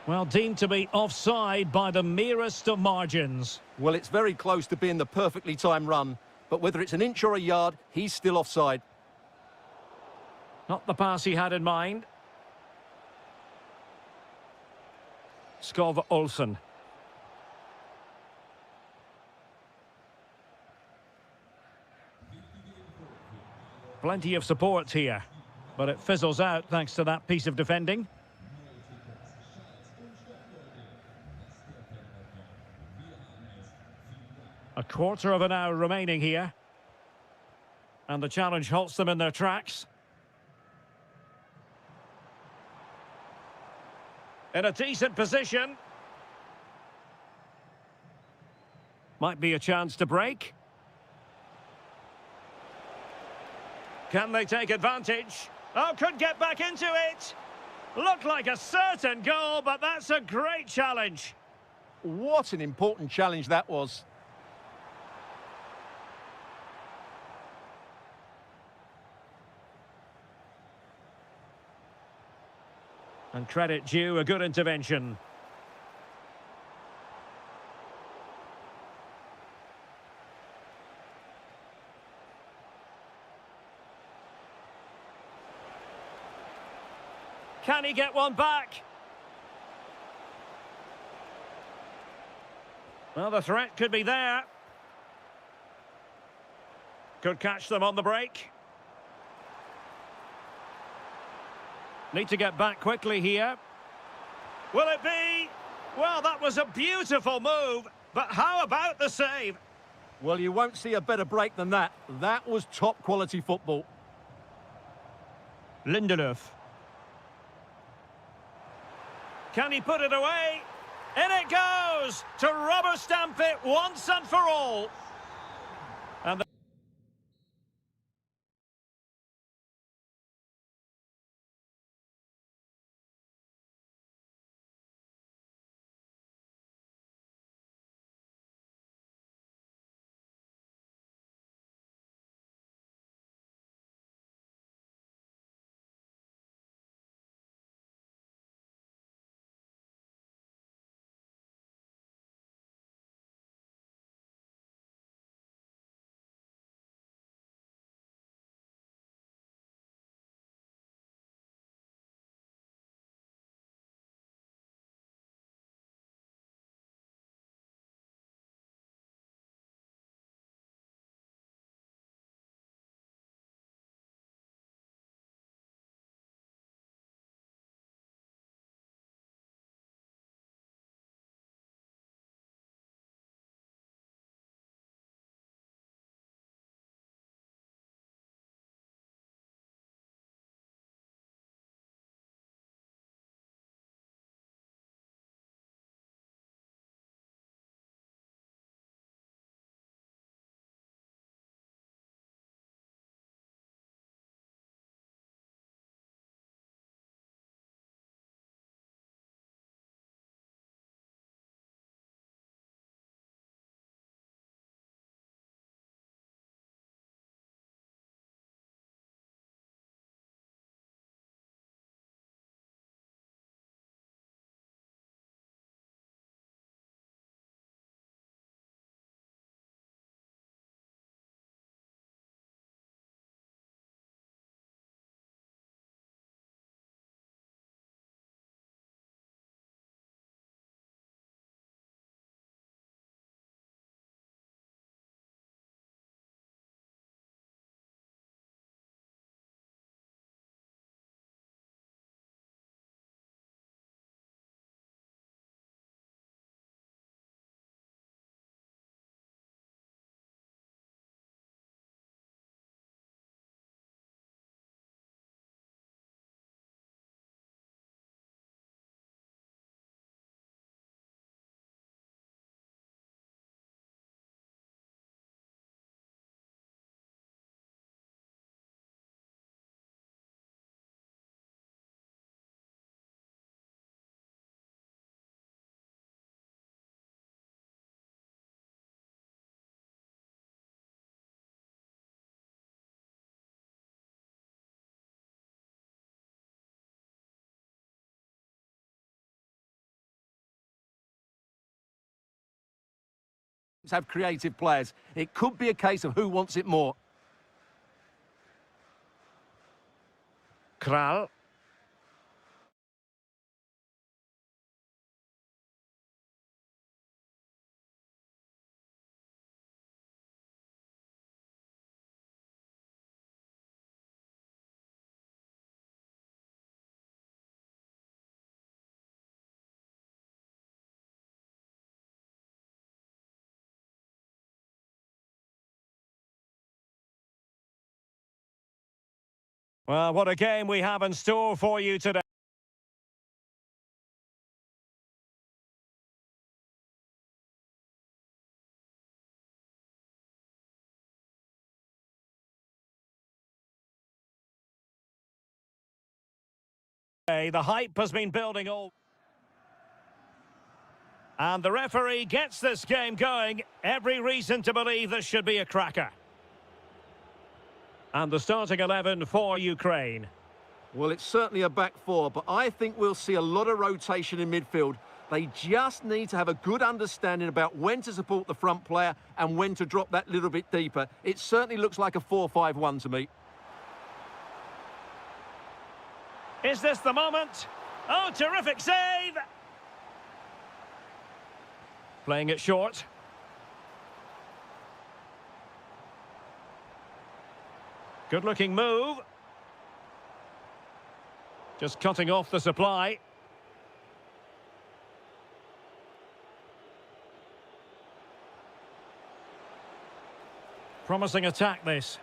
Well, deemed to be offside by the merest of margins. Well, it's very close to being the perfectly timed run, but whether it's an inch or a yard, he's still offside. Not the pass he had in mind. Skov Olsen. Plenty of support here, but it fizzles out thanks to that piece of defending. A quarter of an hour remaining here. And the challenge halts them in their tracks. In a decent position. Might be a chance to break. Can they take advantage? Oh, could get back into it. Looked like a certain goal, but that's a great challenge. What an important challenge that was. And credit due, a good intervention. Can he get one back? Well, the threat could be there. Could catch them on the break. Need to get back quickly here. Will it be? Well, that was a beautiful move, but how about the save? Well, you won't see a better break than that. That was top quality football. Lindelöf. Can he put it away? In it goes! To rubber stamp it once and for all. And have creative players. It could be a case of who wants it more. Kral. Well, what a game we have in store for you today. The hype has been building all. And the referee gets this game going. Every reason to believe this should be a cracker. And the starting 11 for Ukraine. Well, it's certainly a back four, but I think we'll see a lot of rotation in midfield. They just need to have a good understanding about when to support the front player and when to drop that little bit deeper. It certainly looks like a 4-5-1 to me. Is this the moment? Oh, terrific save! Playing it short. Good-looking move. Just cutting off the supply. Promising attack, this.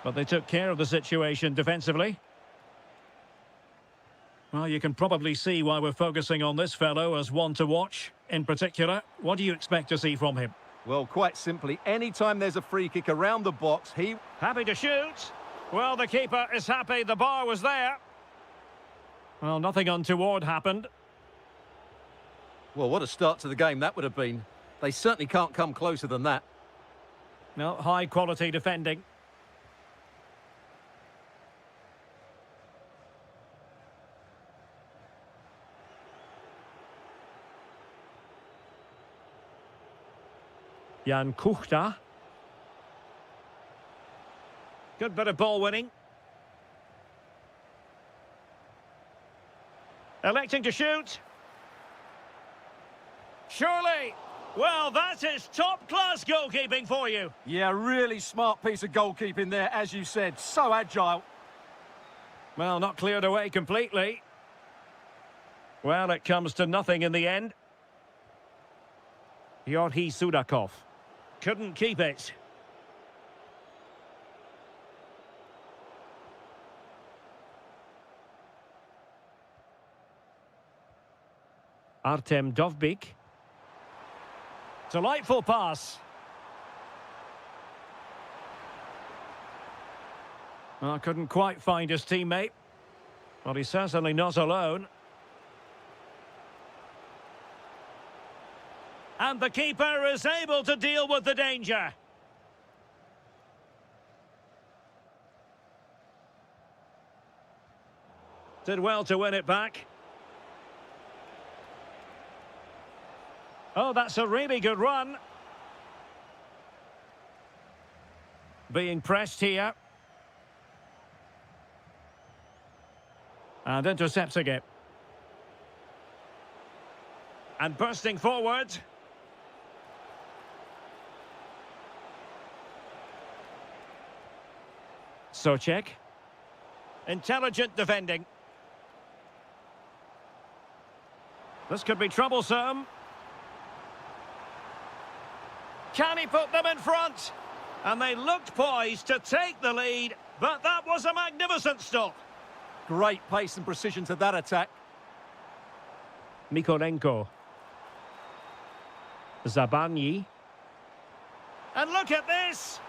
But they took care of the situation defensively. Well, you can probably see why we're focusing on this fellow as one to watch. In particular, what do you expect to see from him? Well, quite simply, anytime there's a free kick around the box, he... Happy to shoot. Well, the keeper is happy the bar was there. Well, nothing untoward happened. Well, what a start to the game that would have been. They certainly can't come closer than that. No, high-quality defending. Jan Kuchta. Good bit of ball winning. Electing to shoot. Surely. Well, that is top-class goalkeeping for you. Yeah, really smart piece of goalkeeping there, as you said. So agile. Well, not cleared away completely. Well, it comes to nothing in the end. Yorhi Sudakov. Couldn't keep it. Artem Dovbik. Delightful pass. Well, couldn't quite find his teammate. Well, he's certainly not alone. And the keeper is able to deal with the danger. Did well to win it back. Oh, that's a really good run. Being pressed here. And intercepting it. And bursting forward. Socek. Intelligent defending. This could be troublesome. Can he put them in front? And they looked poised to take the lead, but that was a magnificent stop. Great pace and precision to that attack. Mikolenko. Zabanyi. And look at this.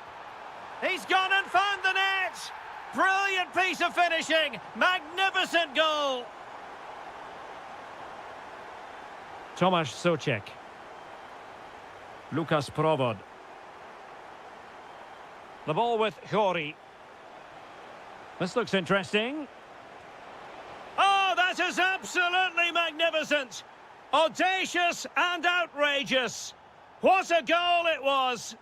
He's gone and found the net. Brilliant piece of finishing. Magnificent goal. Tomasz Socek. Lukas Provod. The ball with Hori. This looks interesting. Oh, that is absolutely magnificent. Audacious and outrageous. What a goal it was!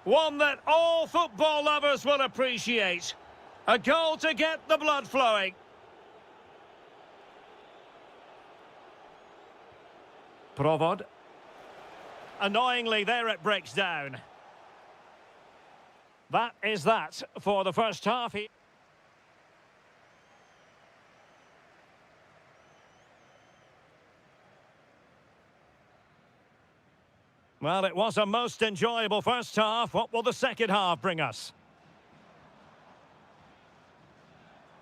One that all football lovers will appreciate. A goal to get the blood flowing. Provod. Annoyingly, there it breaks down. That is that for the first half. Well, it was a most enjoyable first half. What will the second half bring us?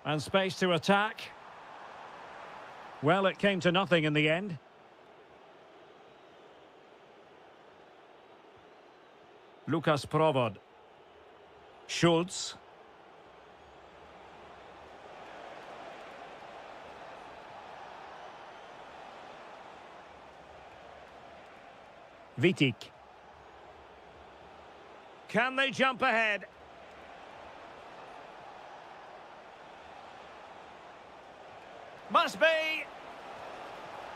And space to attack. Well, it came to nothing in the end. Lukas Provod. Schultz. Vitic. Can they jump ahead? Must be.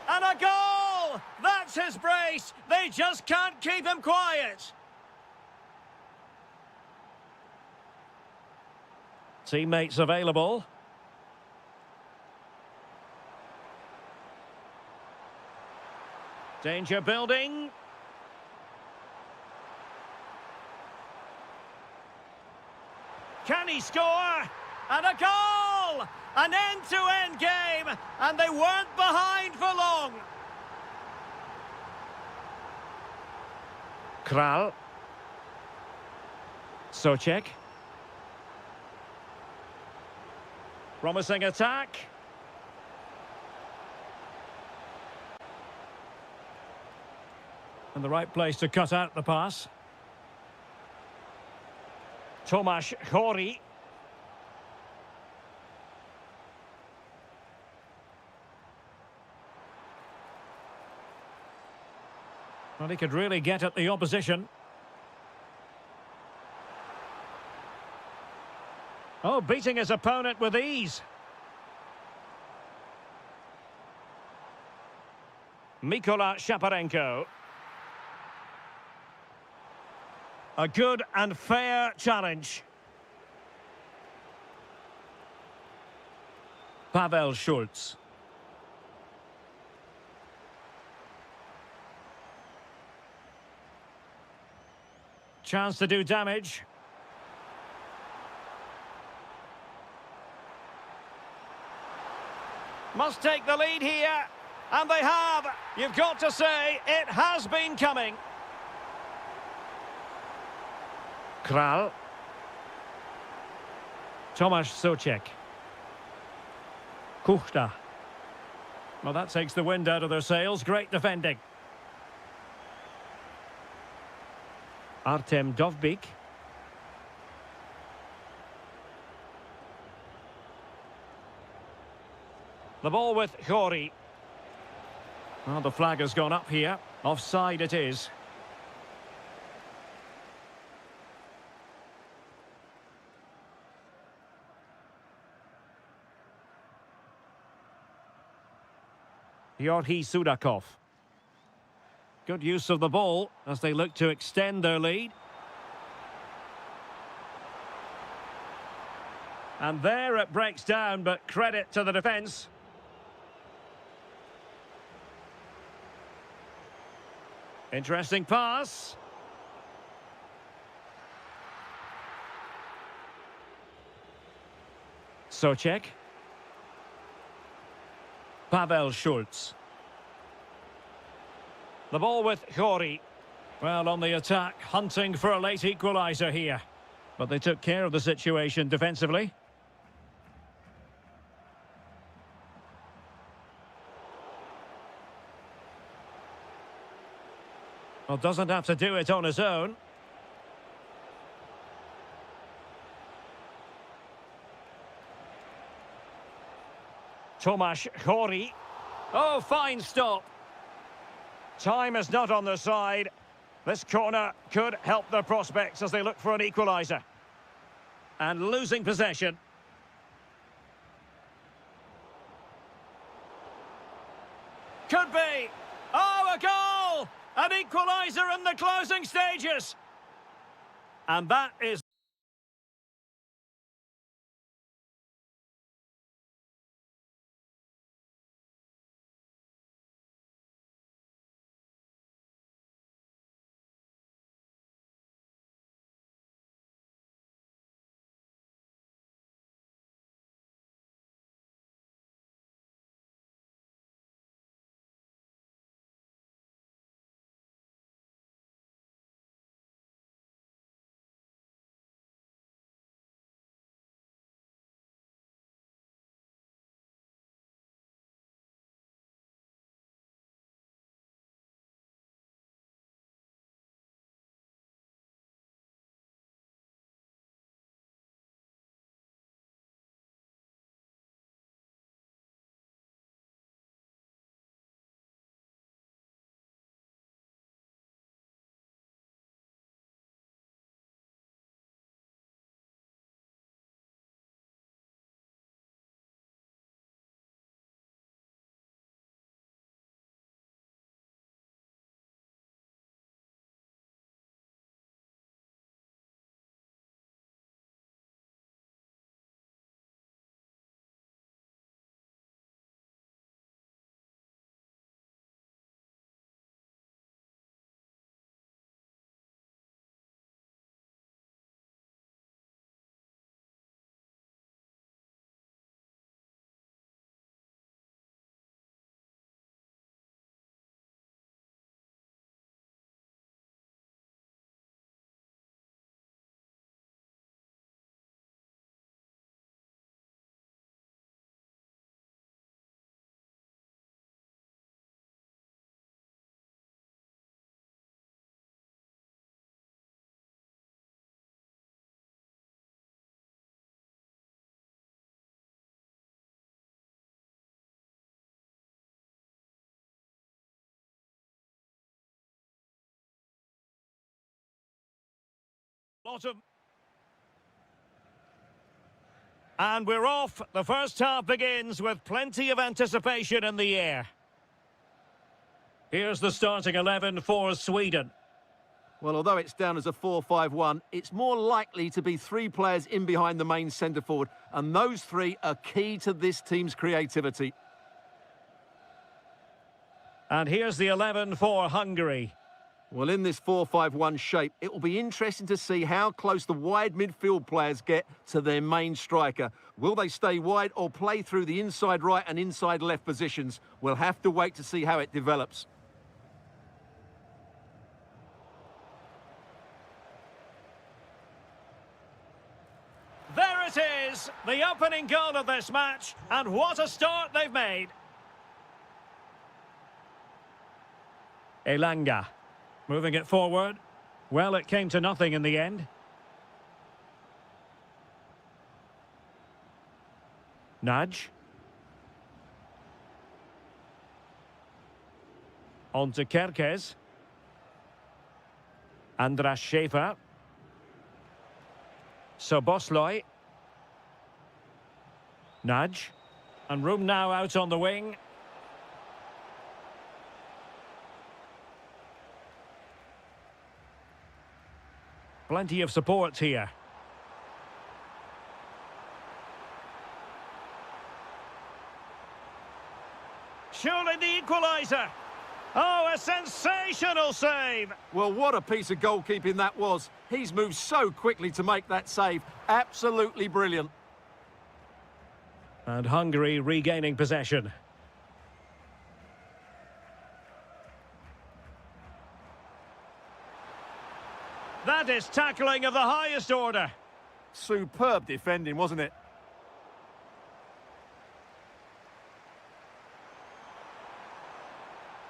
And a goal! That's his brace. They just can't keep him quiet. Teammates available. Danger building. Can he score? And a goal! An end-to-end game, and they weren't behind for long. Kral. Socek. Promising attack. And the right place to cut out the pass. Tomasz Chori. Well, he could really get at the opposition. Oh, beating his opponent with ease. Mikola Shaparenko. A good and fair challenge. Pavel Schultz. Chance to do damage. Must take the lead here. And they have. You've got to say, it has been coming. Kral. Tomasz Socek. Kuchta. Well, that takes the wind out of their sails. Great defending. Artem Dovbyk. The ball with Chori. Well, the flag has gone up here. Offside it is. Yorhi Sudakov. Good use of the ball as they look to extend their lead. And there it breaks down, but credit to the defence. Interesting pass. Socek. Pavel Schultz. The ball with Chori. Well, on the attack, hunting for a late equaliser here. But they took care of the situation defensively. Well, doesn't have to do it on his own. Tomasz Chori. Oh, fine stop. Time is not on their side. This corner could help their prospects as they look for an equaliser. And losing possession. Could be. Oh, a goal! An equaliser in the closing stages. And that is... And we're off. The first half begins with plenty of anticipation in the air. Here's the starting 11 for Sweden. Well, although it's down as a 4-5-1, it's more likely to be three players in behind the main centre forward, and those three are key to this team's creativity. And here's the 11 for Hungary. Well, in this 4-5-1 shape, it will be interesting to see how close the wide midfield players get to their main striker. Will they stay wide or play through the inside right and inside left positions? We'll have to wait to see how it develops. There it is, the opening goal of this match, and what a start they've made. Elanga. Moving it forward. Well, it came to nothing in the end. Nudge. On to Kerkez. Andras Schäfer. Sobosloy. Nudge. And room now out on the wing. Plenty of support here. Surely the equaliser. Oh, a sensational save. Well, what a piece of goalkeeping that was. He's moved so quickly to make that save. Absolutely brilliant. And Hungary regaining possession. That is tackling of the highest order. Superb defending, wasn't it?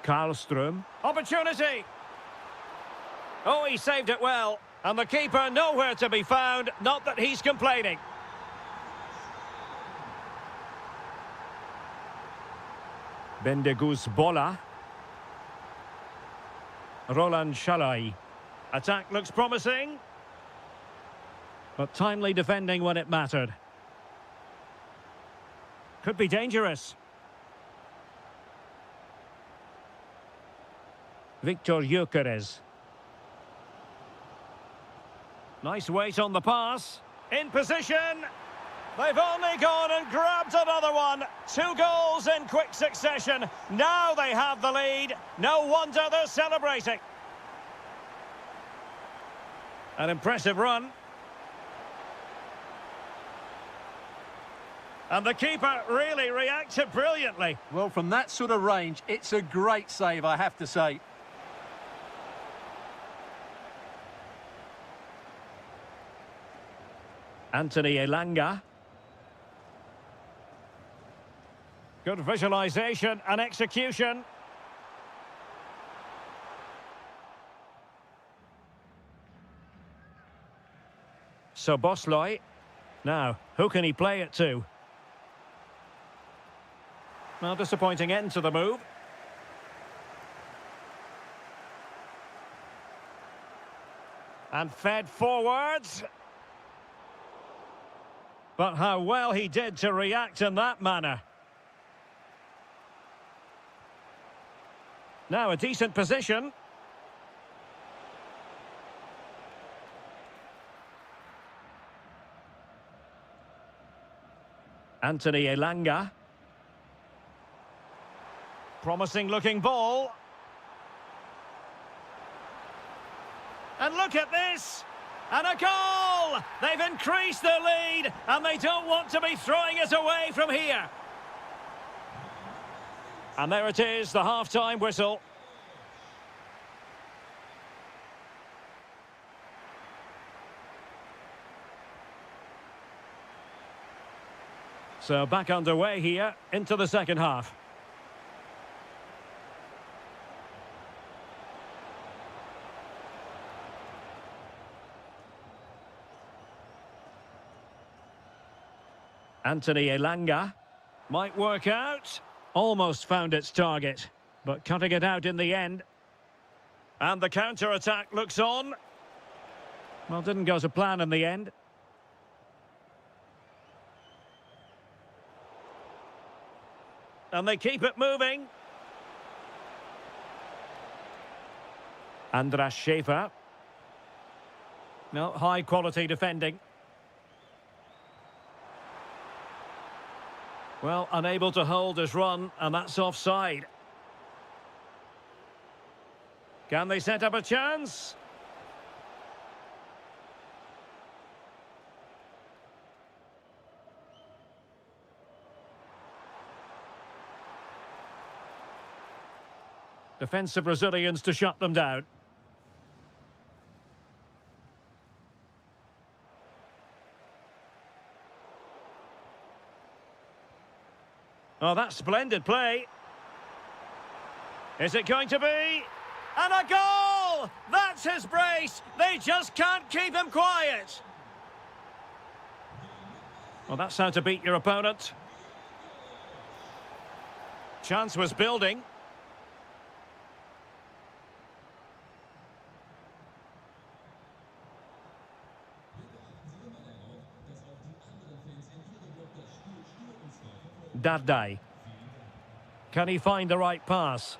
Karlström. Opportunity. Oh, he saved it well. And the keeper nowhere to be found. Not that he's complaining. Bendegus Bola. Roland Shalai. Attack looks promising. But timely defending when it mattered. Could be dangerous. Victor Gyökeres. Nice weight on the pass. In position. They've only gone and grabbed another one. 2 goals in quick succession. Now they have the lead. No wonder they're celebrating. An impressive run. And the keeper really reacted brilliantly. Well, from that sort of range, it's a great save, I have to say. Anthony Elanga. Good visualisation and execution. So Bosley. Now, who can he play it to? Well, disappointing end to the move. And fed forwards. But how well he did to react in that manner. Now a decent position. Anthony Elanga. Promising looking ball. And look at this! And a goal! They've increased their lead, and they don't want to be throwing it away from here. And there it is, the half-time whistle. So back underway here, into the second half. Anthony Elanga might work out. Almost found its target, but cutting it out in the end. And the counter-attack looks on. Well, didn't go to plan in the end. And they keep it moving. Andras Schäfer. No, high-quality defending. Well, unable to hold his run, and that's offside. Can they set up a chance? Defensive Brazilians to shut them down. Oh, that's splendid play. Is it going to be? And a goal! That's his brace! They just can't keep him quiet. Well, that's how to beat your opponent. Chance was building. Dardai. Can he find the right pass?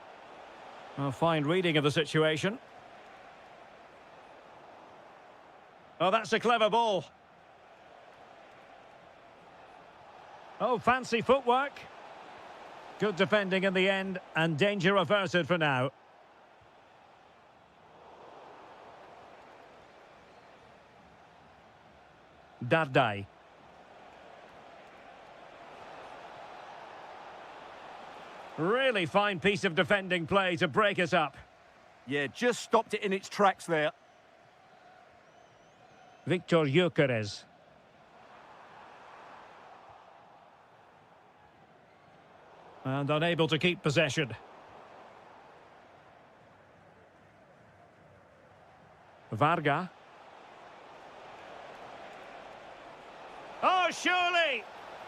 A fine reading of the situation. Oh, that's a clever ball. Oh, fancy footwork. Good defending in the end, and danger averted for now. Dardai. Really fine piece of defending play to break it up. Yeah, just stopped it in its tracks there. Victor Gyökeres. And unable to keep possession. Varga. Oh, surely!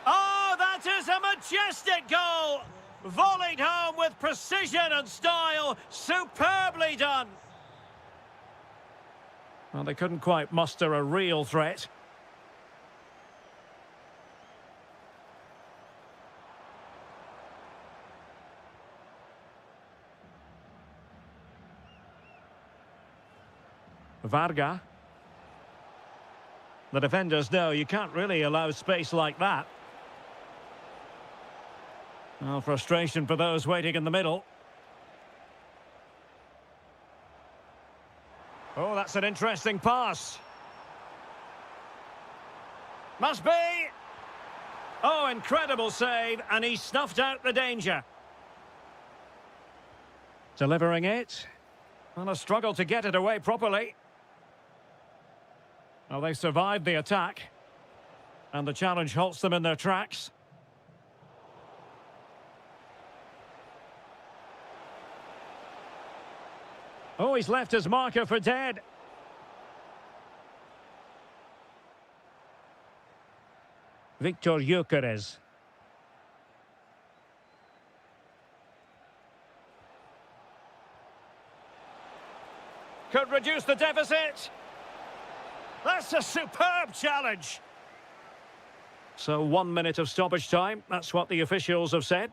Oh, that is a majestic goal! Volleyed home with precision and style. Superbly done. Well, they couldn't quite muster a real threat. Varga. The defenders know you can't really allow space like that. Well, frustration for those waiting in the middle. Oh, that's an interesting pass. Must be. Oh, incredible save, and he snuffed out the danger. Delivering it. Well, a struggle to get it away properly. Well, they survived the attack. And the challenge halts them in their tracks. Oh, he's left his marker for dead. Victor Gyökeres. Could reduce the deficit. That's a superb challenge. So 1 minute of stoppage time. That's what the officials have said.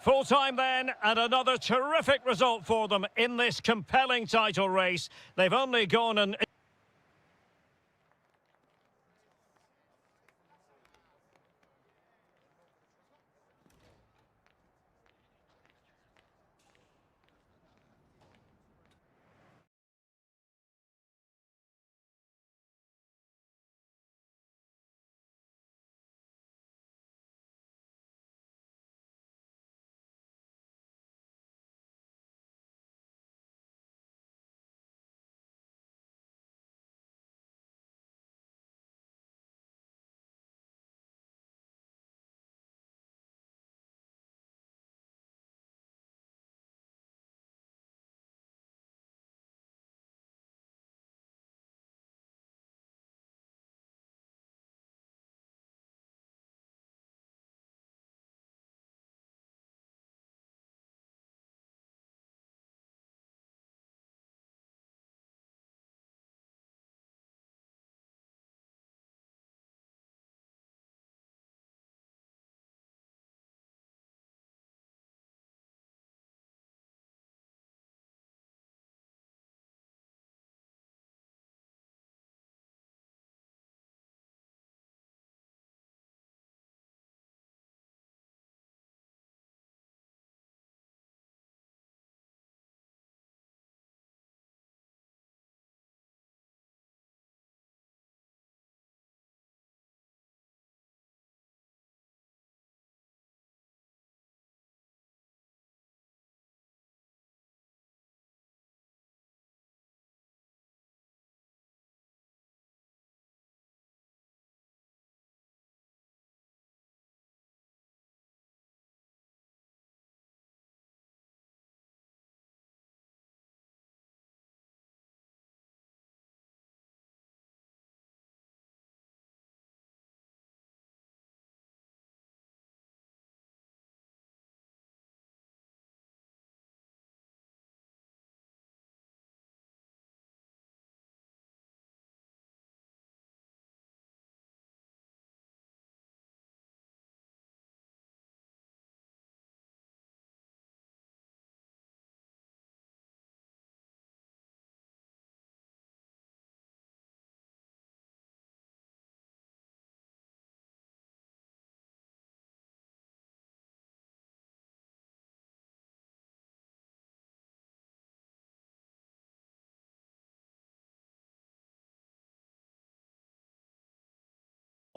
Full time then, and another terrific result for them in this compelling title race. They've only gone and...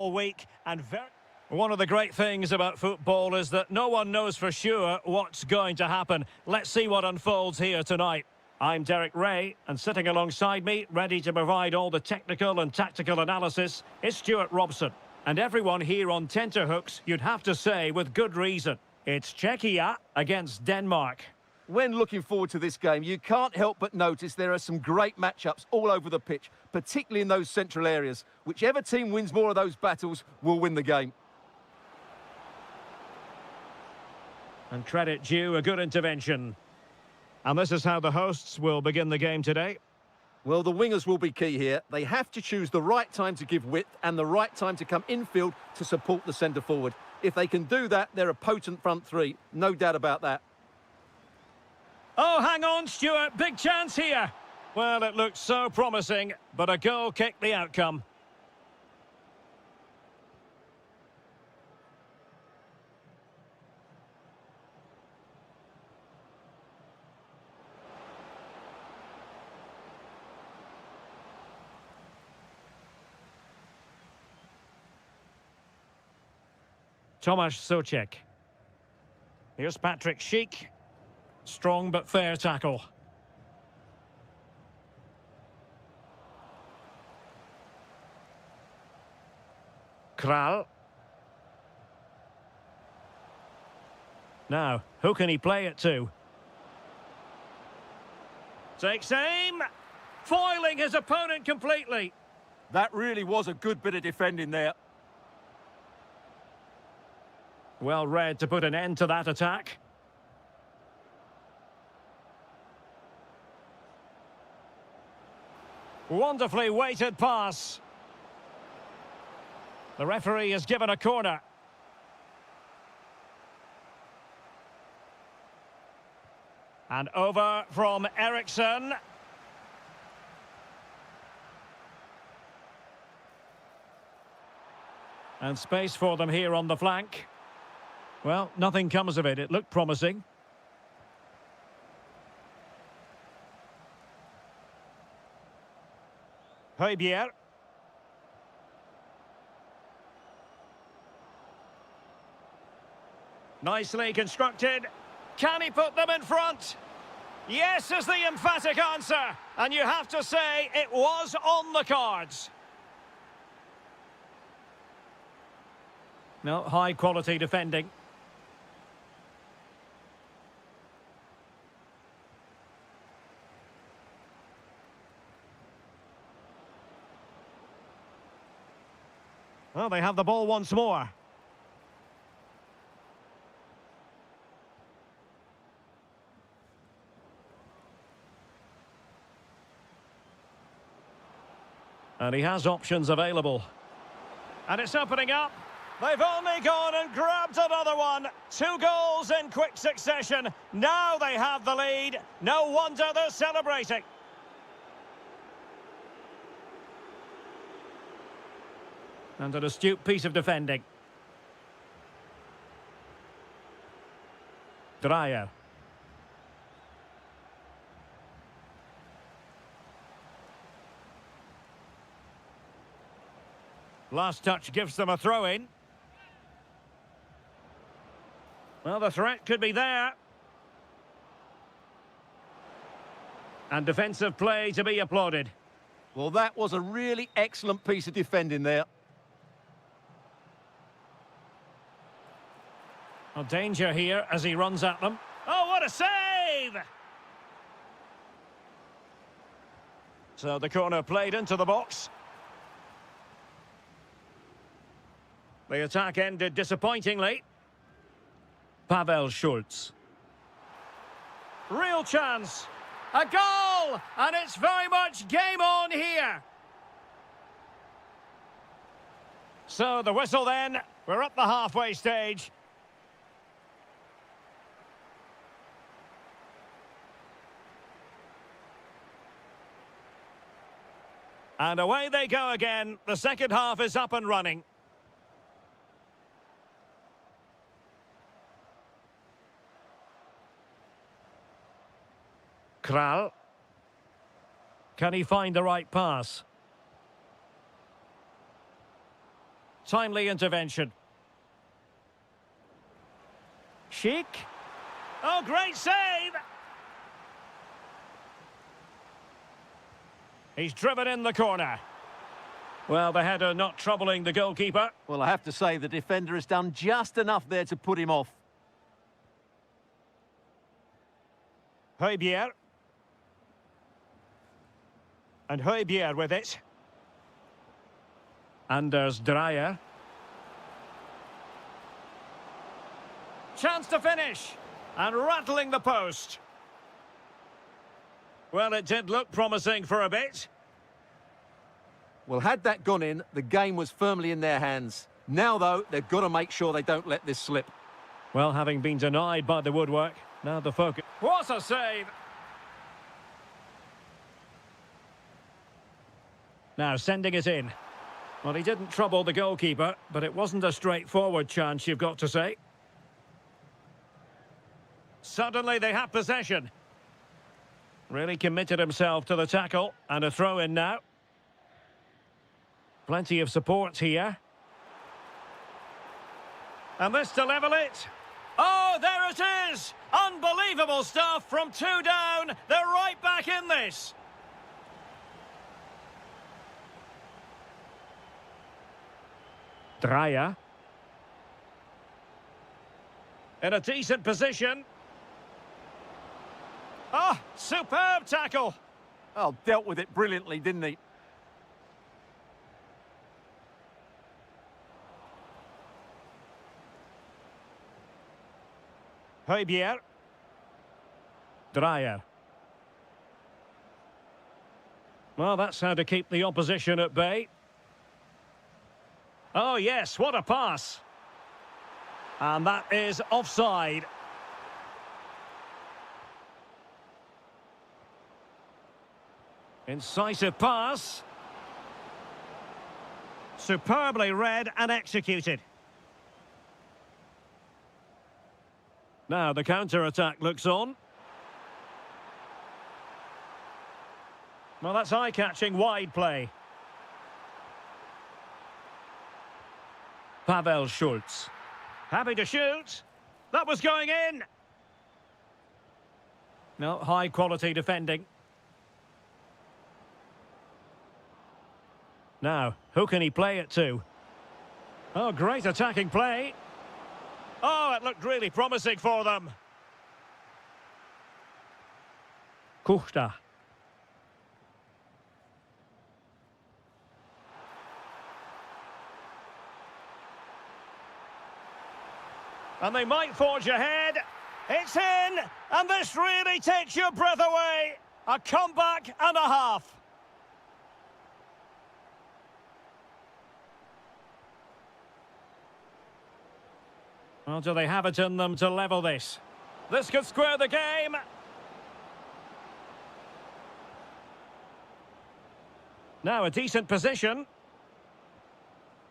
all week and very... One of the great things about football is that no one knows for sure what's going to happen. Let's see what unfolds here tonight. I'm Derek Ray, and sitting alongside me, ready to provide all the technical and tactical analysis, is Stuart Robson. And everyone here on tenterhooks, you'd have to say with good reason. It's Czechia against Denmark. When looking forward to this game, you can't help but notice there are some great matchups all over the pitch, particularly in those central areas. Whichever team wins more of those battles will win the game. And credit due, a good intervention. And this is how the hosts will begin the game today. Well, the wingers will be key here. They have to choose the right time to give width and the right time to come infield to support the centre forward. If they can do that, they're a potent front three. No doubt about that. Oh, hang Hang on, Stuart. Big chance here. Well, it looked so promising, but a goal kicked the outcome. Tomasz Souček. Here's Patrick Schick. Strong but fair tackle. Kral. Now, who can he play it to? Takes aim. Foiling his opponent completely. That really was a good bit of defending there. Well read to put an end to that attack. Wonderfully weighted pass. The referee has given a corner. And over from Eriksson. And space for them here on the flank. Well, nothing comes of it. It looked promising. Højbjerg. Nicely constructed. Can he put them in front? Yes is the emphatic answer. And you have to say it was on the cards. No, high quality defending. Well, they have the ball once more. And he has options available. And it's opening up. They've only gone and grabbed another one. 2 goals in quick succession. Now they have the lead. No wonder they're celebrating. And an astute piece of defending. Dreyer. Last touch gives them a throw-in. Well, the threat could be there. And defensive play to be applauded. Well, that was a really excellent piece of defending there. A danger here as he runs at them. Oh, what a save! So the corner played into the box. The attack ended disappointingly. Pavel Schultz. Real chance. A goal! And it's very much game on here. So the whistle then. We're at the halfway stage. And away they go again. The second half is up and running. Kral. Can he find the right pass? Timely intervention. Schick. Oh, great save! He's driven in the corner. Well, the header not troubling the goalkeeper. Well, I have to say the defender has done just enough there to put him off. Højbjerg. And Højbjerg with it. Anders Dreyer. Chance to finish. And rattling the post. Well, it did look promising for a bit. Well, had that gone in, the game was firmly in their hands. Now, though, they've got to make sure they don't let this slip. Well, having been denied by the woodwork, now the focus. What a save! Now sending it in. Well, he didn't trouble the goalkeeper, but it wasn't a straightforward chance, you've got to say. Suddenly they have possession. Really committed himself to the tackle, and a throw in now. Plenty of support here. And this to level it. Oh, there it is! Unbelievable stuff from 2 down. They're right back in this. Dreyer. In a decent position. Oh, superb tackle. Oh, dealt with it brilliantly, didn't he? Højbjerg. Dreyer. Well, that's how to keep the opposition at bay. Oh, yes, what a pass. And that is offside. Incisive pass. Superbly read and executed. Now the counter-attack looks on. Well, that's eye-catching wide play. Pavel Schultz. Happy to shoot. That was going in. No, high-quality defending. Now, who can he play it to? Oh, great attacking play. Oh, it looked really promising for them. Kuchta. And they might forge ahead. It's in, and this really takes your breath away. A comeback and a half. Well, do they have it in them to level this? This could square the game. Now a decent position.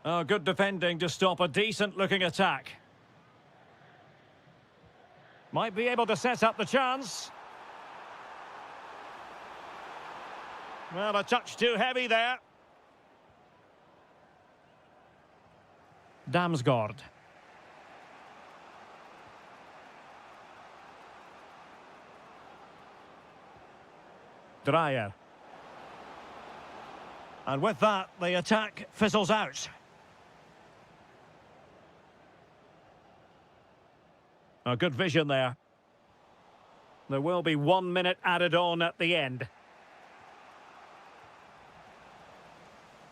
Oh, good defending to stop a decent-looking attack. Might be able to set up the chance. Well, a touch too heavy there. Damsgaard. Dreyer. And with that, the attack fizzles out. A good vision there. There will be 1 minute added on at the end.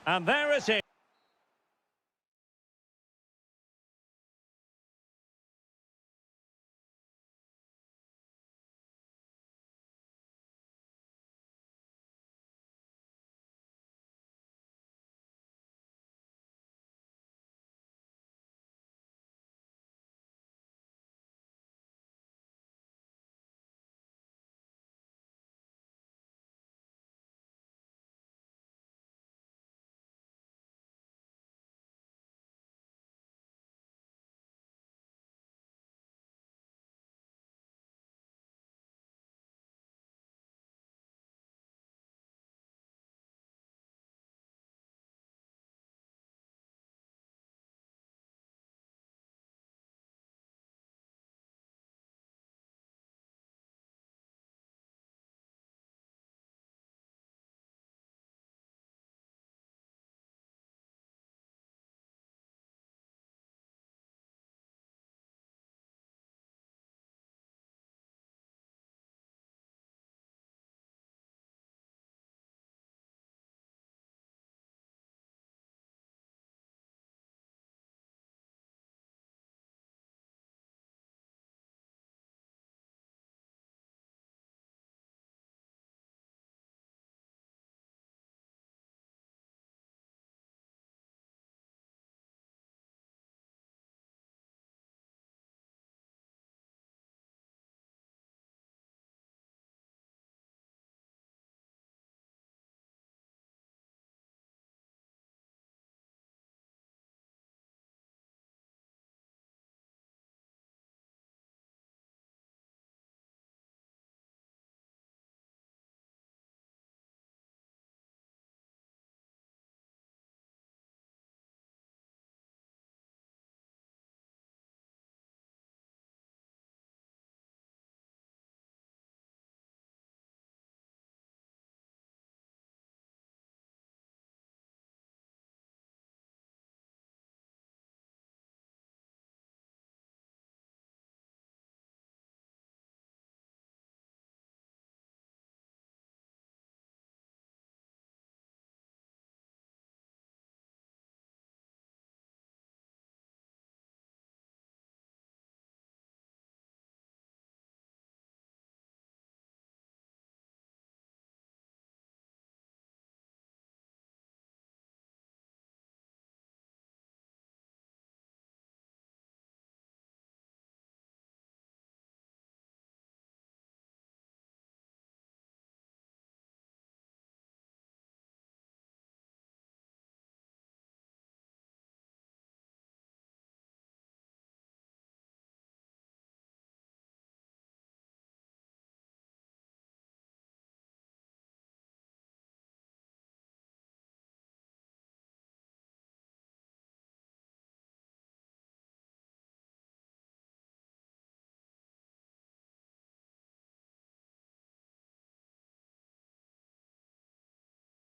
And there it is.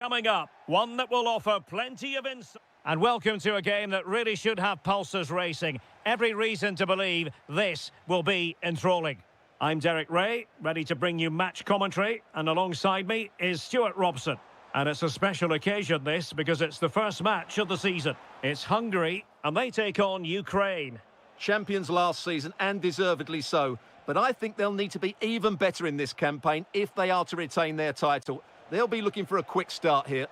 Coming up, one that will offer plenty of insight. And welcome to a game that really should have pulses racing. Every reason to believe this will be enthralling. I'm Derek Ray, ready to bring you match commentary, and alongside me is Stuart Robson. And it's a special occasion, this, because it's the first match of the season. It's Hungary, and they take on Ukraine. Champions last season, and deservedly so. But I think they'll need to be even better in this campaign if they are to retain their title. They'll be looking for a quick start here.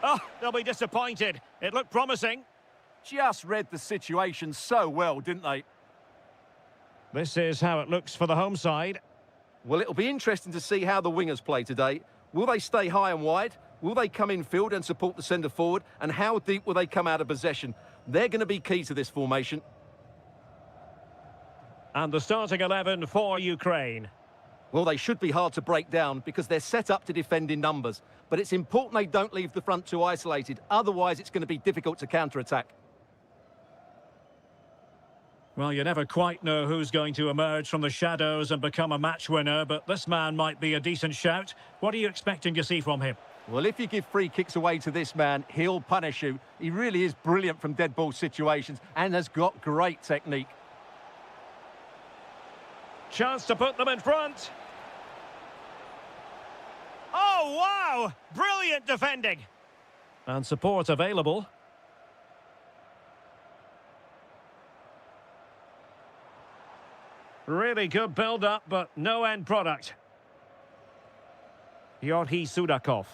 Oh, they'll be disappointed. It looked promising. Just read the situation so well, didn't they? This is how it looks for the home side. Well, it'll be interesting to see how the wingers play today. Will they stay high and wide? Will they come in field and support the centre forward? And how deep will they come out of possession? They're going to be key to this formation. And the starting 11 for Ukraine. Well, they should be hard to break down because they're set up to defend in numbers. But it's important they don't leave the front two isolated. Otherwise, it's going to be difficult to counter-attack. Well, you never quite know who's going to emerge from the shadows and become a match winner, but this man might be a decent shout. What are you expecting to see from him? Well, if you give free kicks away to this man, he'll punish you. He really is brilliant from dead ball situations and has got great technique. Chance to put them in front. Oh, wow! Brilliant defending. And support available. Really good build-up, but no end product. Yorhi Sudakov.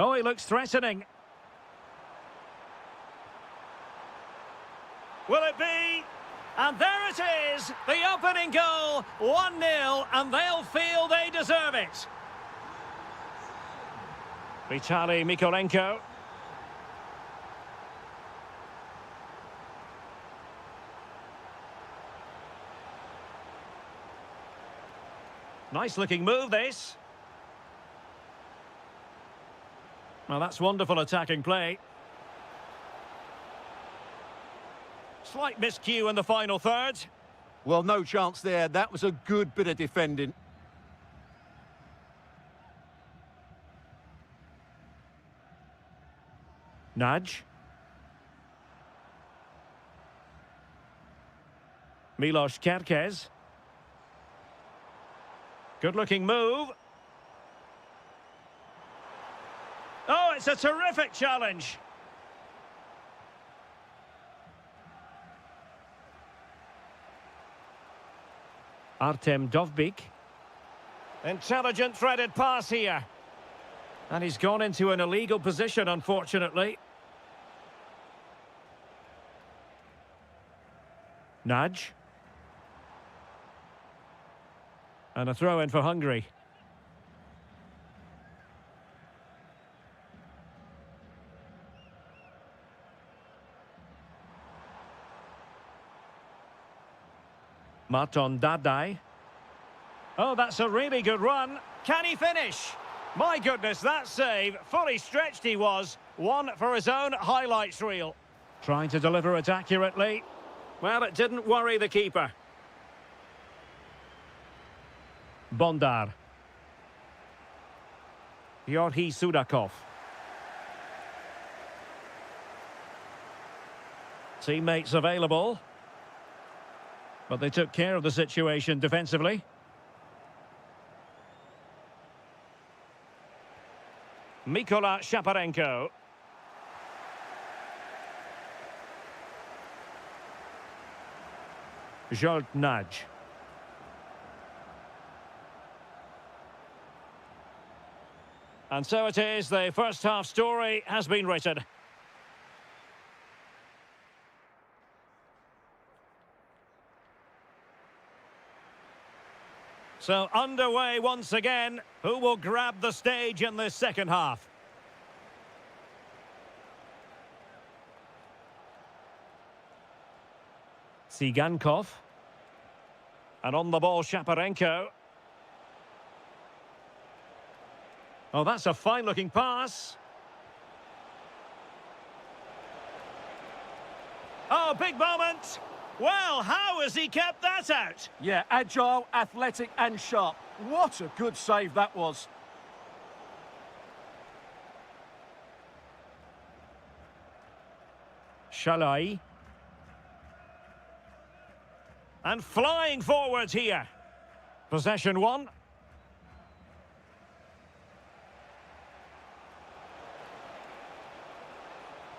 Oh, he looks threatening. Will it be? And there it is, the opening goal, 1-0, and they'll feel they deserve it. Vitaly Mikolenko. Nice looking move, this. Well, that's wonderful attacking play. Slight miscue in the final third. Well, no chance there. That was a good bit of defending. Nudge. Milos Kerkez. Good-looking move. Oh, it's a terrific challenge. Artem Dovbyk. Intelligent threaded pass here. And he's gone into an illegal position, unfortunately. Nudge. And a throw in for Hungary. Marton Dardai. Oh, that's a really good run. Can he finish? My goodness, that save. Fully stretched he was. One for his own highlights reel. Trying to deliver it accurately. Well, it didn't worry the keeper. Bondar. Yorhi Sudakov. Teammates available. But they took care of the situation defensively. Mikola Shaparenko. Jolt Nudge. And so it is, the first half story has been written. So underway once again. Who will grab the stage in this second half? Tsigankov. And on the ball, Shaparenko. Oh, that's a fine-looking pass. Oh, big moment. Well, how has he kept that out? Yeah, agile, athletic and sharp. What a good save that was. Shalai. And flying forwards here. Possession one.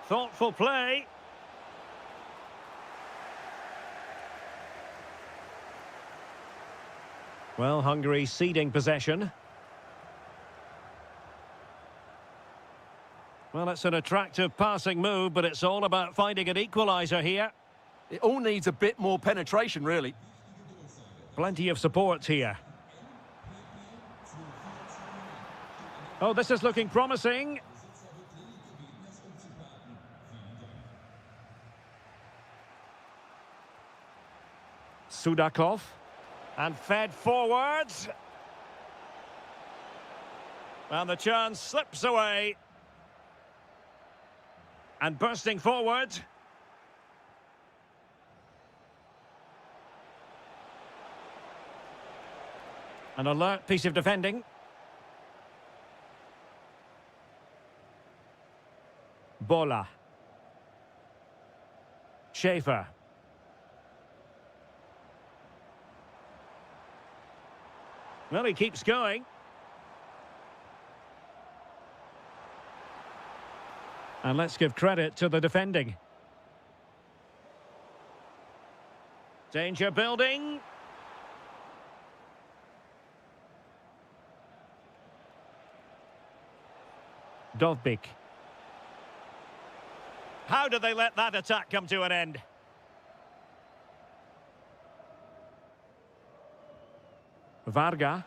Thoughtful play. Well, Hungary ceding possession. Well, it's an attractive passing move, but it's all about finding an equaliser here. It all needs a bit more penetration, really. Plenty of support here. Oh, this is looking promising. Sudakov. And fed forwards. And the chance slips away. And bursting forward. An alert piece of defending. Bola. Schaefer. Well, he keeps going. And let's give credit to the defending. Danger building. Dovbik. How did they let that attack come to an end? Varga.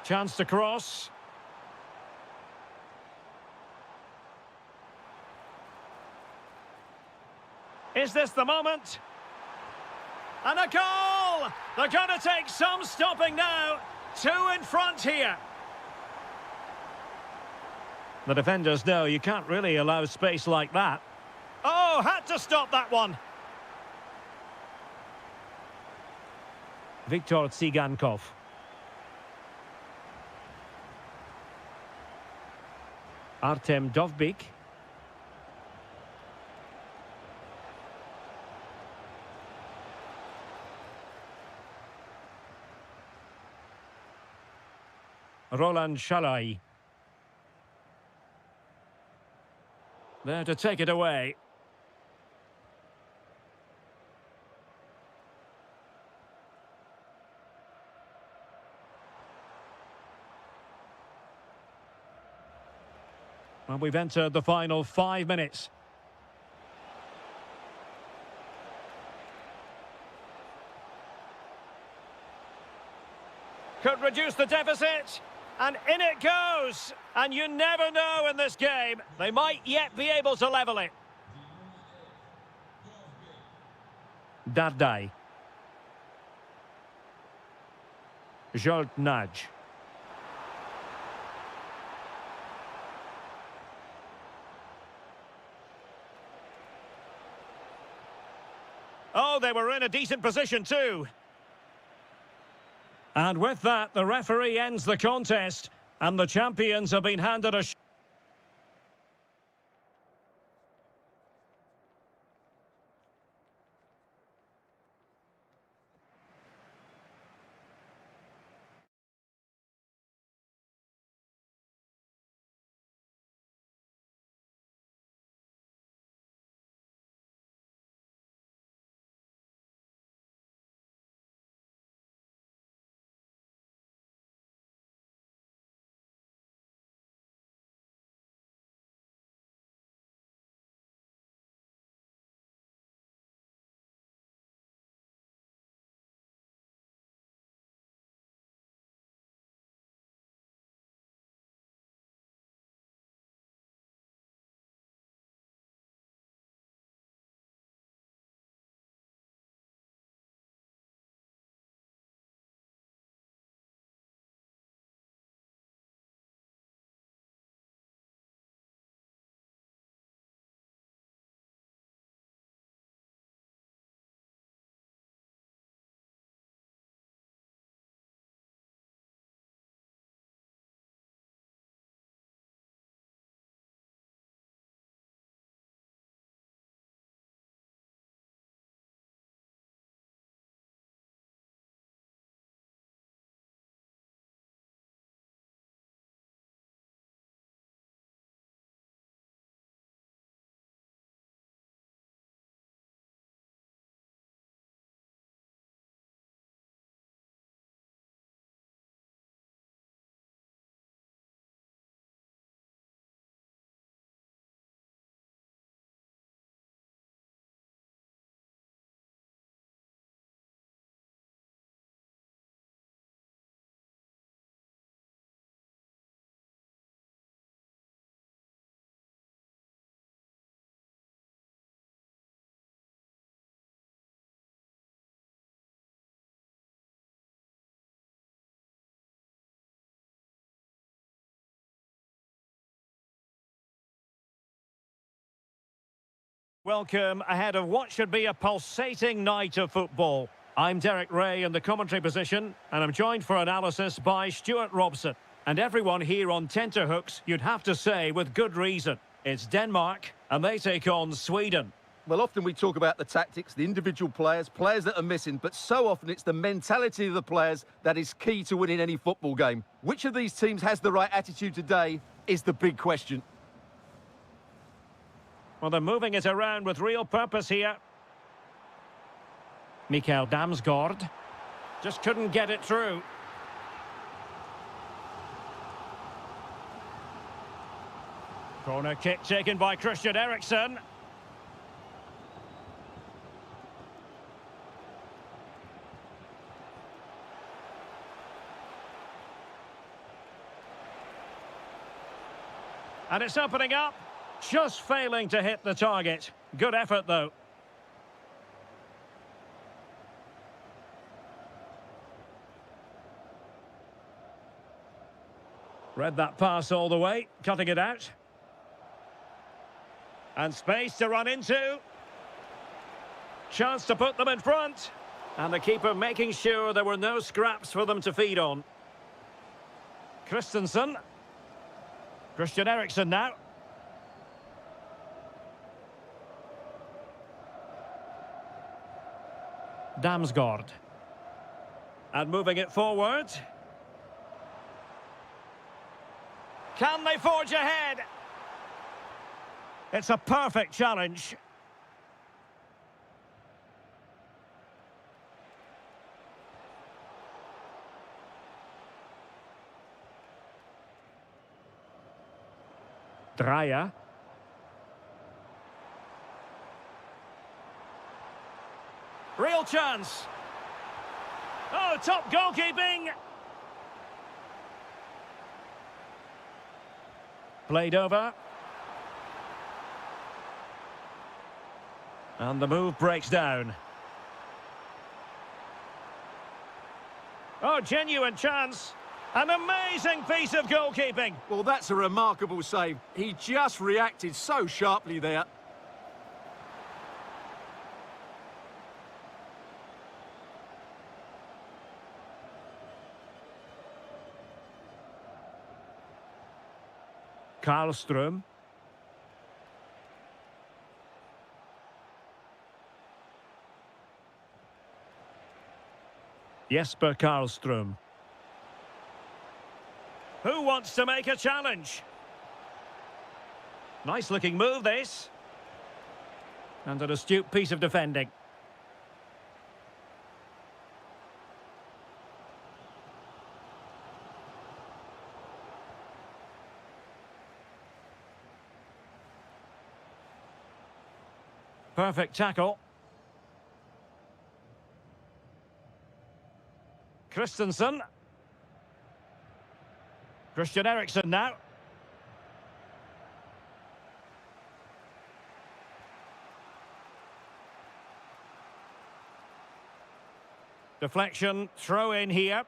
Chance to cross. Is this the moment? And a goal! They're going to take some stopping now. 2 in front here. The defenders know you can't really allow space like that. Oh, had to stop that one. Viktor Tsigankov. Artem Dovbik. Roland Shalai. There to take it away. Well, we've entered the final 5 minutes. Could reduce the deficit. And in it goes. And you never know in this game. They might yet be able to level it. Dardai. Joltnaj. Oh, they were in a decent position too. And with that, the referee ends the contest, and the champions have been handed a... Welcome ahead of what should be a pulsating night of football. I'm Derek Ray in the commentary position, and I'm joined for analysis by Stuart Robson. And everyone here on tenterhooks, you'd have to say with good reason. It's Denmark, and they take on Sweden. Well, often we talk about the tactics, the individual players that are missing, but so often it's the mentality of the players that is key to winning any football game. Which of these teams has the right attitude today is the big question. Well, they're moving it around with real purpose here. Mikael Damsgaard just couldn't get it through. Corner kick taken by Christian Eriksen. And it's opening up. Just failing to hit the target. Good effort, though. Read that pass all the way, cutting it out. And space to run into. Chance to put them in front. And the keeper making sure there were no scraps for them to feed on. Christensen. Christian Eriksen now. Damsgaard. And moving it forward. Can they forge ahead? It's a perfect challenge. Dreyer. Real chance. Oh, top goalkeeping. Played over. And the move breaks down. Oh, genuine chance. An amazing piece of goalkeeping. Well, that's a remarkable save. He just reacted so sharply there. Karlström. Jesper Karlström. Who wants to make a challenge? Nice looking move, this. And an astute piece of defending. Perfect tackle. Christensen. Christian Eriksen now. Deflection, throw in here.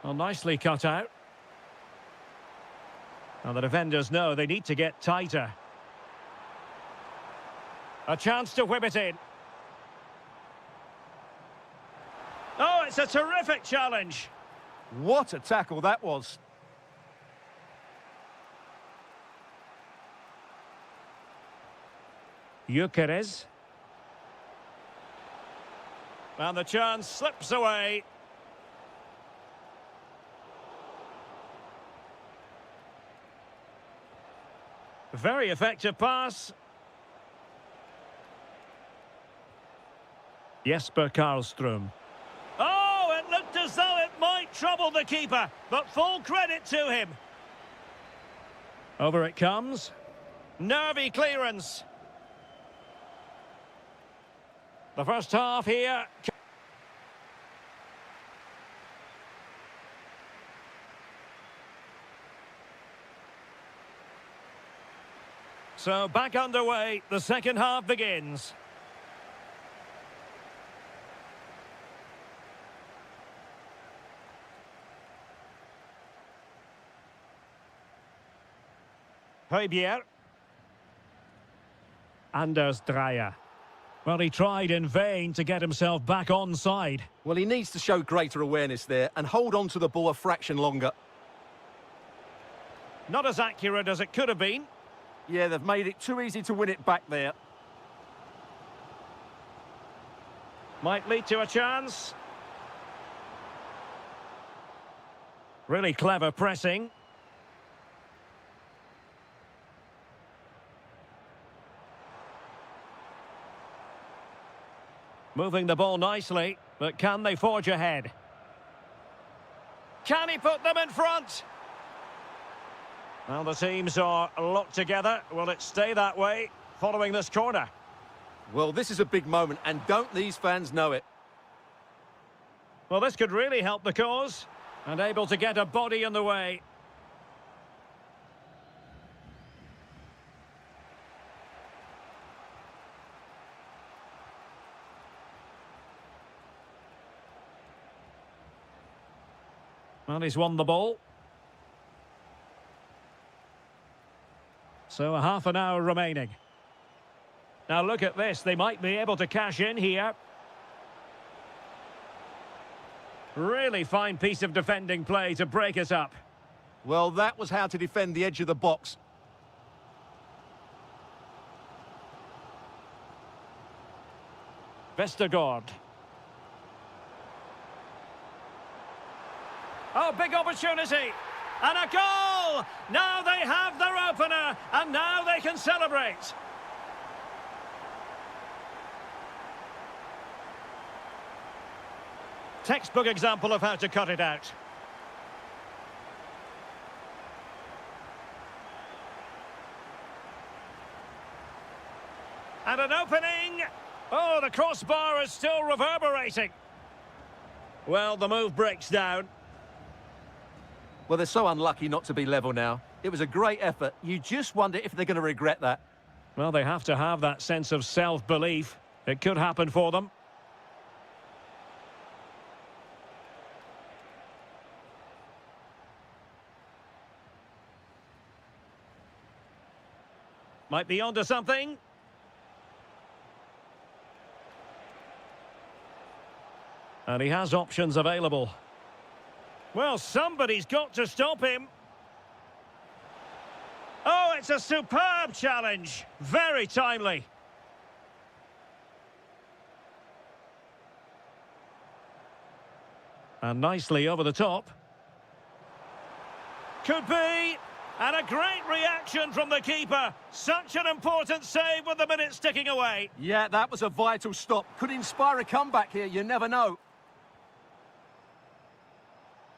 Well, nicely cut out. And the defenders know they need to get tighter. A chance to whip it in. Oh, it's a terrific challenge. What a tackle that was. Gyökeres. And the chance slips away. Very effective pass. Jesper Karlström. Oh, it looked as though it might trouble the keeper, but full credit to him. Over it comes. Nervy clearance. The first half here. So back underway, the second half begins. Højbjerg. Anders Dreyer. Well, he tried in vain to get himself back onside. Well, he needs to show greater awareness there and hold on to the ball a fraction longer. Not as accurate as it could have been. Yeah, they've made it too easy to win it back there. Might lead to a chance. Really clever pressing. Moving the ball nicely, but can they forge ahead? Can he put them in front? Well, the teams are locked together. Will it stay that way following this corner? Well, this is a big moment, and don't these fans know it? Well, this could really help the cause, and able to get a body in the way. Well, he's won the ball. So a half an hour remaining. Now look at this, they might be able to cash in here. Really fine piece of defending play to break us up. Well, that was how to defend the edge of the box. Vestergaard. Oh, big opportunity. And a goal! Now they have their opener, and now they can celebrate. Textbook example of how to cut it out. And an opening. Oh, the crossbar is still reverberating. Well, the move breaks down. Well, they're so unlucky not to be level now. It was a great effort. You just wonder if they're going to regret that. Well, they have to have that sense of self-belief. It could happen for them. Might be onto something. And he has options available. Well, somebody's got to stop him. Oh, it's a superb challenge. Very timely. And nicely over the top. Could be. And a great reaction from the keeper. Such an important save with the minutes ticking away. Yeah, that was a vital stop. Could inspire a comeback here, you never know.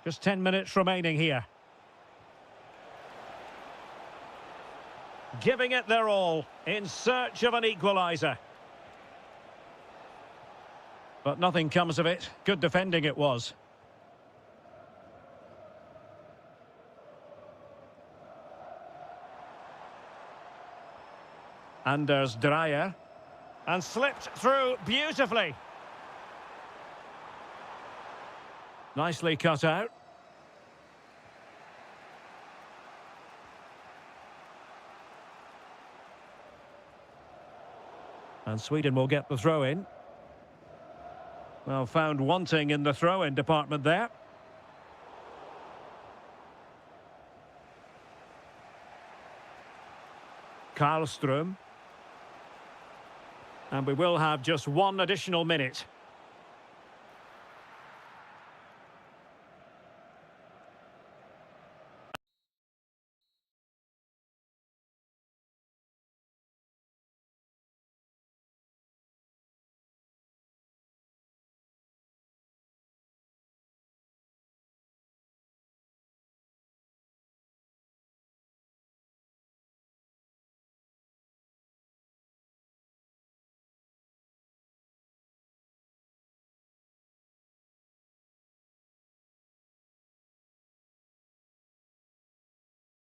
Just 10 minutes remaining here. Giving it their all in search of an equaliser. But nothing comes of it. Good defending it was. Anders Dreyer. And slipped through beautifully. Nicely cut out. And Sweden will get the throw-in. Well, found wanting in the throw-in department there. Karlström. And we will have just one additional minute.